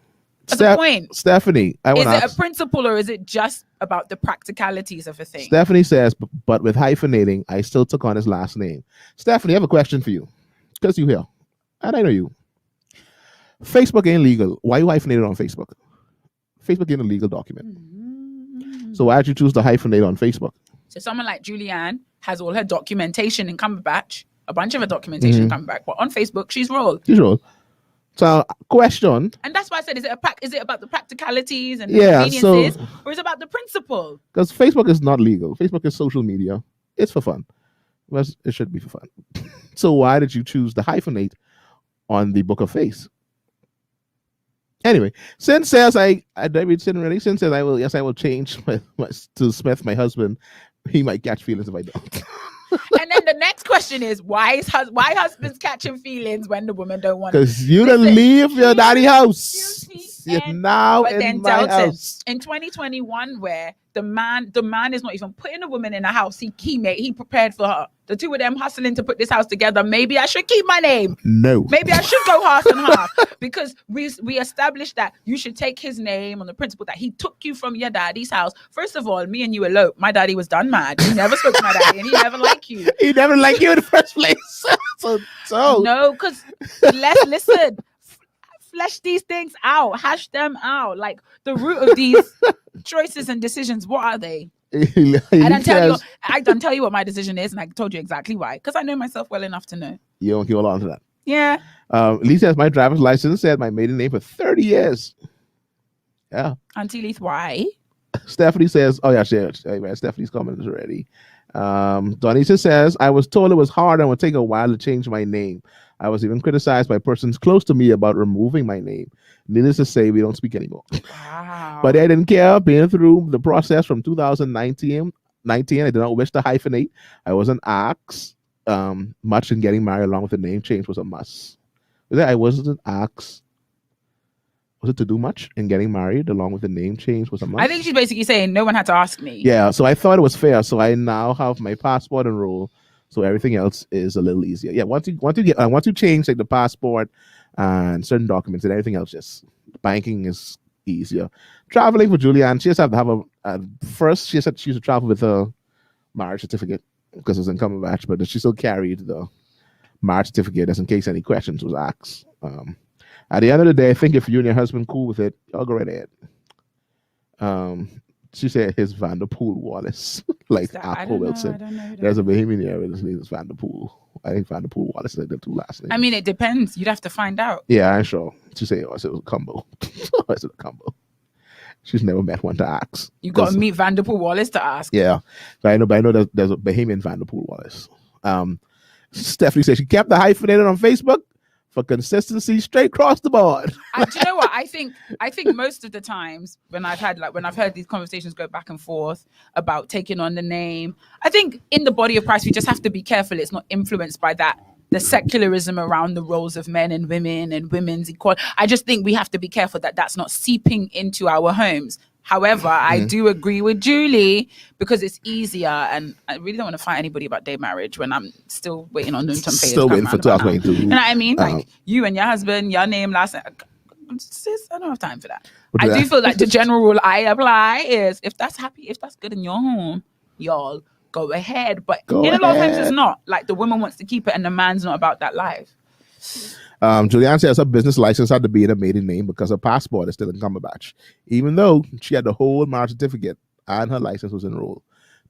That's the point. Stephanie, is it a principle or is it just about the practicalities of a thing? Stephanie says, but with hyphenating, I still took on his last name. Stephanie, I have a question for you. Because you're here. And I know you. Facebook ain't legal. Why you hyphenated on Facebook? Facebook ain't a legal document. So why did you choose to hyphenate on Facebook? So someone like Julianne has all her documentation in Cumberbatch. A bunch of her documentation come back, but on Facebook, she's roll. So, question. And that's why I said, is it about the practicalities and the conveniences, or is it about the principle? Because Facebook is not legal. Facebook is social media. It's for fun. Well, it should be for fun. So why did you choose to hyphenate on the Book of Face? Anyway, Sin says I will change to Smith, my husband. He might catch feelings if I don't. And then the next question is, why husbands catching feelings when the woman don't want to? Because you didn't leave your daddy house. You're now in my house. In 2021, where the man is not even putting a woman in a house, he prepared for her. The two of them hustling to put this house together. Maybe I should keep my name. No. Maybe I should go half and half, because we established that you should take his name on the principle that he took you from your daddy's house. First of all, me and you eloped. My daddy was done mad. He never spoke to my daddy, and he never liked you. He never liked you in the first place. so no, because let's listen. Flesh these things out, hash them out. Like the root of these choices and decisions, what are they? I don't tell you what my decision is, and I told you exactly why. Because I know myself well enough to know. You don't hold on to that. Yeah. Lisa has my driver's license, said my maiden name for 30 years. Yeah. Auntie Leith, why? Stephanie says, oh yeah, Stephanie's comment is already. Donisa says, I was told it was hard and would take a while to change my name. I was even criticized by persons close to me about removing my name. Needless to say, we don't speak anymore. Wow. But I didn't care. Being through the process from 2019, I did not wish to hyphenate. I wasn't asked much, and getting married along with the name change was a must. I wasn't asked. Was it to do much in getting married along with the name change was a must? I think she's basically saying no one had to ask me. Yeah, so I thought it was fair. So I now have my passport enrolled. So everything else is a little easier. Yeah, once you change like the passport and certain documents and everything else, just banking is easier. Traveling for Julianne, she just have to have first. She said she used to travel with a marriage certificate because it was in Cumberbatch, but she still carried the marriage certificate just in case any questions was asked. At the end of the day, I think if you and your husband cool with it, y'all go right ahead. She said his Vanderpool Wallace, like Aqua Wilson. There's a Bahamian area that's named Vanderpool. I think Vanderpool Wallace is like the two last names. I mean, it depends. You'd have to find out. Yeah, I'm sure. She said, "Oh, I said it was a combo." I said a combo. She's never met one to ask. You got to meet Vanderpool Wallace to ask. Yeah, but I know there's a Bahamian Vanderpool Wallace. Stephanie said she kept the hyphenated on Facebook for consistency straight across the board. Do you know what? I think most of the times when I've heard these conversations go back and forth about taking on the name, I think in the body of Christ, we just have to be careful it's not influenced by the secularism around the roles of men and women's equality. I just think we have to be careful that that's not seeping into our homes. However, I do agree with Julie because it's easier, and I really don't want to fight anybody about day marriage when I'm still waiting on Nuntum Pay. Still waiting for 2022. You know what I mean? Like you and your husband, your name last name. Sis, I don't have time for that. I do feel like the general rule I apply is if that's good in your home, y'all go ahead. But a lot of times it's not. Like the woman wants to keep it and the man's not about that life. Julianne says her business license had to be in a maiden name because her passport is still in Cumberbatch. Even though she had the whole marriage certificate and her license was enrolled.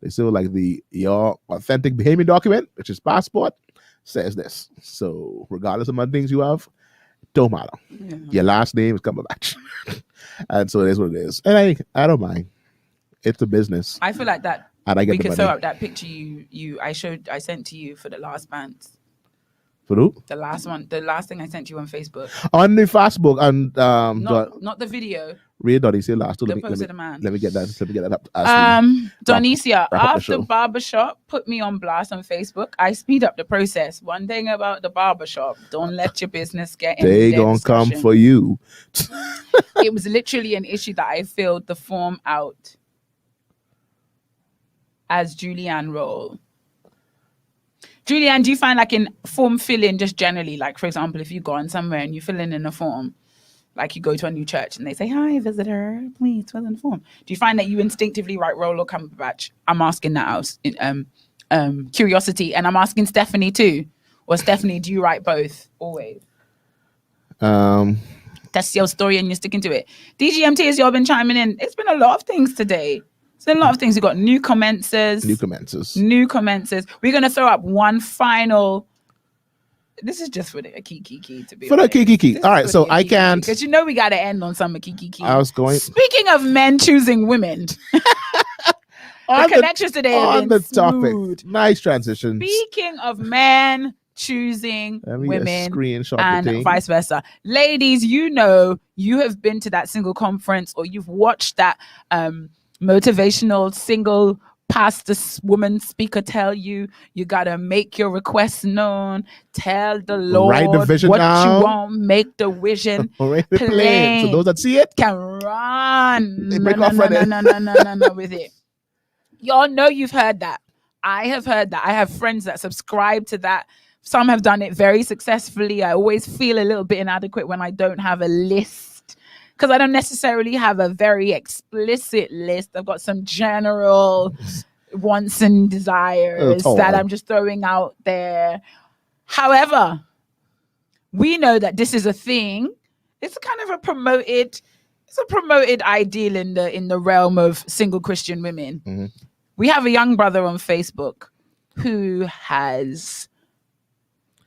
They still like your authentic Bahamian document, which is passport, says this. So regardless of other things you have, don't matter. Yeah. Your last name is Cumberbatch. And so it is what it is. And I don't mind. It's a business. I feel like that and I get we could money. throw up that picture I sent to you for the last pants. For who? The last thing I sent you on Facebook. On the Facebook and not the video. Read Donnie say last. The post of the man. Let me get that up. Donicia, after barbershop, put me on blast on Facebook. I speed up the process. One thing about the barbershop, don't let your business get in. They gonna come for you. It was literally an issue that I filled the form out as Julianne role. Julianne, do you find like in form filling just generally, like for example, if you go on somewhere and you fill in a form, like you go to a new church and they say, "Hi, visitor, please fill in the form." Do you find that you instinctively write roll or Cumberbatch? I'm asking that out in curiosity, and I'm asking Stephanie too. Or Stephanie, do you write both always? That's your story and you're sticking to it. DGMT, as y'all been chiming in, it's been a lot of things today. So a lot of things. We've got new commencers. We're going to throw up one final. This is just for the kiki to be. For the kiki. All right. So I can't. Because we got to end on some kiki. I was going. Speaking of men choosing women. The connections today have been smooth. Topic. Nice transition. Speaking of men choosing women and vice versa. Ladies, you have been to that single conference or you've watched that motivational single pastor woman speaker tell you gotta make your requests known, tell the Lord write the vision what down. You want, make the vision plain. So those that see it can run. They no, with it. Y'all know you've heard that. I have heard that. I have friends that subscribe to that. Some have done it very successfully. I always feel a little bit inadequate when I don't have a list. Because I don't necessarily have a very explicit list. I've got some general wants and desires that I'm just throwing out there. However, we know that this is a thing. It's kind of a promoted ideal in the realm of single Christian women. Mm-hmm. We have a young brother on Facebook who has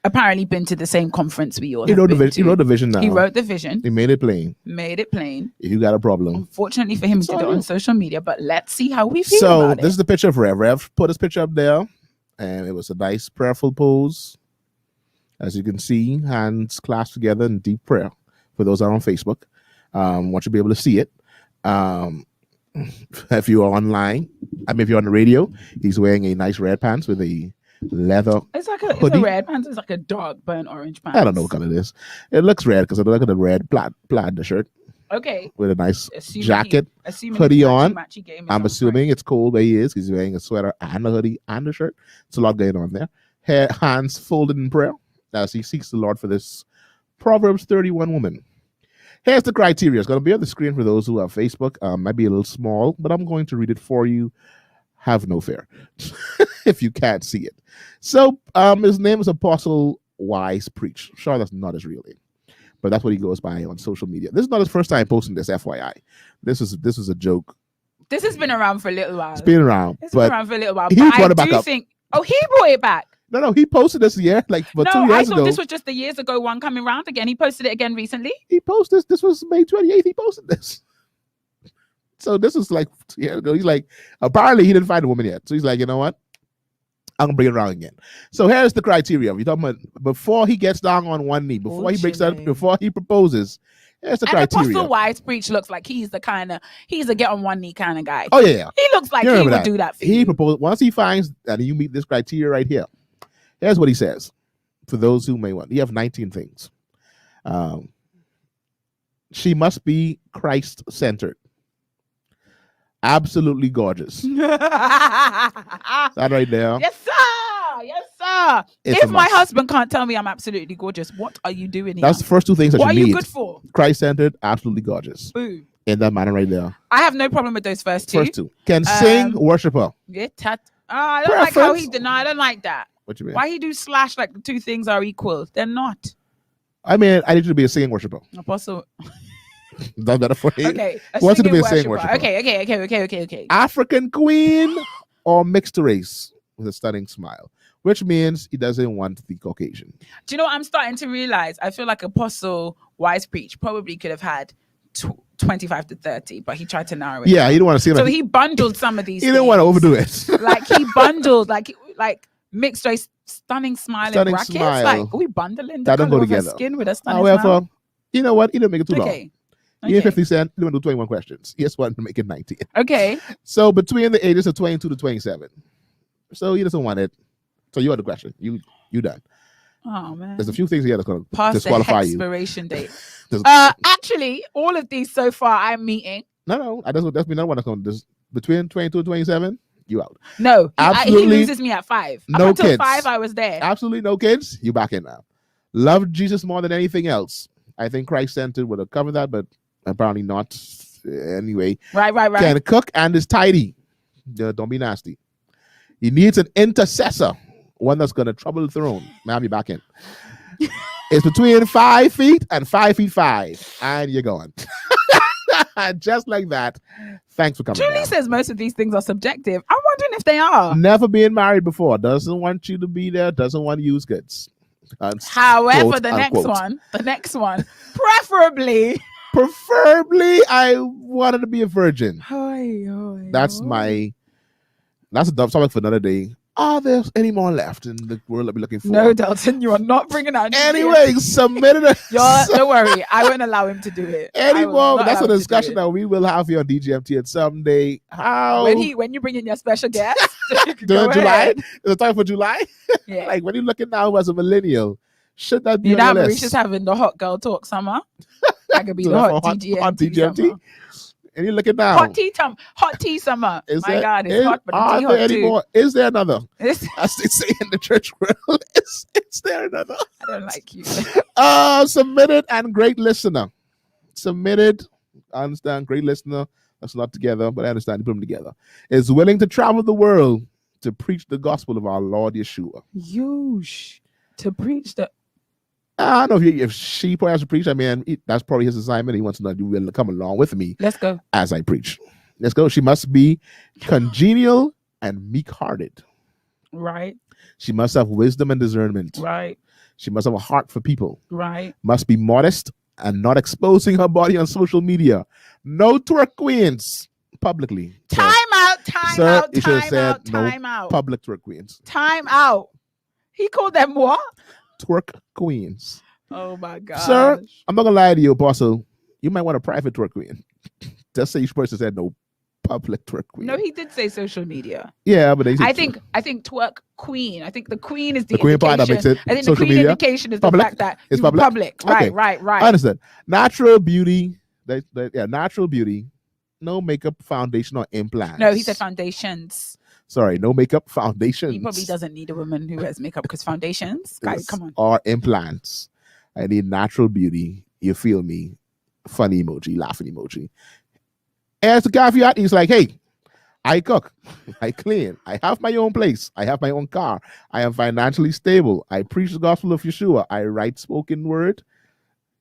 apparently been to the same conference we all He have wrote, been to. he wrote the vision now. He wrote the vision. He made it plain. If you got a problem. Unfortunately for him, he did it on social media, but let's see how we feel So about this it. is the picture of Rev. Rev put his picture up there, and it was a nice prayerful pose. As you can see, hands clasped together in deep prayer. For those that are on Facebook, want you to be able to see it. If you are online, if you're on the radio, he's wearing a nice red pants with a leather. It's a red pants. It's like a dark burnt orange pants. I don't know what color it is. It looks red because I look at the red plaid the shirt. Okay. With a nice jacket, hoodie on. I'm assuming it's cold where he is. He's wearing a sweater and a hoodie and a shirt. It's a lot going on there. Hands folded in prayer as he seeks the Lord for this Proverbs 31 woman. Here's the criteria. It's going to be on the screen for those who have Facebook. Might be a little small, but I'm going to read it for you. Have no fear if you can't see it. So his name is Apostle Wise Preach. Sure, that's not his real name, but that's what he goes by on social media. This is not his first time posting this, FYI. This is a joke. This has been around for a little while. It's been around. It's been around for a little while. He brought it back up. He brought it back. No, he posted this year, like 2 years ago. I thought this was just the years ago one coming round again. He posted it again recently. He posted this. This was May 28th. He posted this. So this is like 2 years ago. He's like, apparently he didn't find a woman yet. So he's like, you know what? I'm gonna bring it around again. So here's the criteria. We're talking about before he gets down on one knee, before he breaks out, before he proposes. Here's the criteria. Apostle Wise Preach looks like he's a get on one knee kind of guy. Oh yeah. He looks like he would do that for you. He proposed once he finds that you meet this criteria right here. Here's what he says. For those who may want, you have 19 things. She must be Christ-centered. Absolutely gorgeous. That right there. Yes, sir. Yes, sir. If my husband can't tell me I'm absolutely gorgeous, what are you doing here? That's the first two things that you need. What are you good for? Christ-centered, absolutely gorgeous. Boom. In that manner right there. I have no problem with those first two. Can sing, worshiper. Yeah, I don't like how he denied. I don't like that. What you mean? Why he do slash like the two things are equal? They're not. I mean, I need you to be a singing worshiper. Apostle. That's better for you. Okay. Wants to be a singing worshiper. Okay. African queen or mixed race with a stunning smile, which means he doesn't want the Caucasian. Do you know what I'm starting to realize? I feel like Apostle Wise Preach probably could have had 25 to 30, but he tried to narrow it. Yeah, he didn't want to see it. So he bundled some of these. He didn't want to overdo it. Like he bundled, like mixed race, stunning smile and brackets. Smile. Like, are we bundling the that don't color go of her together. skin with a stunning However, smile? you know what? He didn't make it too long. Okay. He had 50 cents. He didn't do 21 questions. He just wanted to make it 19. Okay. So between the ages of 22 to 27. So he doesn't want it. So you had the question. You done. Oh man. There's a few things here that's going to Past disqualify the you. expiration date. Actually, all of these so far I'm meeting. No. That's me. Not one that's going to between 22 and 27. You out. No, absolutely. He loses me at 5. No Up until kids. 5, I was there. Absolutely no kids. You back in now. Love Jesus more than anything else. I think Christ-centered would have covered that, but apparently not. Anyway. Right. Can cook and is tidy. Don't be nasty. He needs an intercessor, one that's going to trouble the throne. Ma'am, you back in. It's between 5 feet and 5 feet 5, and you're going. Just like that. Thanks for coming. Julie says most of these things are subjective. I'm wondering if they are. Never being married before. Doesn't want you to be there. Doesn't want to use goods. However, quote, the unquote. next one, preferably, I wanted to be a virgin. That's a dumb topic for another day. Are there any more left in the world that we're looking for? No, Delton, you are not bringing out. Anyway, submitted. Don't worry, I won't allow him to do it anymore. That's a discussion that we will have here on DGMT at someday. How when you bring in your special guest, July? Is it time for July? Yeah. Like when you're looking now as a millennial, should that be you on know your Mauritius list? having the hot girl talk summer? That could be the hot DGMT. Summer. And you're looking down. Hot tea summer. Is My God, it's hot, but the tea hot too. Is there another? As they say in the church world, is there another? I don't like you. Submitted and great listener. Submitted, I understand, great listener. That's not together, but I understand you put them together. Is willing to travel the world to preach the gospel of our Lord Yeshua. To preach the... I don't know if she probably has to preach. I mean, that's probably his assignment. He wants to know you will come along with me. Let's go. As I preach. Let's go. She must be congenial and meek-hearted. Right. She must have wisdom and discernment. Right. She must have a heart for people. Right. Must be modest and not exposing her body on social media. No twerk queens publicly. Time out. You should have said Time out. Public twerk queens. Time out. He called them what? Twerk queens. Oh my God. Sir, I'm not gonna lie to you, Apostle. You might want a private twerk queen. Just say each person said no public twerk queen. No, he did say social media. Yeah, but I think twerk queen. I think the queen is the queen part that makes it I think social the queen media? indication is Public? the fact that It's you public? Okay. Right. I understand. Natural beauty. Natural beauty. No makeup, foundation, or implants. No, he said foundations. Sorry, no makeup, foundations. He probably doesn't need a woman who has makeup because foundations. Guys, come on. Or implants. I need natural beauty. You feel me? Funny emoji, laughing emoji. As the caveat, he's like, hey, I cook, I clean, I have my own place, I have my own car, I am financially stable, I preach the gospel of Yeshua, I write spoken word.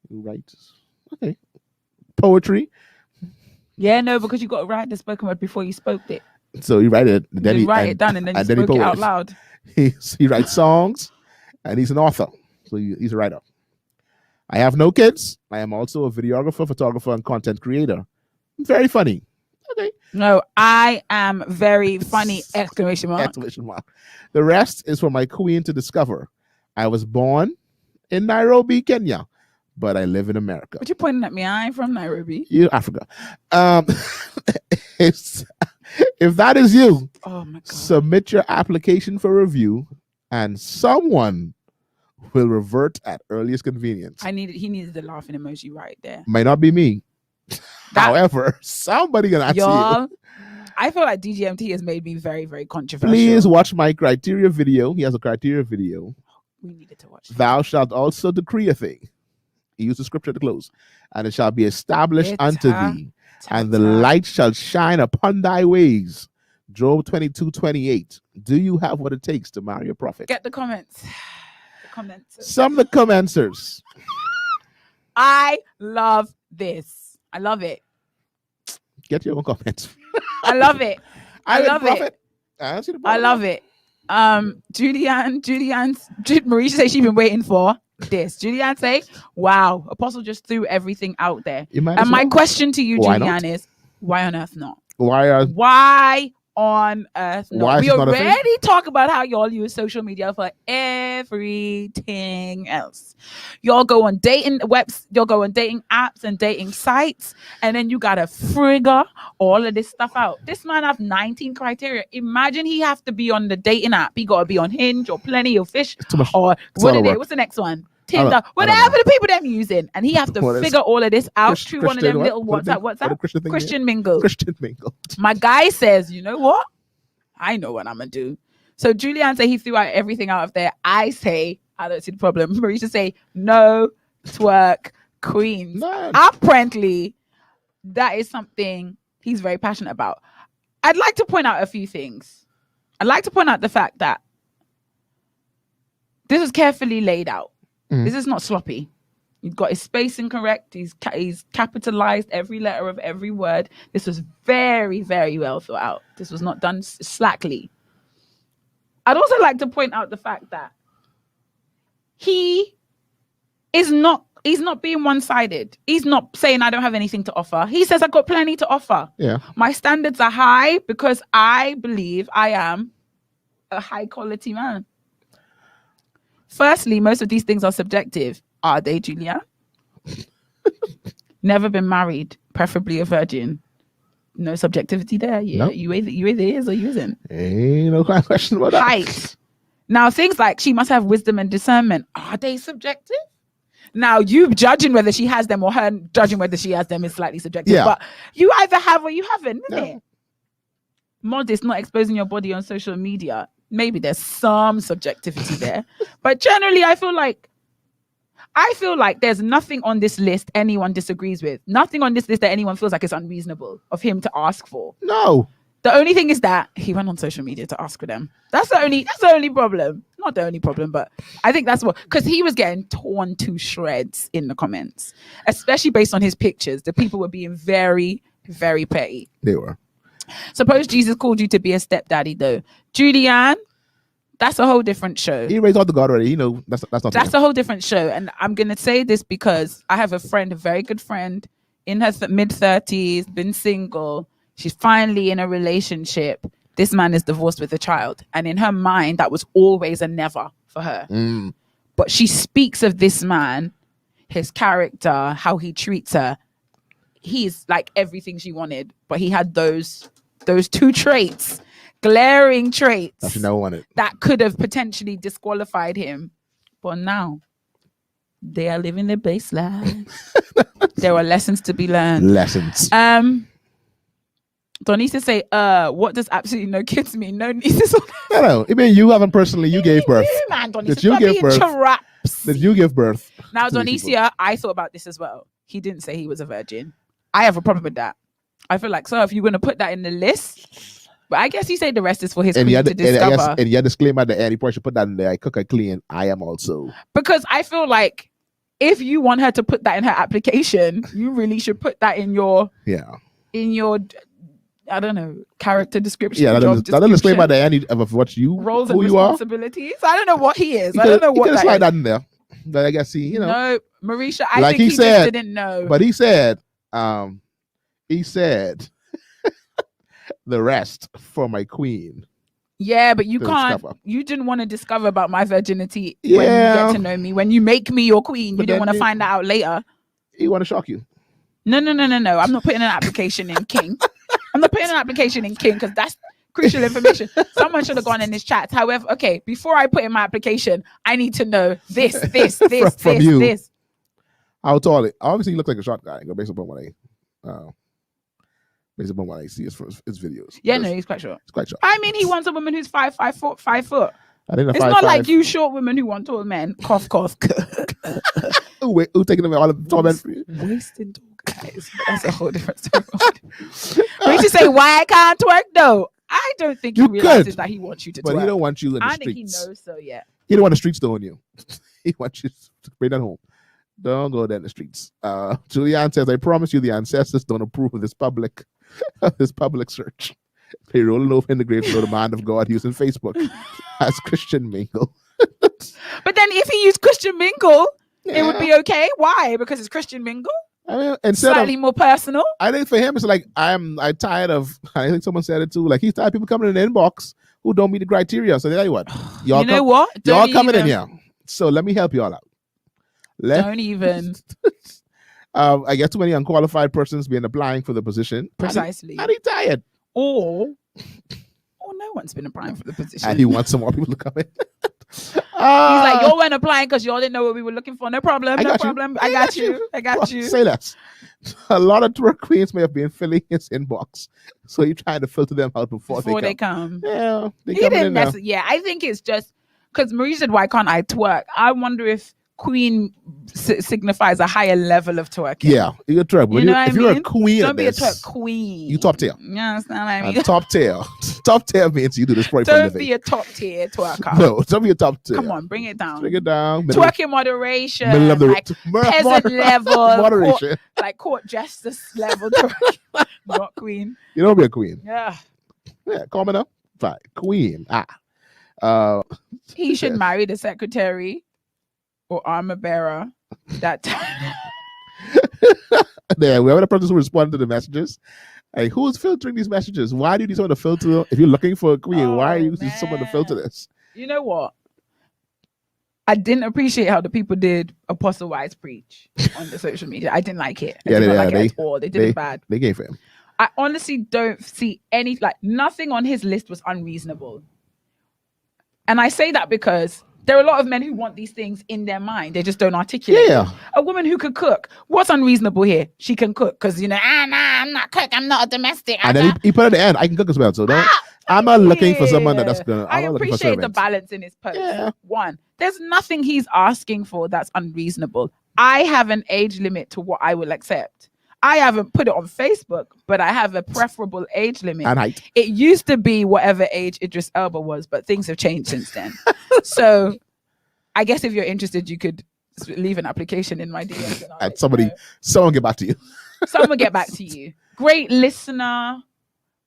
You write, okay, poetry. Yeah, no, because you got to write the spoken word before you spoke it. So you write it, then you write it down, and then you spoke it out loud. He writes songs, and he's an author, so he's a writer. I have no kids. I am also a videographer, photographer, and content creator. Very funny. Okay. No, I am very funny! Exclamation mark. Exclamation mark. The rest is for my queen to discover. I was born in Nairobi, Kenya, but I live in America. What you pointing at me? I ain't from Nairobi. You Africa. If that is you, oh my God, submit your application for review, and someone will revert at earliest convenience. He needed the laughing emoji right there. Might not be me. However, somebody gonna ask you. I feel like DGMT has made me very, very controversial. Please watch my criteria video. He has a criteria video. We needed to watch. Thou shalt also decree a thing. He used the scripture to close. And it shall be established unto thee. And the light shall shine upon thy ways. Job 22:28. Do you have what it takes to marry a prophet? Get the comments. Some of the commenters. I love this. I love it. Get your own comments. I love it. I love it. I love it. Marisha say she's been waiting for this. Julianne say, wow, Apostle just threw everything out there. And my question to you, Julianne, is why on earth not? Why on earth not? We already talk about how y'all use social media for everything else. Y'all go on dating apps and dating sites, and then you gotta figure all of this stuff out. This man have 19 criteria. Imagine he have to be on the dating app. He gotta be on Hinge or Plenty of Fish or what's the next one? Tinder, whatever the people them using, and he have to figure all of this out through one of them little WhatsApp. Christian Mingle. My guy says, you know what? I know what I'm gonna do. So Julianne say he threw out everything out of there. I say I don't see the problem. Marisha say no twerk queens. Apparently, that is something he's very passionate about. I'd like to point out a few things. I'd like to point out the fact that this is carefully laid out. This is not sloppy. He's got his spacing correct. He's capitalized every letter of every word. This was very, very well thought out. This was not done slackly. I'd also like to point out the fact that he's not being one-sided. He's not saying I don't have anything to offer. He says I've got plenty to offer. Yeah. My standards are high because I believe I am a high-quality man. Firstly, most of these things are subjective. Are they, Julia? Never been married, preferably a virgin. No subjectivity there. Yeah, nope. You either is or you isn't. Ain't no question about that. Height. Now, things like she must have wisdom and discernment. Are they subjective? Now, you judging whether she has them or her judging whether she has them is slightly subjective. Yeah. But you either have or you haven't, isn't it? Modest, not exposing your body on social media. Maybe there's some subjectivity there. But generally, I feel like there's nothing on this list anyone disagrees with. Nothing on this list that anyone feels like it's unreasonable of him to ask for. No. The only thing is that he went on social media to ask for them. That's the only problem. Not the only problem, but I think that's what, because he was getting torn to shreds in the comments, especially based on his pictures. The people were being very, very petty. They were. Suppose Jesus called you to be a stepdaddy, though. Julianne, That's a whole different show. He raised out the God already. You know, that's not. That's a whole different show. And I'm gonna say this because I have a friend, a very good friend, in her mid-30s, been single. She's finally in a relationship. This man is divorced with a child, and in her mind, that was always a never for her. But she speaks of this man, his character, how he treats her. He's like everything she wanted, but he had those two traits. Glaring traits that she never wanted. That could have potentially disqualified him. But now they are living their best lives. There are lessons to be learned. Lessons. Don't need to say, what does absolutely no kids mean? No nieces. No. I mean, you haven't personally, you gave birth. Did you give birth? Did you give birth? Now, Donicia, I thought about this as well. He didn't say he was a virgin. I have a problem with that. I feel like, so if you're going to put that in the list, but I guess you say the rest is for his queen to discover. And your disclaimer at the end, you probably should put that in there. I cook, I clean. I am also. Because I feel like if you want her to put that in her application, you really should put that in your I don't know, character description. Yeah, that disclaimer at the end of what you roles who and you responsibilities. I don't know what he is. I don't know what that slide is. that in there. But I guess No, Marisha, I like think he said, just didn't know. But he said the rest for my queen. Yeah, but you can't. Discover. You didn't want to discover about my virginity when you get to know me. When you make me your queen, you didn't want to find that out later. He want to shock you. No. I'm not putting an application in King. I'm not putting an application in King because that's crucial information. Someone should have gone in his chat. However, okay, before I put in my application, I need to know this. From you. This. How tall? Obviously, he looks like a short guy. Based upon what I see his videos. Yeah, no, he's quite short. He's quite short. I mean, he wants a woman who's 5 foot. I think it's not like you short women who want tall men. Cough. Who taking them all the tall men? Wasting tall guys. That's a whole different story. We should say why I can't twerk though. I don't think he realizes that he wants you to twerk. But he don't want you in the streets. I think he knows so yet. He don't want the streets to own you. He wants you to bring that home. Don't go there in the streets. Julianne says, I promise you the ancestors don't approve of this public search. They rolling over in the grave for the man of God using Facebook as Christian mingle. But then if he used Christian mingle, it would be okay. Why? Because it's Christian mingle? I mean, slightly more personal. I think for him, it's like, I'm tired of, I think someone said it too, like he's tired of people coming in the inbox who don't meet the criteria. So tell you what, y'all coming in here. So let me help y'all out. Don't even. I guess too many unqualified persons been applying for the position. Precisely. And he's tired. Or no one's been applying for the position. And he wants some more people to come in. He's like, y'all weren't applying because y'all didn't know what we were looking for. No problem. I got you. Say less. A lot of twerk queens may have been filling his inbox. So you're trying to filter them out before they come. Yeah. He didn't I think it's just because Marie said, why can't I twerk? I wonder if queen signifies a higher level of twerking. Yeah, you're twerk. If you're a queen, don't be a twerk queen. You top tier. Yeah, that's not what I mean. Top tier. Top tier means you do this for a living. Don't be a top tier twerker. No, don't be a top tier. Come on, bring it down. Twerk in moderation. Middle of the like peasant level. Moderation. Court justice level twerking. Not queen. You don't be a queen. Yeah. Yeah, commoner. Fine. Queen. He should marry the secretary or armor bearer that time. There, we have a person who responded to the messages. Like, who's filtering these messages? Why do you need someone to filter? If you're looking for a queen, why are you using someone to filter this? You know what? I didn't appreciate how the people did Apostle Wise preach on the social media. I didn't like it. I didn't like it at all. They did it bad. They gave him. I honestly don't see nothing on his list was unreasonable. And I say that because there are a lot of men who want these things in their mind. They just don't articulate. Yeah. A woman who could cook. What's unreasonable here? She can cook because, I'm not cook. I'm not a domestic. And then he put at the end, I can cook as well. So I'm not looking for someone that's going to. I appreciate the balance in his post. Yeah. One, there's nothing he's asking for that's unreasonable. I have an age limit to what I will accept. I haven't put it on Facebook, but I have a preferable age limit. And height. It used to be whatever age Idris Elba was, but things have changed since then. So I guess if you're interested, you could leave an application in my DMs. And someone get back to you. Someone get back to you. Great listener.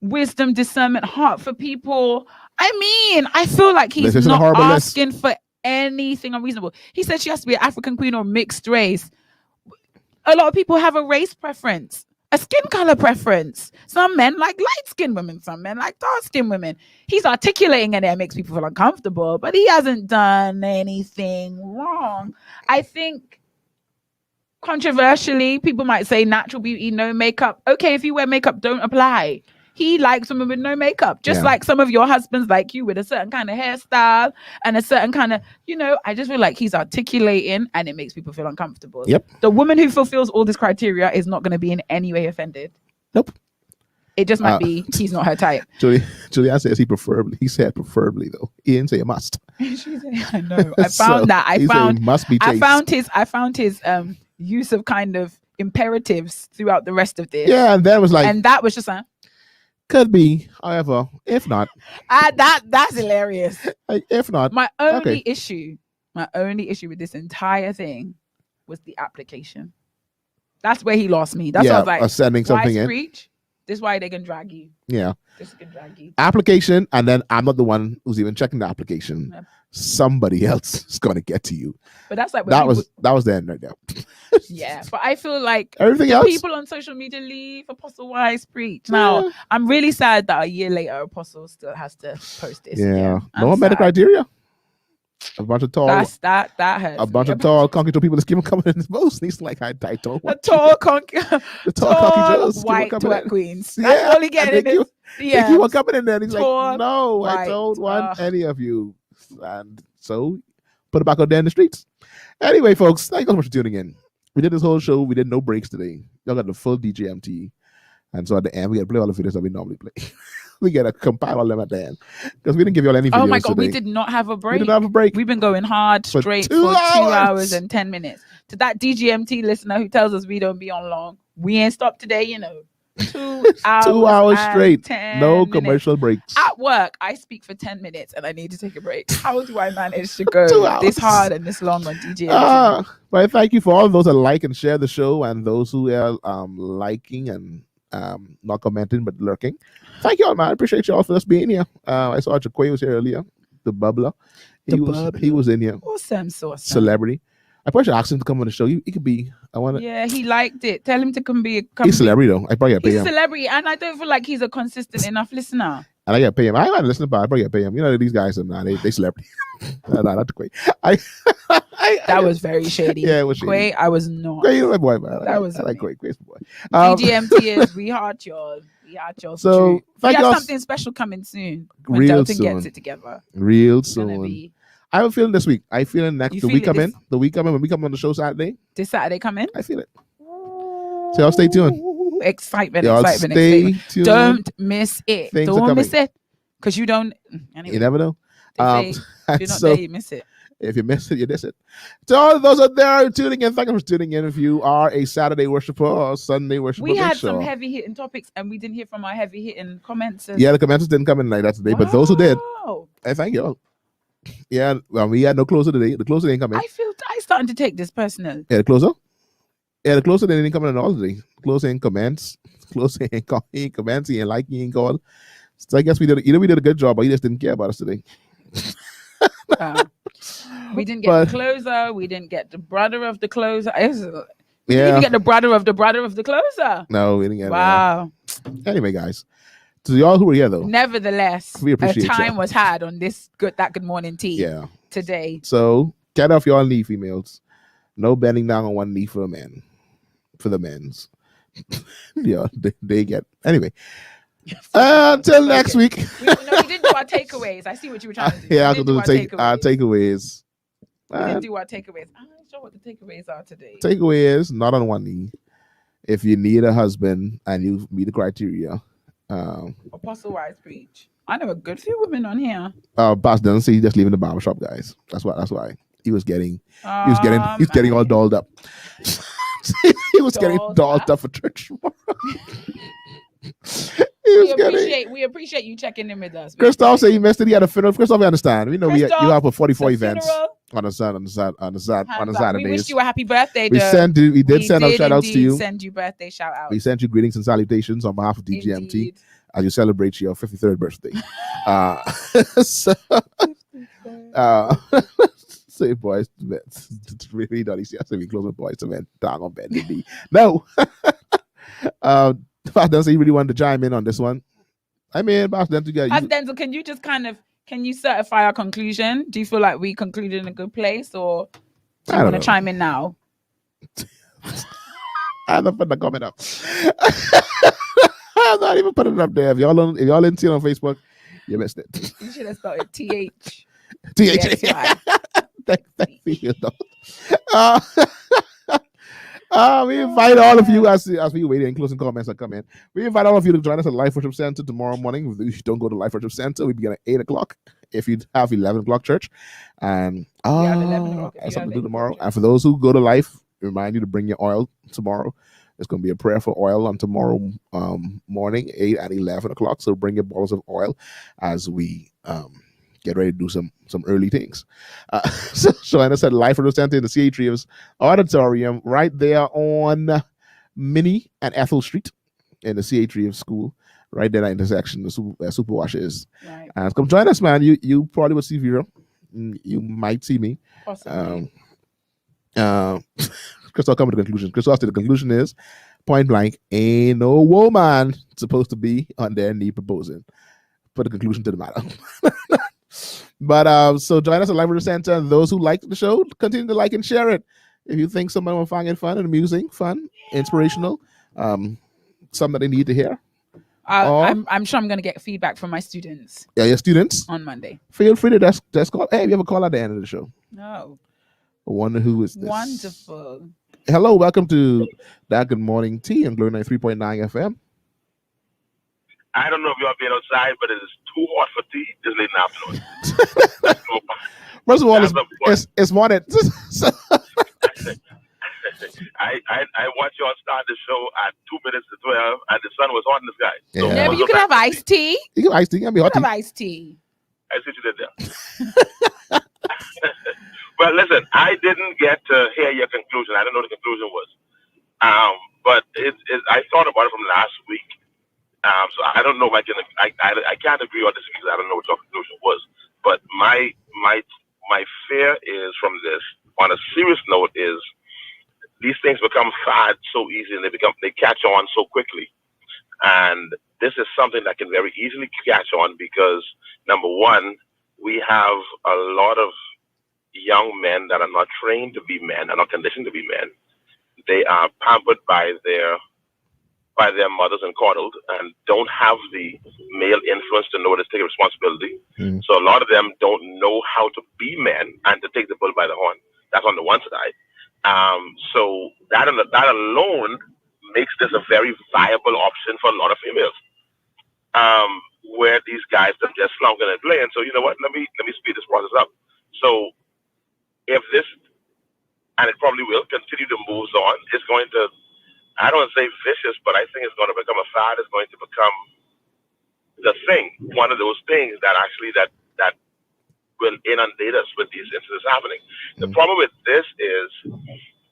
wisdom, discernment, heart for people. I mean, I feel like he's This isn't a not horrible list. asking for anything unreasonable. He said she has to be an African queen or mixed race. A lot of people have a race preference, a skin color preference. Some men like light-skinned women, some men like dark-skinned women. He's articulating and it makes people feel uncomfortable, but he hasn't done anything wrong. I think controversially, people might say natural beauty, no makeup. Okay, if you wear makeup, don't apply. He likes women with no makeup, just like some of your husbands like you with a certain kind of hairstyle and a certain kind of, I just feel like he's articulating and it makes people feel uncomfortable. Yep. The woman who fulfills all this criteria is not going to be in any way offended. Nope. It just might be he's not her type. Julianne says he said preferably though. He didn't say a must. I know. I found that. I found his use of kind of imperatives throughout the rest of this. Yeah, and that was like, and that was just could be, however, if not. That's hilarious. If not. My only issue with this entire thing was the application. That's where he lost me. That's why I was like, sending something in. Preach? This is why they can drag you. Yeah. This can drag you. Application, and then I'm not the one who's even checking the application. Yep. Somebody else is going to get to you. But that's like that was the end right there. Yeah, but I feel like everything else, people on social media leave Apostle Wise preach. Now I'm really sad that a year later Apostle still has to post this. Yeah, no one met the criteria. A bunch of tall. That hurts. A bunch of tall, conky people just keep coming in his post. He's like, I don't want the tall, conky, white twerk queens. That's all he getting. He keep on coming in there. And he's tall, like, no, I don't want any of you. And so put it back out there in the streets. Anyway, folks, thank you so much for tuning in. We did this whole show. We did no breaks today. Y'all got the full DGMT. And so at the end, we got to play all the videos that we normally play. We got to compile all them at the end. Because we didn't give y'all any videos. Oh my God, today. we did not have a break. We didn't have a break. We've been going hard straight for 2 hours and 10 minutes. To that DGMT listener who tells us we don't be on long, we ain't stopped today, 2 hours. 2 hours straight. No commercial breaks. At work, I speak for 10 minutes and I need to take a break. How do I manage to go this hard and this long on DGMT? But thank you for all of those that like and share the show and those who are liking and not commenting but lurking. Thank you all, man. I appreciate you all for us being here. I saw Jaquay was here earlier. The bubbler. He was in here. Awesome. Celebrity. I probably should ask him to come on the show. He could be. Yeah, he liked it. Tell him to come be. He's a celebrity though. I probably gotta pay him. He's a celebrity, and I don't feel like he's a consistent enough listener. And I gotta pay him. I gotta listen, but I probably gotta pay him. These guys are they celebrity. No, not Quay. That was very shady. Yeah, it was shady. Quay, I was not. Quay, my boy, man. I like Quay. Quay's my boy. DGMT is we heart y'all. So we have something special coming soon when Delton gets it together. Real soon. I have a feeling this week. I feel it next. The week coming when we come on the show Saturday. This Saturday coming. I feel it. So y'all stay tuned. Excitement. Tuned. Don't miss it. Don't miss it. Because you don't. Anyway, you never know. You're not there, you miss it. If you miss it, you miss it. To all of those out there tuning in, thank you for tuning in. If you are a Saturday worshiper or Sunday worshiper, we had some heavy hitting topics and we didn't hear from our heavy hitting commenters. Yeah, the commenters didn't come in like that today, but those who did, I thank you all. Yeah, well, we had no closer today. The closer didn't come in. I starting to take this personal. Yeah, the closer didn't come in at all today. Closer in comments. Closer in comments. He ain't like, he ain't call. So I guess we did a good job, but he just didn't care about us today. We didn't get the closer. We didn't get the brother of the closer. We didn't even get the brother of the closer. No, we didn't get it. Wow. Anyway, guys. To y'all who were here, though. Nevertheless, we appreciate a time was had on this good morning tea. Yeah. Today. So get off your knee, females. No bending down on one knee for a man. For the men's. Yeah, they get. Anyway. Until next week. We didn't do our takeaways. I see what you were trying to do. Yeah, I could do our takeaways. We didn't do our takeaways. I'm not sure what the takeaways are today. Takeaway is not on one knee. If you need a husband and you meet the criteria. Apostle Wise preach. I know a good few women on here. Pastor doesn't say he's just leaving the barbershop, guys. That's why he was getting all dolled up. He was getting dolled up for church. We appreciate you checking in with us. Christoph said he missed it. He had a funeral. Christoph, we understand. We know you have a 44 events. on a We Saturdays. wish you a happy birthday. We did send out shout outs to you. Send you birthday shout outs. We sent you greetings and salutations on behalf of DGMT as you celebrate your 53rd birthday. Say boys to bed. Really don't see us we close with boys to bed. Dog on bed. No. Pastor Denzel, you really wanted to chime in on this one? I mean, Pastor Denzel, can you just can you certify our conclusion? Do you feel like we concluded in a good place, or do you want to chime in now? I'm not putting the comment up. I'm not even putting it up there. If y'all didn't see it on Facebook, you missed it. You should have spelled it TH. Thank you. We invite all of you as we wait and closing comments are coming. We invite all of you to join us at Life Worship Center tomorrow morning. If you don't go to Life Worship Center, we begin at 8 o'clock. If you have 11 o'clock church, and have 11 o'clock. Something to do tomorrow. And for those who go to Life, remind you to bring your oil tomorrow. There's going to be a prayer for oil on tomorrow morning, 8 and 11 o'clock. So bring your bottles of oil as we get ready to do some early things. So I said Life Worship Center in the CA Trios Auditorium right there on Minnie and Ethel Street in the CA Trios School, right there at that intersection the Superwash is. Right. Come join us, man. You probably will see Vera. You might see me. Possibly. Chris, I'll come to the conclusion. Chris, the conclusion is point blank, ain't no woman supposed to be on their knee proposing. Put the conclusion to the matter. But so join us at Life Worship Center. And those who like the show, continue to like and share it. If you think someone will find it fun and amusing, fun, inspirational, something that they need to hear. I'm sure I'm going to get feedback from my students. Yeah, your students on Monday. Feel free to just call. Hey, we have a call at the end of the show. No. I wonder who is this. Wonderful. Hello, welcome to that Good Morning Tea on Glory 93.9 FM. I don't know if y'all been outside, but it is too hot for tea this late in the afternoon. First of all, it's morning. I watched y'all start the show at 2 minutes to 12, and the sun was hot in the sky. So yeah, but you can have iced tea. You can have iced tea. You can have iced tea. I see what you did there. Well, listen, I didn't get to hear your conclusion. I didn't know the conclusion was. But I thought about it from last week. So I don't know if I can't agree or disagree because I don't know what your conclusion was. But my fear is from this, on a serious note, is these things become fad so easy and they catch on so quickly. And this is something that can very easily catch on because, number one, we have a lot of young men that are not trained to be men, are not conditioned to be men. They are pampered by their mothers and coddled and don't have the male influence to know to take responsibility. Mm. So a lot of them don't know how to be men and to take the bull by the horn. That's on the one side. So that alone makes this a very viable option for a lot of females. Where these guys are just slunking and playing. So you know what? Let me speed this process up. So if this, and it probably will continue to move on, it's going to, I don't want to say vicious, but I think it's going to become a fad. It's going to become the thing, one of those things that actually that will inundate us with these incidents happening. The problem with this is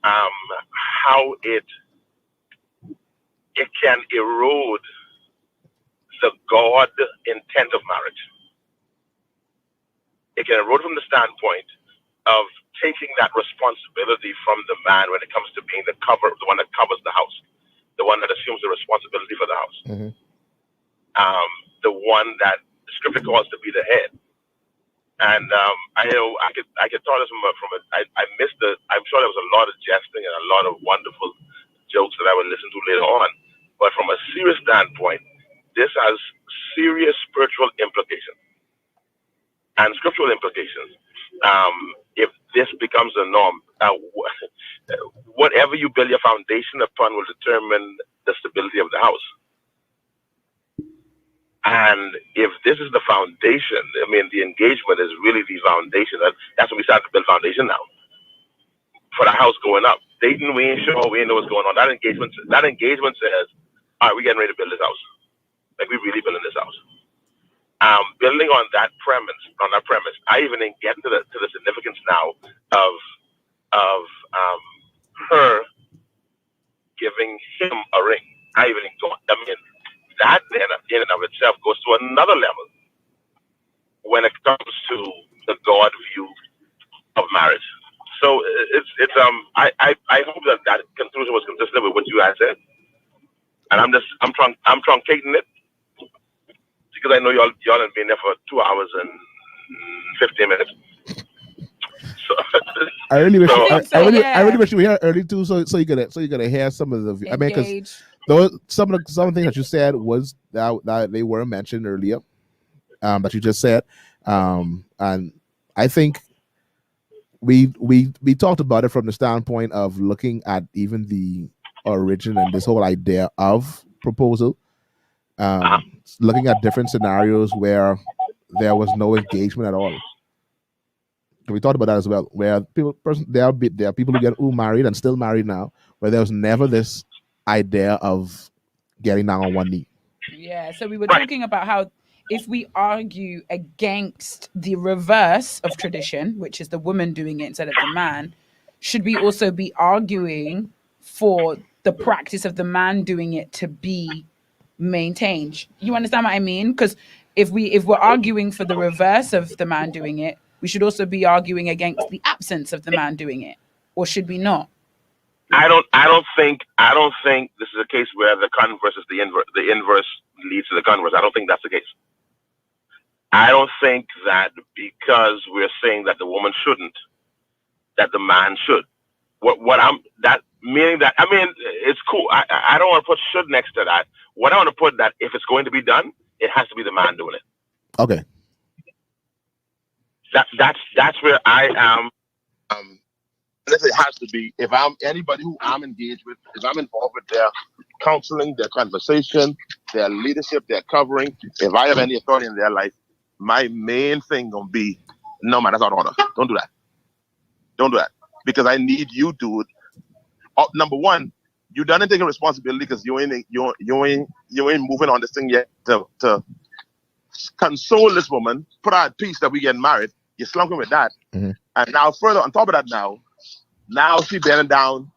how it can erode the God intent of marriage. It can erode from the standpoint of taking that responsibility from the man when it comes to being the one that covers the house, the one that assumes the responsibility for the house, the one that the scripture calls to be the head. And I know I could tell this I missed I'm sure there was a lot of jesting and a lot of wonderful jokes that I would listen to later on. But from a serious standpoint, this has serious spiritual implications and scriptural implications. If this becomes the norm, whatever you build your foundation upon will determine the stability of the house. And if this is the foundation, I mean, the engagement is really the foundation. That's when we start to build foundation now for the house going up. Dating, we ain't sure, we ain't know what's going on. That engagement says, all right, we're getting ready to build this house. Like, we're really building this house. building on that premise, I even get to the significance now of her giving him a ring. I mean, that in and of itself goes to another level when it comes to the God view of marriage. So I hope that conclusion was consistent with what you guys said, and I'm truncating it because I know y'all have been there for 2 hours and 15 minutes. So I really wish I really wish you were here early too, so you gotta hear some of the. I mean, because some of the things that you said was that they were mentioned earlier, that you just said, and I think we talked about it from the standpoint of looking at even the origin and this whole idea of proposal, looking at different scenarios where there was no engagement at all. We talked about that as well, where there are people who married and still married now, where there was never this idea of getting down on one knee. Yeah, so we were talking about how if we argue against the reverse of tradition, which is the woman doing it instead of the man, should we also be arguing for the practice of the man doing it to be maintained? You understand what I mean? Because if we're arguing for the reverse of the man doing it, we should also be arguing against the absence of the man doing it, or should we not? I don't think this is a case where the converse is the inverse leads to the converse. I don't think that's the case. I don't think that because we're saying that the woman shouldn't, that the man should. Meaning that, I mean, it's cool. I don't want to put should next to that. What I want to put that if it's going to be done, it has to be the man doing it. Okay. That's where I am. It has to be. If I'm anybody who I'm engaged with, if I'm involved with their counseling, their conversation, their leadership, their covering, if I have any authority in their life, my main thing gonna be, no man, that's out of order. Don't do that. Don't do that, because I need you to do it. Number one, you done taking responsibility because you ain't moving on this thing yet to console this woman, put her at peace that we getting married. You're slunking with that. Mm-hmm. And now further on top of that, now she bending down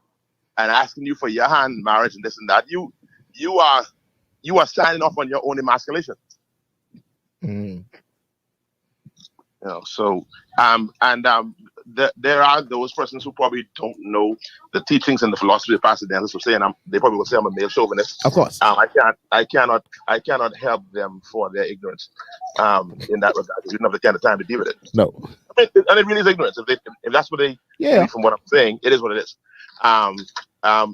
and asking you for your hand in marriage and this and that. You are signing off on your own emasculation. Mm. You know, so there are those persons who probably don't know the teachings and the philosophy of Pastor Dennis for saying they probably will say I'm a male chauvinist. Of course. I cannot help them for their ignorance in that regard. We don't have the kind of time to deal with it. No. I mean, and it really is ignorance. If that's what they believe from what I'm saying, it is what it is.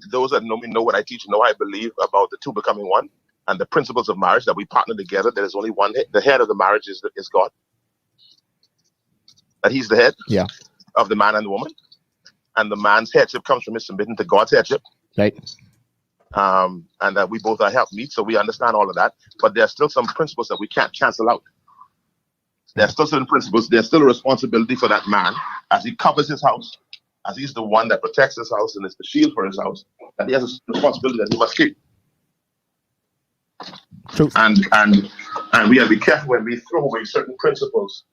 Those that know me know what I teach, know I believe about the two becoming one and the principles of marriage, that we partner together. There is only one head. The head of the marriage is God. That he's the head of the man and the woman. And the man's headship comes from his submitting to God's headship. Right. And that we both are helpmeet, so we understand all of that. But there are still some principles that we can't cancel out. There are still certain principles. There's still a responsibility for that man as he covers his house, as he's the one that protects his house and is the shield for his house, that he has a responsibility that he must keep. True. And we have to be careful when we throw away certain principles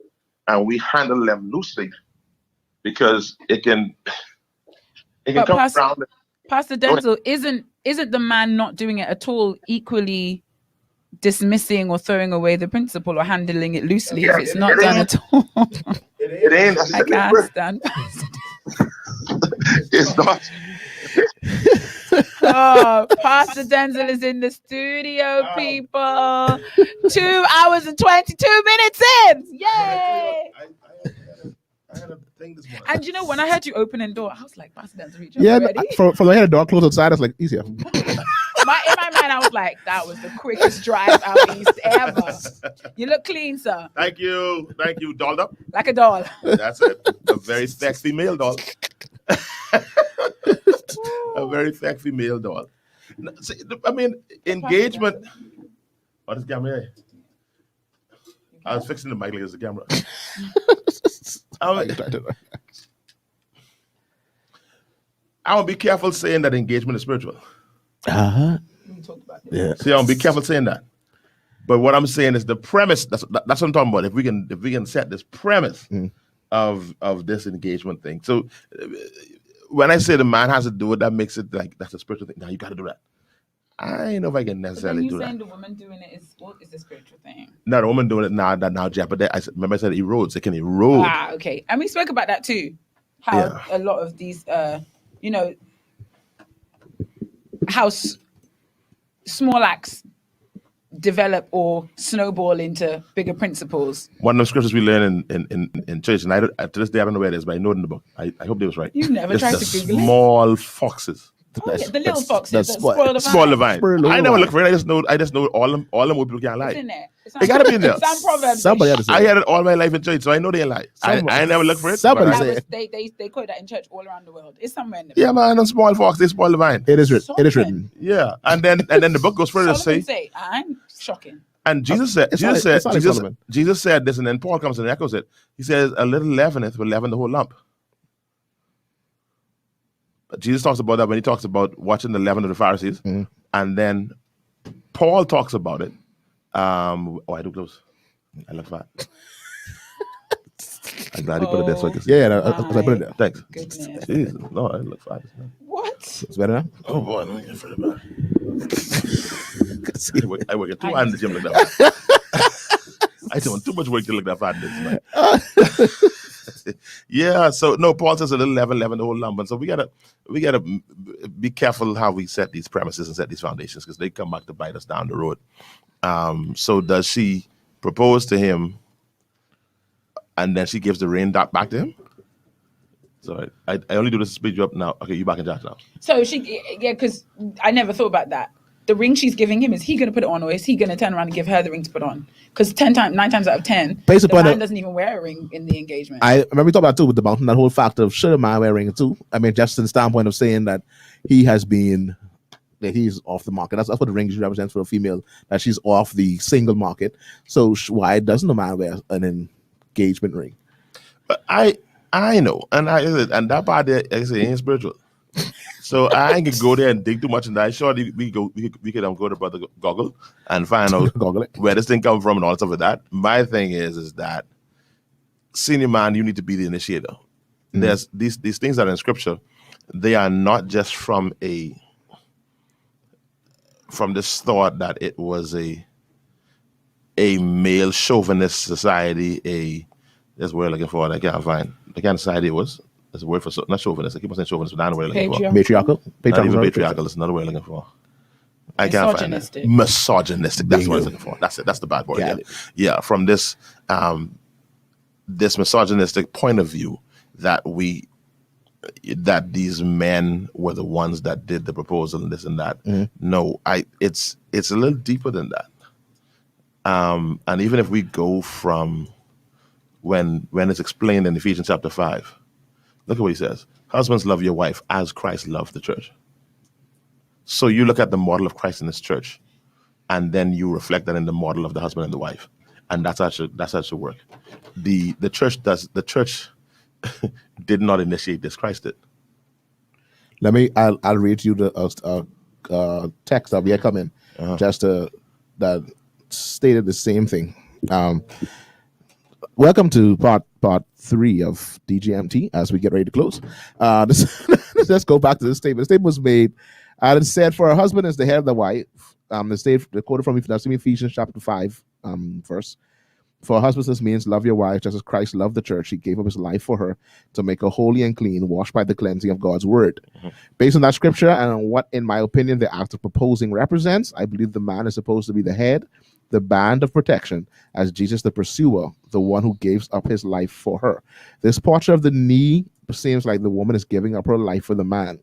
and we handle them loosely, because it can come around. Pastor Denzel, isn't the man not doing it at all equally dismissing or throwing away the principle or handling it loosely if it's not done at all? It ain't. I can't stand. It's not. Oh, Pastor Denzel is in the studio, people. 2 hours and 22 minutes in. Yay! I had a thing this morning. And you know, when I heard you opening door, I was like, Pastor Denzel, ready? From the head of the door closed outside, I was like, easier. In my mind, I was like, that was the quickest drive out east ever. You look clean, sir. Thank you. Dolled up? Like a doll. That's it. A very sexy male doll. A very sexy male doll. See, I mean, engagement. What is the camera? I was fixing the mic like it's the camera. I want to be careful saying that engagement is spiritual. Uh-huh. Yeah. See, I want to be careful saying that. But what I'm saying is the premise. That's what I'm talking about. If we can set this premise of this engagement thing. So when I say the man has to do it, that makes it like that's a spiritual thing. Now you got to do that. I ain't know if I can necessarily do that. Saying the woman doing it is a spiritual thing. No, the woman doing it now jeopardize. Remember I said it erodes. It can erode. Okay. And we spoke about that too. How a lot of these, how small acts develop or snowball into bigger principles. One of the scriptures we learn in church, and to this day I don't know where it is, but I know it in the book. I hope it was right. You never tried to Google it? Small foxes. The little foxes that spoil the vine. Spoil the vine. I never look for it. I just know all them people can't lie. It's in there. It gotta be in there. Some proverbs. Somebody had to say I had it all my life in church, so I know they lie. I never look for it. Somebody said they quote that in church all around the world. It's somewhere in the yeah, man, them small fox, they spoil the vine. It is written. It is written. Yeah. And then the book goes further to say I'm shocking. and Jesus said this, and then Paul comes and echoes it. He says, a little leaveneth will leaven the whole lump. But Jesus talks about that when he talks about watching the leaven of the Pharisees. And then Paul talks about it. I do close. I look fat. I'm glad you put it there so I can see. Yeah, I put it there. Thanks. Goodness. Jesus. No, I look fat. What? It's better now? Oh boy, let me get further back. I work at 2 hours in the gym like that. I doing too much work to look that fat this man. Yeah, so no, Paul says a little leaven the whole lump. And so we gotta be careful how we set these premises and set these foundations, because they come back to bite us down the road. So does she propose to him and then she gives the ring back to him? So I only do this to speed you up now. Okay, you back in charge now. So because I never thought about that. The ring she's giving him, is he going to put it on, or is he going to turn around and give her the ring to put on? Because 9 times out of 10, the man doesn't even wear a ring in the engagement. I remember we talked about too with the mountain, that whole fact of should a man wear a ring too? I mean, just in the standpoint of saying that that he's off the market. That's what the ring usually represents for a female, that she's off the single market. So why doesn't a man wear an engagement ring? I know, and that part there is ain't spiritual. So I ain't gonna go there and dig too much in that. Sure, we could go to Brother Goggle and find out where this thing come from and all stuff like that. My thing is that senior man, you need to be the initiator. There's these things that are in scripture. They are not just from this thought that it was a male chauvinist society. That's what we're looking for. I can't find the kind of society it was. There's a word for not chauvinist. I keep on saying chauvinist, but I know what I'm looking for. Matriarchal. Not even patriarchal. It's another word I'm looking for. I can't find it. Misogynistic. That's what I'm looking for. That's it. That's the bad word. Yeah. From this misogynistic point of view that these men were the ones that did the proposal and this and that. No, it's a little deeper than that. And even if we go from when it's explained in Ephesians chapter 5, look at what he says. Husbands, love your wife as Christ loved the church. So you look at the model of Christ in this church, and then you reflect that in the model of the husband and the wife. And that's how it should work. The church did not initiate this, Christ did. I'll read you the text that we had come in, that stated the same thing. Welcome to part 3 of DGMT as we get ready to close. Let's go back to this statement. The statement was made, it said, for a husband is the head of the wife. The quoted from Ephesians chapter 5 verse. For a husband, this means love your wife just as Christ loved the church. He gave up his life for her to make her holy and clean, washed by the cleansing of God's word. Based on that scripture and on what, in my opinion, the act of proposing represents, I believe the man is supposed to be the head, the band of protection, as Jesus the pursuer, the one who gives up his life for her. This portrait of the knee seems like the woman is giving up her life for the man,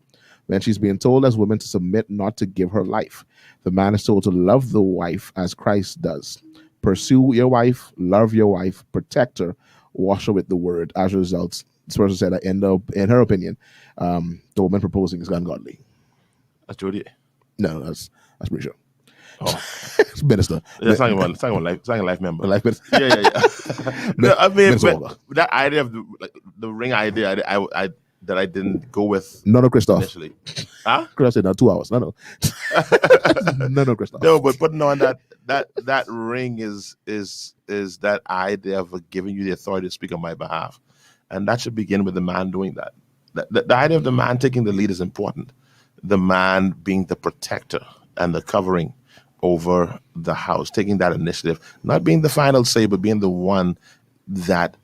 when she's being told as women to submit, not to give her life. The man is told to love the wife as Christ does. Pursue your wife, love your wife, protect her, wash her with the word. As a result, this person said that in her opinion, the woman proposing is ungodly. That's Jody. No, that's pretty sure. Oh, it's minister. Yeah, talking about life member. Life minister. Yeah. No, I mean, that idea of the ring idea, that I didn't go with. No, Christoph. Initially. Huh? Christoph said, no, 2 hours. No, Christoph. No, but putting on that that ring is that idea of giving you the authority to speak on my behalf, and that should begin with the man doing that. The idea of the man taking the lead is important. The man being the protector and the covering over the house, taking that initiative, not being the final say, but being the one that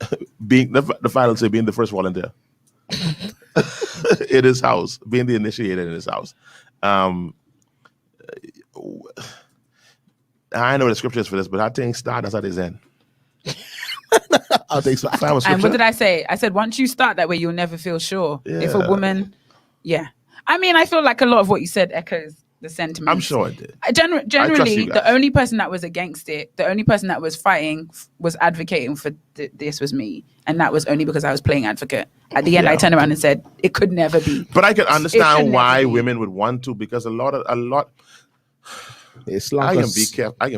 being the final say, being the first volunteer in his house, being the initiator in his house. I know the scriptures for this, but I think start, that's how they end. I'll take some. And what did I say? I said, once you start that way, you'll never feel sure. Yeah. If a woman, I mean, I feel like a lot of what you said echoes the sentiment. I'm sure it did. Generally, the only person that was against it, the only person that was fighting, was advocating for this was me. And that was only because I was playing advocate. At the end, I turned around and said, it could never be. But I can understand why women would want to, because a lot. I can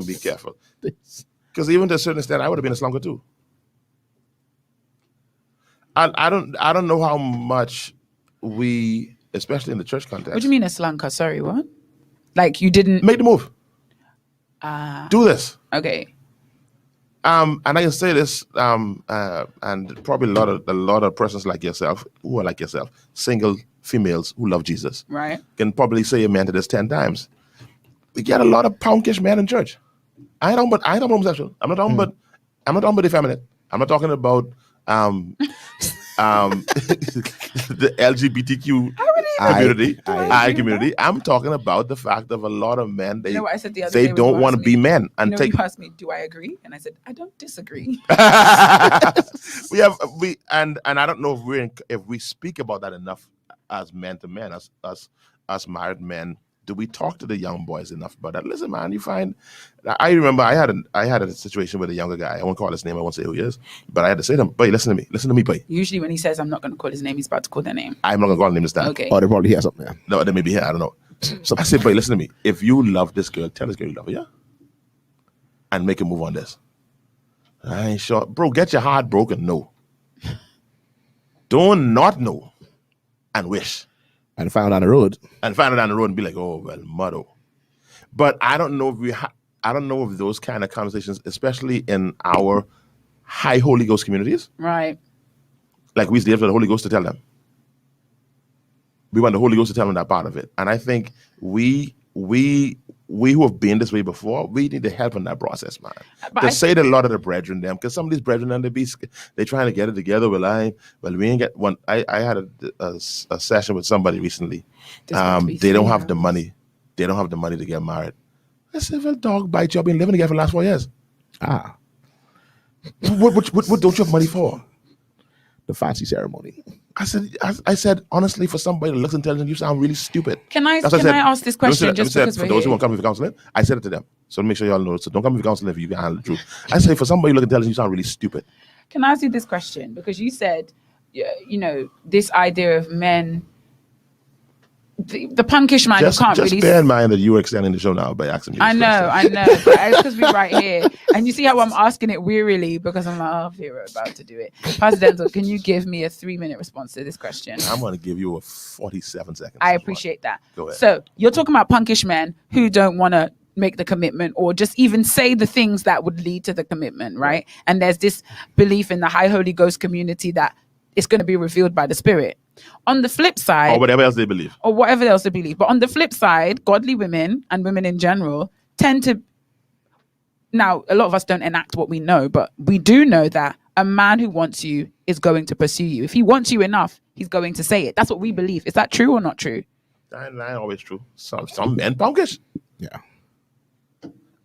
be careful. Because even to a certain extent, I would have been a slunker too. I don't know how much we, especially in the church context. What do you mean a slunker? Sorry, what? Like you didn't make the move. Do this. Okay. And I can say this, and probably a lot of persons like yourself, who are like yourself, single females who love Jesus, right, can probably say amen to this 10 times. We get a lot of punkish men in church. I don't homosexual. I'm not talking about effeminate. I'm not talking about the LGBTQ community. I'm talking about the fact of a lot of men. They don't want to be men. And you asked me, do I agree? And I said, I don't disagree. And I don't know if we speak about that enough as men to men, as married men. Do we talk to the young boys enough about that? Listen, man, you find. I remember I had a situation with a younger guy. I won't call his name. I won't say who he is. But I had to say to him, "Boy, listen to me, boy." Usually, when he says, "I'm not going to call his name," he's about to call their name. I'm not going to call his name this time. Okay. Or they probably hear something. Yeah. No, they may be here. I don't know. So I said, "Boy, listen to me. If you love this girl, tell this girl you love her, yeah, and make a move on this." I ain't sure, bro. Get your heart broken. No. Don't not know, and wish. And find out down the road. And be like, oh, well, motto. But I don't know if those kind of conversations, especially in our high Holy Ghost communities. Right. Like we used to have the Holy Ghost to tell them. We want the Holy Ghost to tell them that part of it. And I think we who have been this way before, we need to help in that process, man. Say to a lot of the brethren them, because some of these brethren, they trying to get it together. We ain't get one. I had a session with somebody recently. They don't have the money. They don't have the money to get married. I said, well, dog, bite you. I've been living together for the last 4 years. What don't you have money for? The fancy ceremony. I said, honestly, for somebody that looks intelligent, you sound really stupid. Can I ask this question just because for those who won't come with counseling? I said it to them. So make sure y'all know. So don't come with counseling if you can handle the truth. I say, for somebody who looks intelligent, you sound really stupid. Can I ask you this question? Because you said, this idea of men, the punkish man who can't really... Just bear in mind that you were extending the show now by asking me this I know. But it's because we're right here. And you see how I'm asking it wearily because I'm like, oh, Vera about to do it. Pastor Denzel, can you give me a 3-minute response to this question? I'm going to give you a 47 seconds. I appreciate that. Go ahead. So you're talking about punkish men who don't want to make the commitment or just even say the things that would lead to the commitment, right? And there's this belief in the high Holy Ghost community that it's going to be revealed by the Spirit. On the flip side... Or whatever else they believe. But on the flip side, godly women and women in general tend to... Now, a lot of us don't enact what we know, but we do know that a man who wants you is going to pursue you. If he wants you enough, he's going to say it. That's what we believe. Is that true or not true? That ain't always true. Some men punkish. Yeah.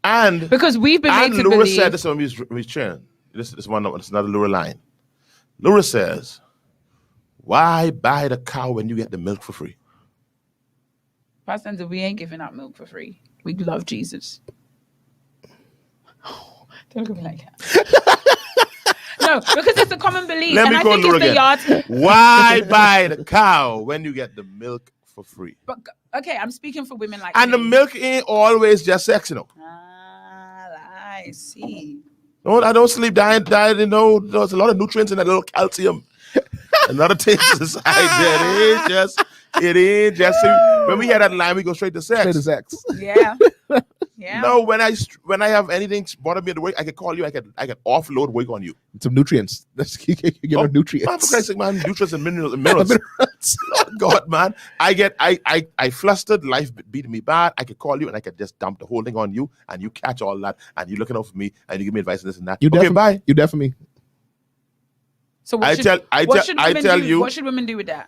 And... Because we've been made to Laura believe... said this when we was sharing. This is another Laura line. Laura says... Why buy the cow when you get the milk for free? Pastor Denzel, we ain't giving out milk for free. We love Jesus. Don't look at me like that. No, because it's a common belief. Let me I go think Laura it's the again. yard. Why buy the cow when you get the milk for free? But okay, I'm speaking for women like and me. the milk ain't always just sex, you know. I see. No, I don't sleep. Diet, there's a lot of nutrients in that little calcium. Another thing inside there. It ain't just. When we hear that line, we go straight to sex. Yeah. No, when I have anything bother me at the work, I can call you. I can offload work on you. Some nutrients. You get nutrients. Man, for Christ's sake, man, nutrients and minerals. Lord God, man. I flustered. Life beat me bad. I could call you and I could just dump the whole thing on you, and you catch all that, and you looking out for me, and you give me advice and this and that. Okay, bye. You definitely. So what should women do with that?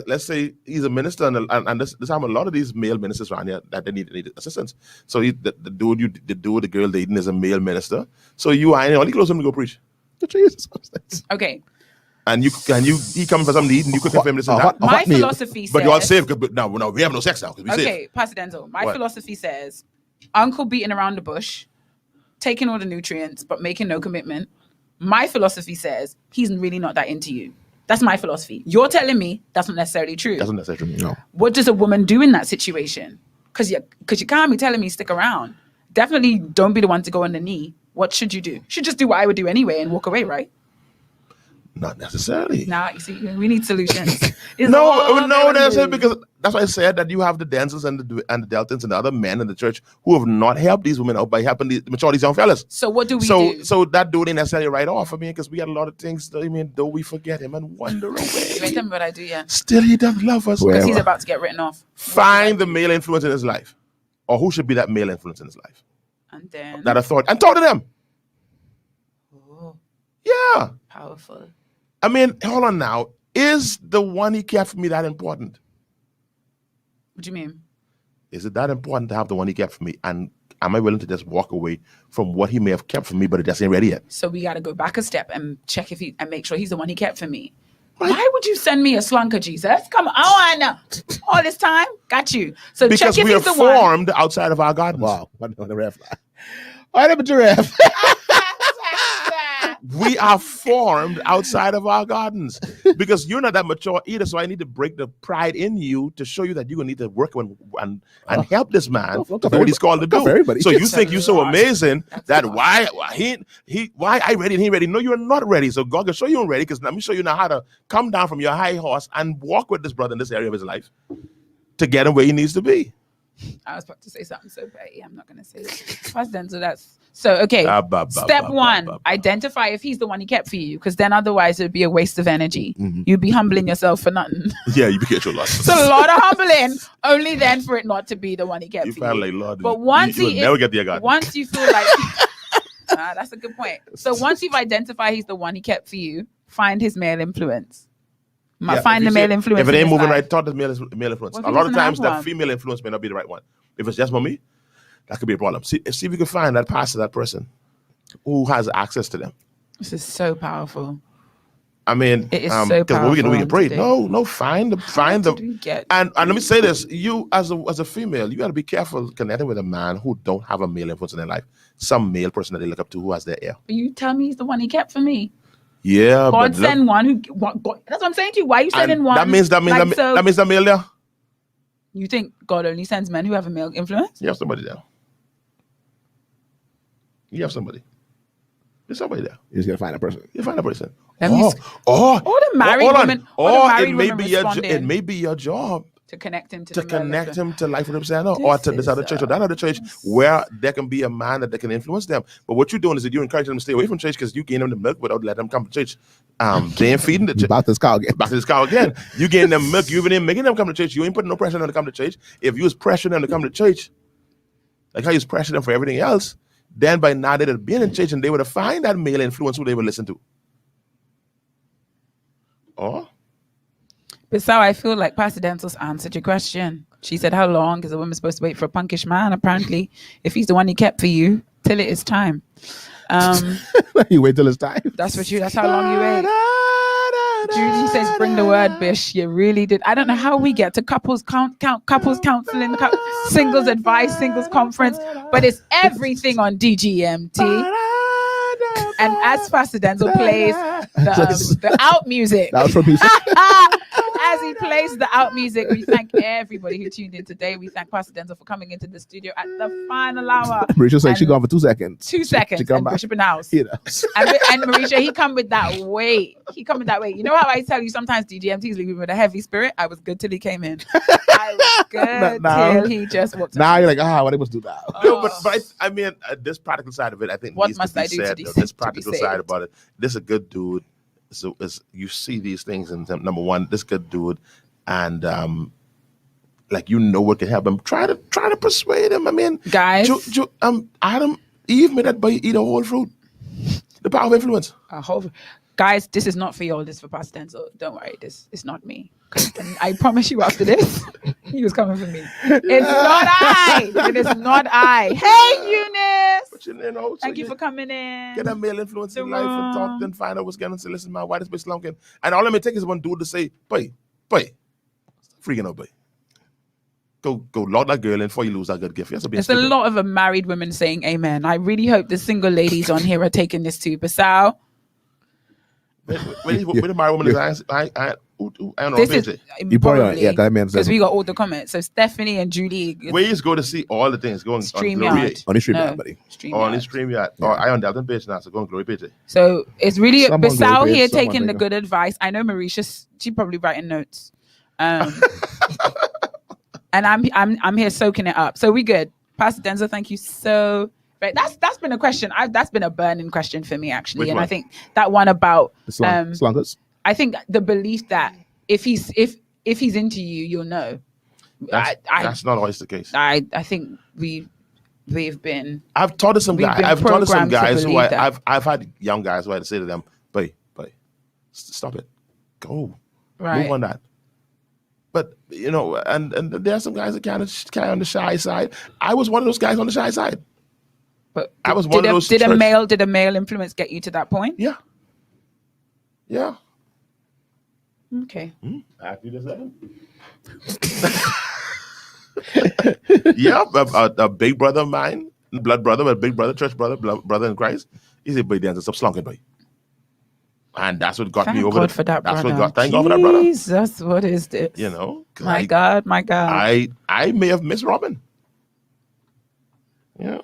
Let's say he's a minister, and this time a lot of these male ministers around here that they need assistance. So the girl dating is a male minister. So you only close him to go preach. Okay. And he coming for some need, and you could confirm this and that. My philosophy says, but you all safe. But no, we have no sex now. Okay, safe. Pastor Denzel. My philosophy says, uncle beating around the bush, taking all the nutrients, but making no commitment. My philosophy says he's really not that into you. That's my philosophy. You're telling me that's not necessarily true. That's not necessarily true. No. What does a woman do in that situation? Because you can't be telling me stick around. Definitely don't be the one to go on the knee. What should you do? You should just do what I would do anyway and walk away, right? Not necessarily. Nah, you see, we need solutions. No, that's it, because that's why I said that you have the Denzels and the Deltons and the other men in the church who have not helped these women out by helping mature these young fellas. So what do we do? So that dude ain't necessarily right off. I mean, because we got a lot of things. Though we forget him and wander away. Tell me what I do, yeah. Still, he does love us. Because he's about to get written off. Find the male influence in his life, or who should be that male influence in his life, and then that authority, and talk to them. Oh, yeah, powerful. I mean, hold on now. Is the one he kept for me that important? What do you mean? Is it that important to have the one he kept for me? And am I willing to just walk away from what he may have kept for me, but it just ain't ready yet? So we got to go back a step and check and make sure he's the one he kept for me. Right. Why would you send me a slunker, Jesus? Come on. All this time? Got you. So because check if we are he's the formed one. outside of our gardens. Wow. The ref. All right, giraffe. We are formed outside of our gardens because you're not that mature either. So I need to break the pride in you to show you that you're going to need to work and help this man for what he's called to do. So you think you're so amazing that why I ready and he ready? No, you're not ready. So God can show you ready, because let me show you now how to come down from your high horse and walk with this brother in this area of his life to get him where he needs to be. I was about to say something so petty. I'm not going to say it. Okay. Step one, identify if he's the one he kept for you, because then otherwise it would be a waste of energy. Mm-hmm. You'd be humbling yourself for nothing. Yeah, you'd be getting your loss. It's a lot of humbling, only then for it not to be the one he kept for you. Like, Lord, but once you never get the God. Once you feel like, that's a good point. So once you've identified he's the one he kept for you, find his male influence. Find the male influence. If it ain't moving right, talk to male influence. A lot of times that female influence may not be the right one. If it's just for me, that could be a problem. See if we can find that pastor, that person who has access to them. This is so powerful. I mean, it is so powerful. We can pray. No, find the. And let me say this: you as a female, you got to be careful connecting with a man who don't have a male influence in their life. Some male person that they look up to who has their ear. But you tell me he's the one he kept for me. Yeah, God send one who. God, that's what I'm saying to you. Why are you sending one? That means the male there. You think God only sends men who have a male influence? You have somebody there. You have somebody. There's somebody there. You just gotta find a person. You find a person. Or the married woman. It may be your job to connect him to Life Representative or to this other church or that other church where there can be a man that can influence them. But what you're doing is that you're encouraging them to stay away from church because you gain them the milk without letting them come to church. They ain't feeding the church. Back to this cow again. You getting them milk. You even making them come to church. You ain't putting no pressure on them to come to church. If you was pressuring them to come to church, like how you was pressuring them for everything else, then by now they'd have been in church and they would have found that male influence who they would listen to. Oh. But so I feel like Pastor Denzel's answered your question. She said, how long is a woman supposed to wait for a punkish man? Apparently, if he's the one he kept for you, till it is time. You wait till it's time. That's how long you wait. Judy says, bring the word, bish. You really did. I don't know how we get to couples counseling, singles advice, singles conference, but it's everything on DGMT. And as Pastor Denzel plays the out music, as he plays the out music, we thank everybody who tuned in today. We thank Pastor Denzel for coming into the studio at the final hour. Marisha said she gone for 2 seconds. 2 seconds. She come and back. Bishop in the house. You know. And Marisha, he come with that weight. You know how I tell you sometimes DGMT is leaving with a heavy spirit? I was good till he came in. I was good till he just walked in. Now you're like, what they must do now? No, but I mean, this practical side of it, I think What needs must to be I do said. to be This saved? practical side about it. This is a good dude. So you see these things, and number one, this good dude, and like what can help him. Try to persuade him. I mean, guys, Eve made that boy eat a whole fruit. The power of influence. Guys, this is not for y'all. This is for Pastor Denzel. Don't worry, this is not me. And I promise you, after this, he was coming for me. It's not I. It is not I. Hey, Eunice. But thank you for coming in. Get that male influence in life and talk, then find out what's going on. Say, listen, man, why this bitch slunking? And all let me take is one dude to say, boy, freaking out, boy. Go lock that girl in before you lose that good gift. There's a lot of married women saying amen. I really hope the single ladies on here are taking this too. Basal. When the married woman is, I don't know. This is you probably because we got all the comments. So Stephanie and Julie. Where you go to see all the things going StreamYard. On the StreamYard, buddy. On the StreamYard. Or I on Delton page now, so go on Glory page. So it's really Basal here taking the good good advice. I know Marisha, she probably writing notes. And I'm here soaking it up. So we good. Pastor Denzel, thank you so. Right, that's been a question. That's been a burning question for me actually. Which and one? I think that one about slunkers. I think the belief that if he's into you, you'll know. That's not always the case. I think we've been. I've talked to some guys. I've talked to some guys who I've had young guys who I had to say to them, "Boy, stop it, go, move on that." But and there are some guys that kind of on the shy side. I was one of those guys on the shy side. But I was one of those. Did a male influence get you to that point? Yeah. Okay. After you just yeah, a big brother of mine, blood brother, but big brother, church brother, brother in Christ. He said, "Boy, Dan, stop slunking, boy." And that's what got me over. God for that that's brother. what got. Thank God for that brother. Jesus, what is this? My God. I may have missed Robin. Yeah.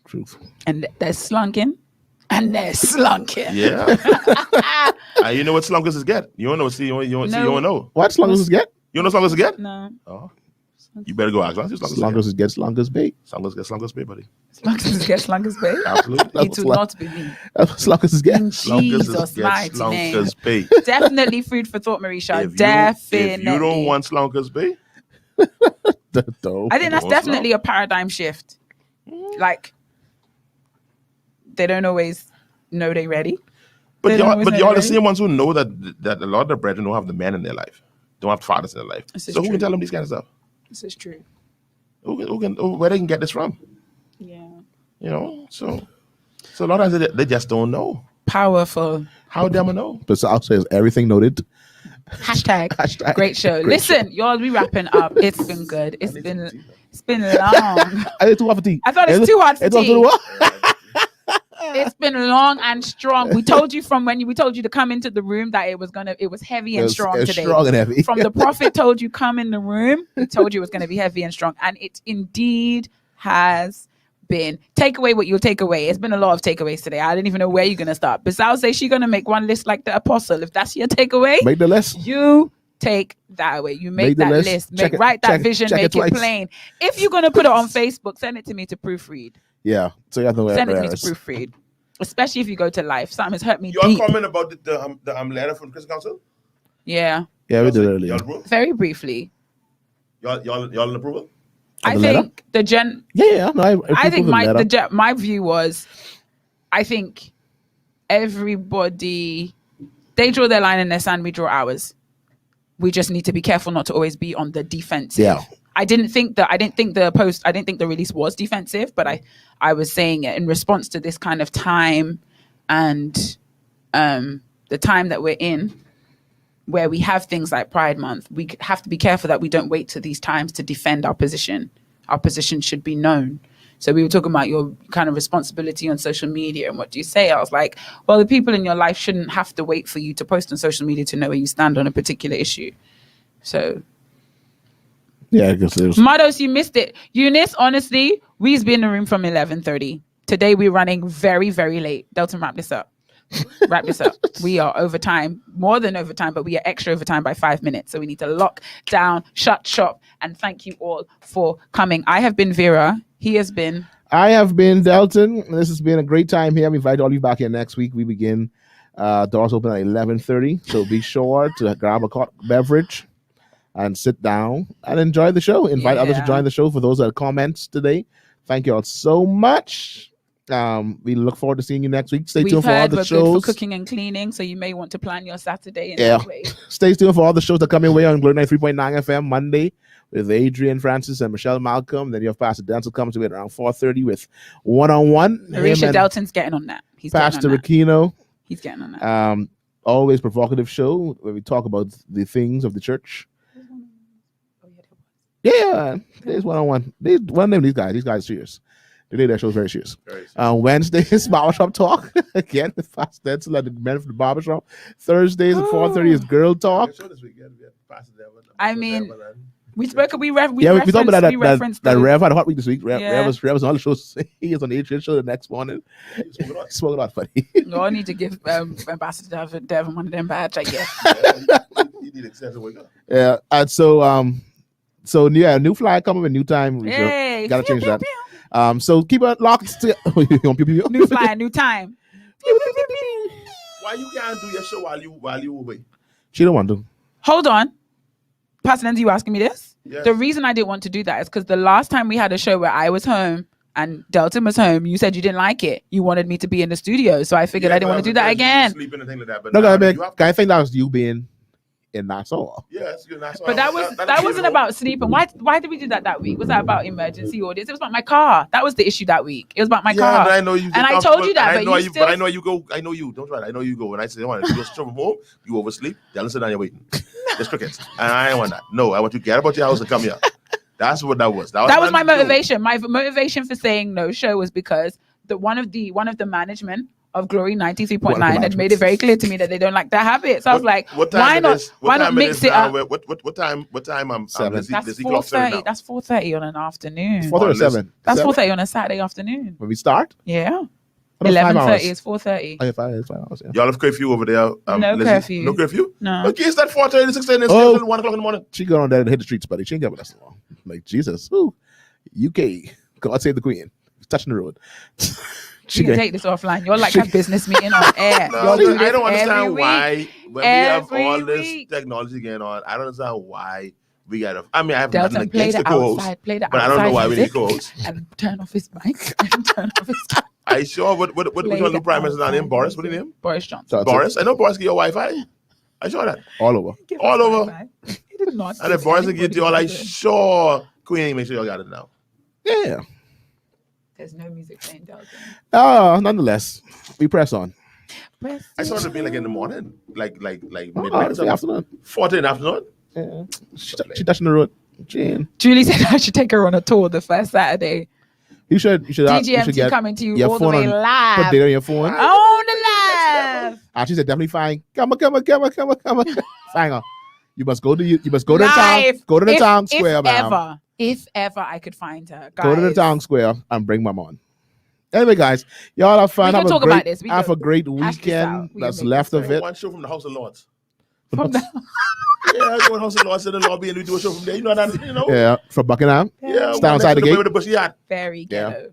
Truth. And they're slunking. Yeah. You know what slunkers is get? You don't know. You don't know. What slunkers is get? You know what slunkers is get? No. Oh. You better go ask. Slunkers is get slunkers bait. Slunkers get slunkers bait, buddy. Slunkers get slunkers bait. Absolutely. It will not be me. Slunkers is get. In Jesus' mighty name. Slunkers bait. Definitely food for thought, Marisha. Definitely. If you don't want slunkers bait, I think that's definitely a paradigm shift. Like, they don't always know they're ready. But y'all the same ones who know that a lot of the brethren don't have the men in their life, don't have fathers in their life. So who can tell them these kind of stuff? This is true. Where they can get this from? Yeah. So a lot of times they just don't know. Powerful. How them know? But I'll say everything noted. Hashtag great show. Listen, y'all, we wrapping up. It's been good. It's been long. I too hot for tea. I thought it's too hot for tea. It's been long and strong. We told you we told you to come into the room that it was heavy and strong today. Strong and heavy. From the prophet told you come in the room, he told you it was going to be heavy and strong. And it indeed has been. Take away what you'll take away. It's been a lot of takeaways today. I didn't even know where you're going to start. But I'll say she's going to make one list like the apostle. If that's your takeaway, make the list. You take that away. You make that list. Write that vision. Make it plain. If you're going to put it on Facebook, send it to me to proofread. Yeah. So you have to send it to me to proofread. Especially if you go to life. Something has hurt me deep. Your comment about the letter from the Christian Council? Yeah. Yeah, we did earlier. Very briefly. Y'all in approval? I think the I think my view was, I think everybody, they draw their line in the sand, we draw ours. We just need to be careful not to always be on the defensive. Yeah. I didn't think the release was defensive, but I was saying it in response to this kind of time and the time that we're in, where we have things like Pride Month. We have to be careful that we don't wait to these times to defend our position. Our position should be known. So we were talking about your kind of responsibility on social media and what do you say? I was like, well, the people in your life shouldn't have to wait for you to post on social media to know where you stand on a particular issue. So Yeah, because there's Mados, you missed it. Eunice, honestly, we've been in the room from 11:30. Today we're running very, very late. Delton, wrap this up. Wrap this up. We are overtime, more than overtime, but we are extra overtime by 5 minutes. So we need to lock down, shut shop, and thank you all for coming. I have been Vera. I have been Delton. This has been a great time here. We invite all of you back here next week. We begin doors open at 11:30. So be sure to grab a beverage and sit down and enjoy the show. Invite others to join the show. For those that comments today, thank you all so much. We look forward to seeing you next week. Stay tuned for all the shows. Good for cooking and cleaning, so you may want to plan your Saturday in that way. Stay tuned for all the shows that come your way on Glory 93.9 FM Monday with Adrian Francis and Michelle Malcolm. Then you have Pastor Denzel coming to it around 4:30 with one-on-one. Marisha Delton's getting on that. He's Pastor Aquino. He's getting on that. Always provocative show where we talk about the things of the church. Yeah, there's one-on-one. One name these guys. These guys are serious. Today that show is very serious. Wednesday is barbershop talk again with Pastor Denzel and the men from the barbershop. Thursdays at 4:30 is girl talk. I mean, we talked about that Rev had a hot week this week. Rev was on all the shows. He is on the Adrian show the next morning. Spoke a lot funny. No, I need to give Ambassador Devin one of them badge, I guess. You need excessive wake up. Yeah, and so new flyer coming with new time. Hey, gotta change that. So keep it locked to new flyer, new time. Why you can't do your show while you away? She don't want to. Hold on. Pastor Nancy, you asking me this? Yes. The reason I didn't want to do that is because the last time we had a show where I was home and Delton was home, you said you didn't like it. You wanted me to be in the studio. So I figured I didn't want to do that again. Sleeping and things like that, but no, I think that was you being in Nassau. Yes, you're Nassau. But that wasn't about sleeping. Why did we do that week? Was that about emergency orders? It was about my car. That was the issue that week. It was about my car. I know you. And I told you that, but I know you go. I know you. Don't try. I know you go. And I say, "I you go straight from home. You oversleep. Then sit down. You're waiting. Just crickets." And I don't want that. No, I want you to get out of your house and come here. That's what that was. That was my motivation. My motivation for saying no show was because one of the management of Glory 93.9 had made it very clear to me that they don't like that habit. So I was like, why not mix it up? What time? That's 4:30. That's 4:30 on an afternoon. 4:37. That's 4:30 on a Saturday afternoon. When we start? Yeah. 11:30 is 4:30. Oh, yeah, 5 hours, yeah. Y'all have curfew over there. No curfew. No curfew? No. Okay, it's that 4:30, 6:30, it's 1 o'clock in the morning. She got on there and hit the streets, buddy. She ain't got with us long. Like, Jesus. Ooh. UK. God save the Queen. He's touching the road. You can take this offline. You're like a business meeting on air. No, I don't understand why when we have all this technology going on, I don't understand why we gotta. I mean, I have nothing against the co-host, but I don't know why we need co-hosts. And turn off his mic. And turn off his. Are you sure? What one of the prime ministers name? Boris? What is his name? Boris Johnson. Boris. I know Boris get your Wi-Fi. I sure that. All over. All over. He did not. And if Boris can get you all, I sure Queen make sure y'all got it now. Yeah. There's no music playing, Delton. Nonetheless, we press on. I saw it being like in the morning, like midnight. Afternoon. 4:30 in the afternoon. Yeah. She touching the road. Jane. Julie said I should take her on a tour the first Saturday. You should. DGMT coming to you all the way live. Put data on your phone. On the live. She said definitely fine. Come on. Hang on. You must go to the town. Go to the town square, man. If ever I could find her, guys. Go to the town square and bring Mom on. Anyway, guys, y'all have fun. Have a great weekend that's left of it. One show from the House of Lords. Yeah, go to the House of Lords in the lobby and we do a show from there. You know that, you know? Yeah, from Buckingham. Yeah, stand outside the gate. With the bush yard. Very ghetto.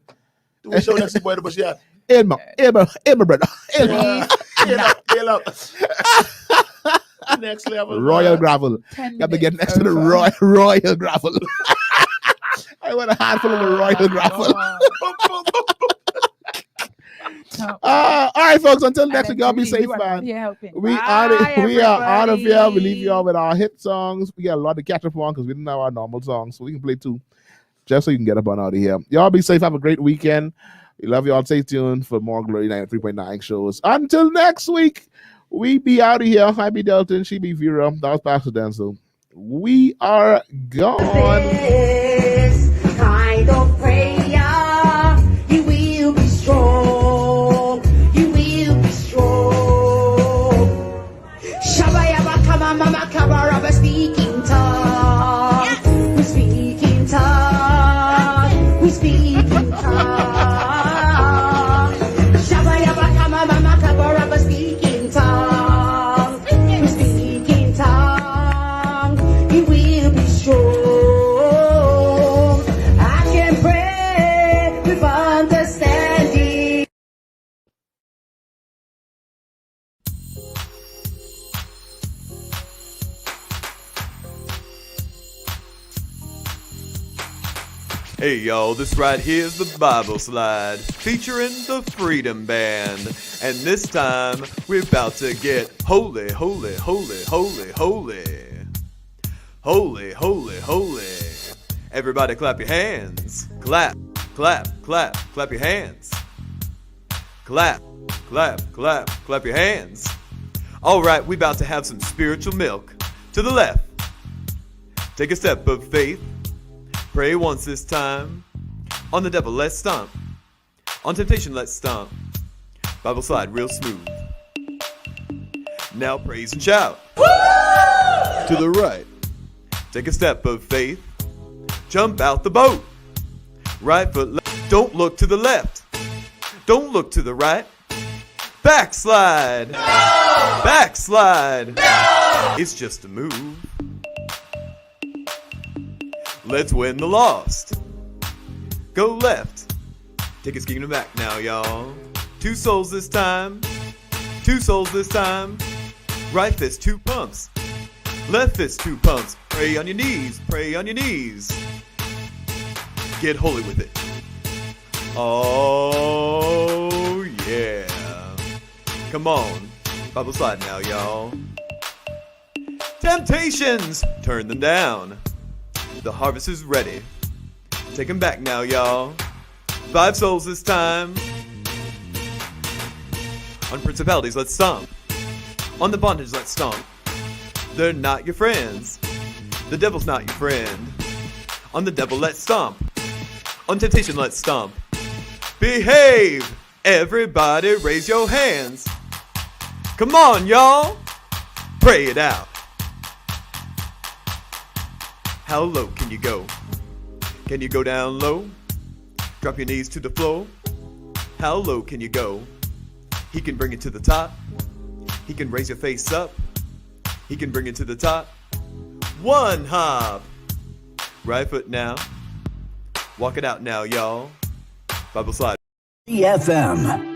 Do a show next to the boy the bush yard. Elma, brother. Elma. Next level. Royal Gravel. Got to get next to the Royal Gravel. I want a handful of the Royal Gravel. All right, folks. Until next week, y'all be safe, man. We are out of here. We leave y'all with our hit songs. We got a lot to catch up on because we didn't have our normal songs, so we can play two, just so you can get up on out of here. Y'all be safe. Have a great weekend. We love y'all. Stay tuned for more Glory 93.9 shows. Until next week, we be out of here. I be Delton. She be Vera. That was Pastor Denzel. We are gone. This kind of prayer, you will be strong. You will be strong. Shabba yabba kama mama kaba rubber speaking tongue. Hey y'all, this right here's the Bible Slide featuring the Freedom Band. And this time we're about to get holy, holy, holy, holy, holy. Holy, holy, holy. Everybody clap your hands. Clap, clap, clap, clap your hands. Clap, clap, clap, clap your hands. All right, we about to have some spiritual milk. To the left. Take a step of faith. Pray once this time. On the devil, let's stomp. On temptation, let's stomp. Bible slide real smooth. Now praise and shout. Woo! To the right. Take a step of faith. Jump out the boat. Right foot left. Don't look to the left. Don't look to the right. Backslide. No! Backslide. No! It's just a move. Let's win the lost. Go left. Take a scheme back now, y'all. 2 souls this time. 2 souls this time. Right fist, 2 pumps. Left fist, 2 pumps. Pray on your knees. Pray on your knees. Get holy with it. Oh, yeah. Come on. Bible slide now, y'all. Temptations. Turn them down. The harvest is ready. Take them back now, y'all. 5 souls this time. On principalities, let's stomp. On the bondage, let's stomp. They're not your friends. The devil's not your friend. On the devil, let's stomp. On temptation, let's stomp. Behave! Everybody raise your hands. Come on, y'all. Pray it out. How low can you go? Can you go down low? Drop your knees to the floor. How low can you go? He can bring it to the top. He can raise your face up. He can bring it to the top. 1 hop. Right foot now. Walk it out now, y'all. Bible slide. DFM.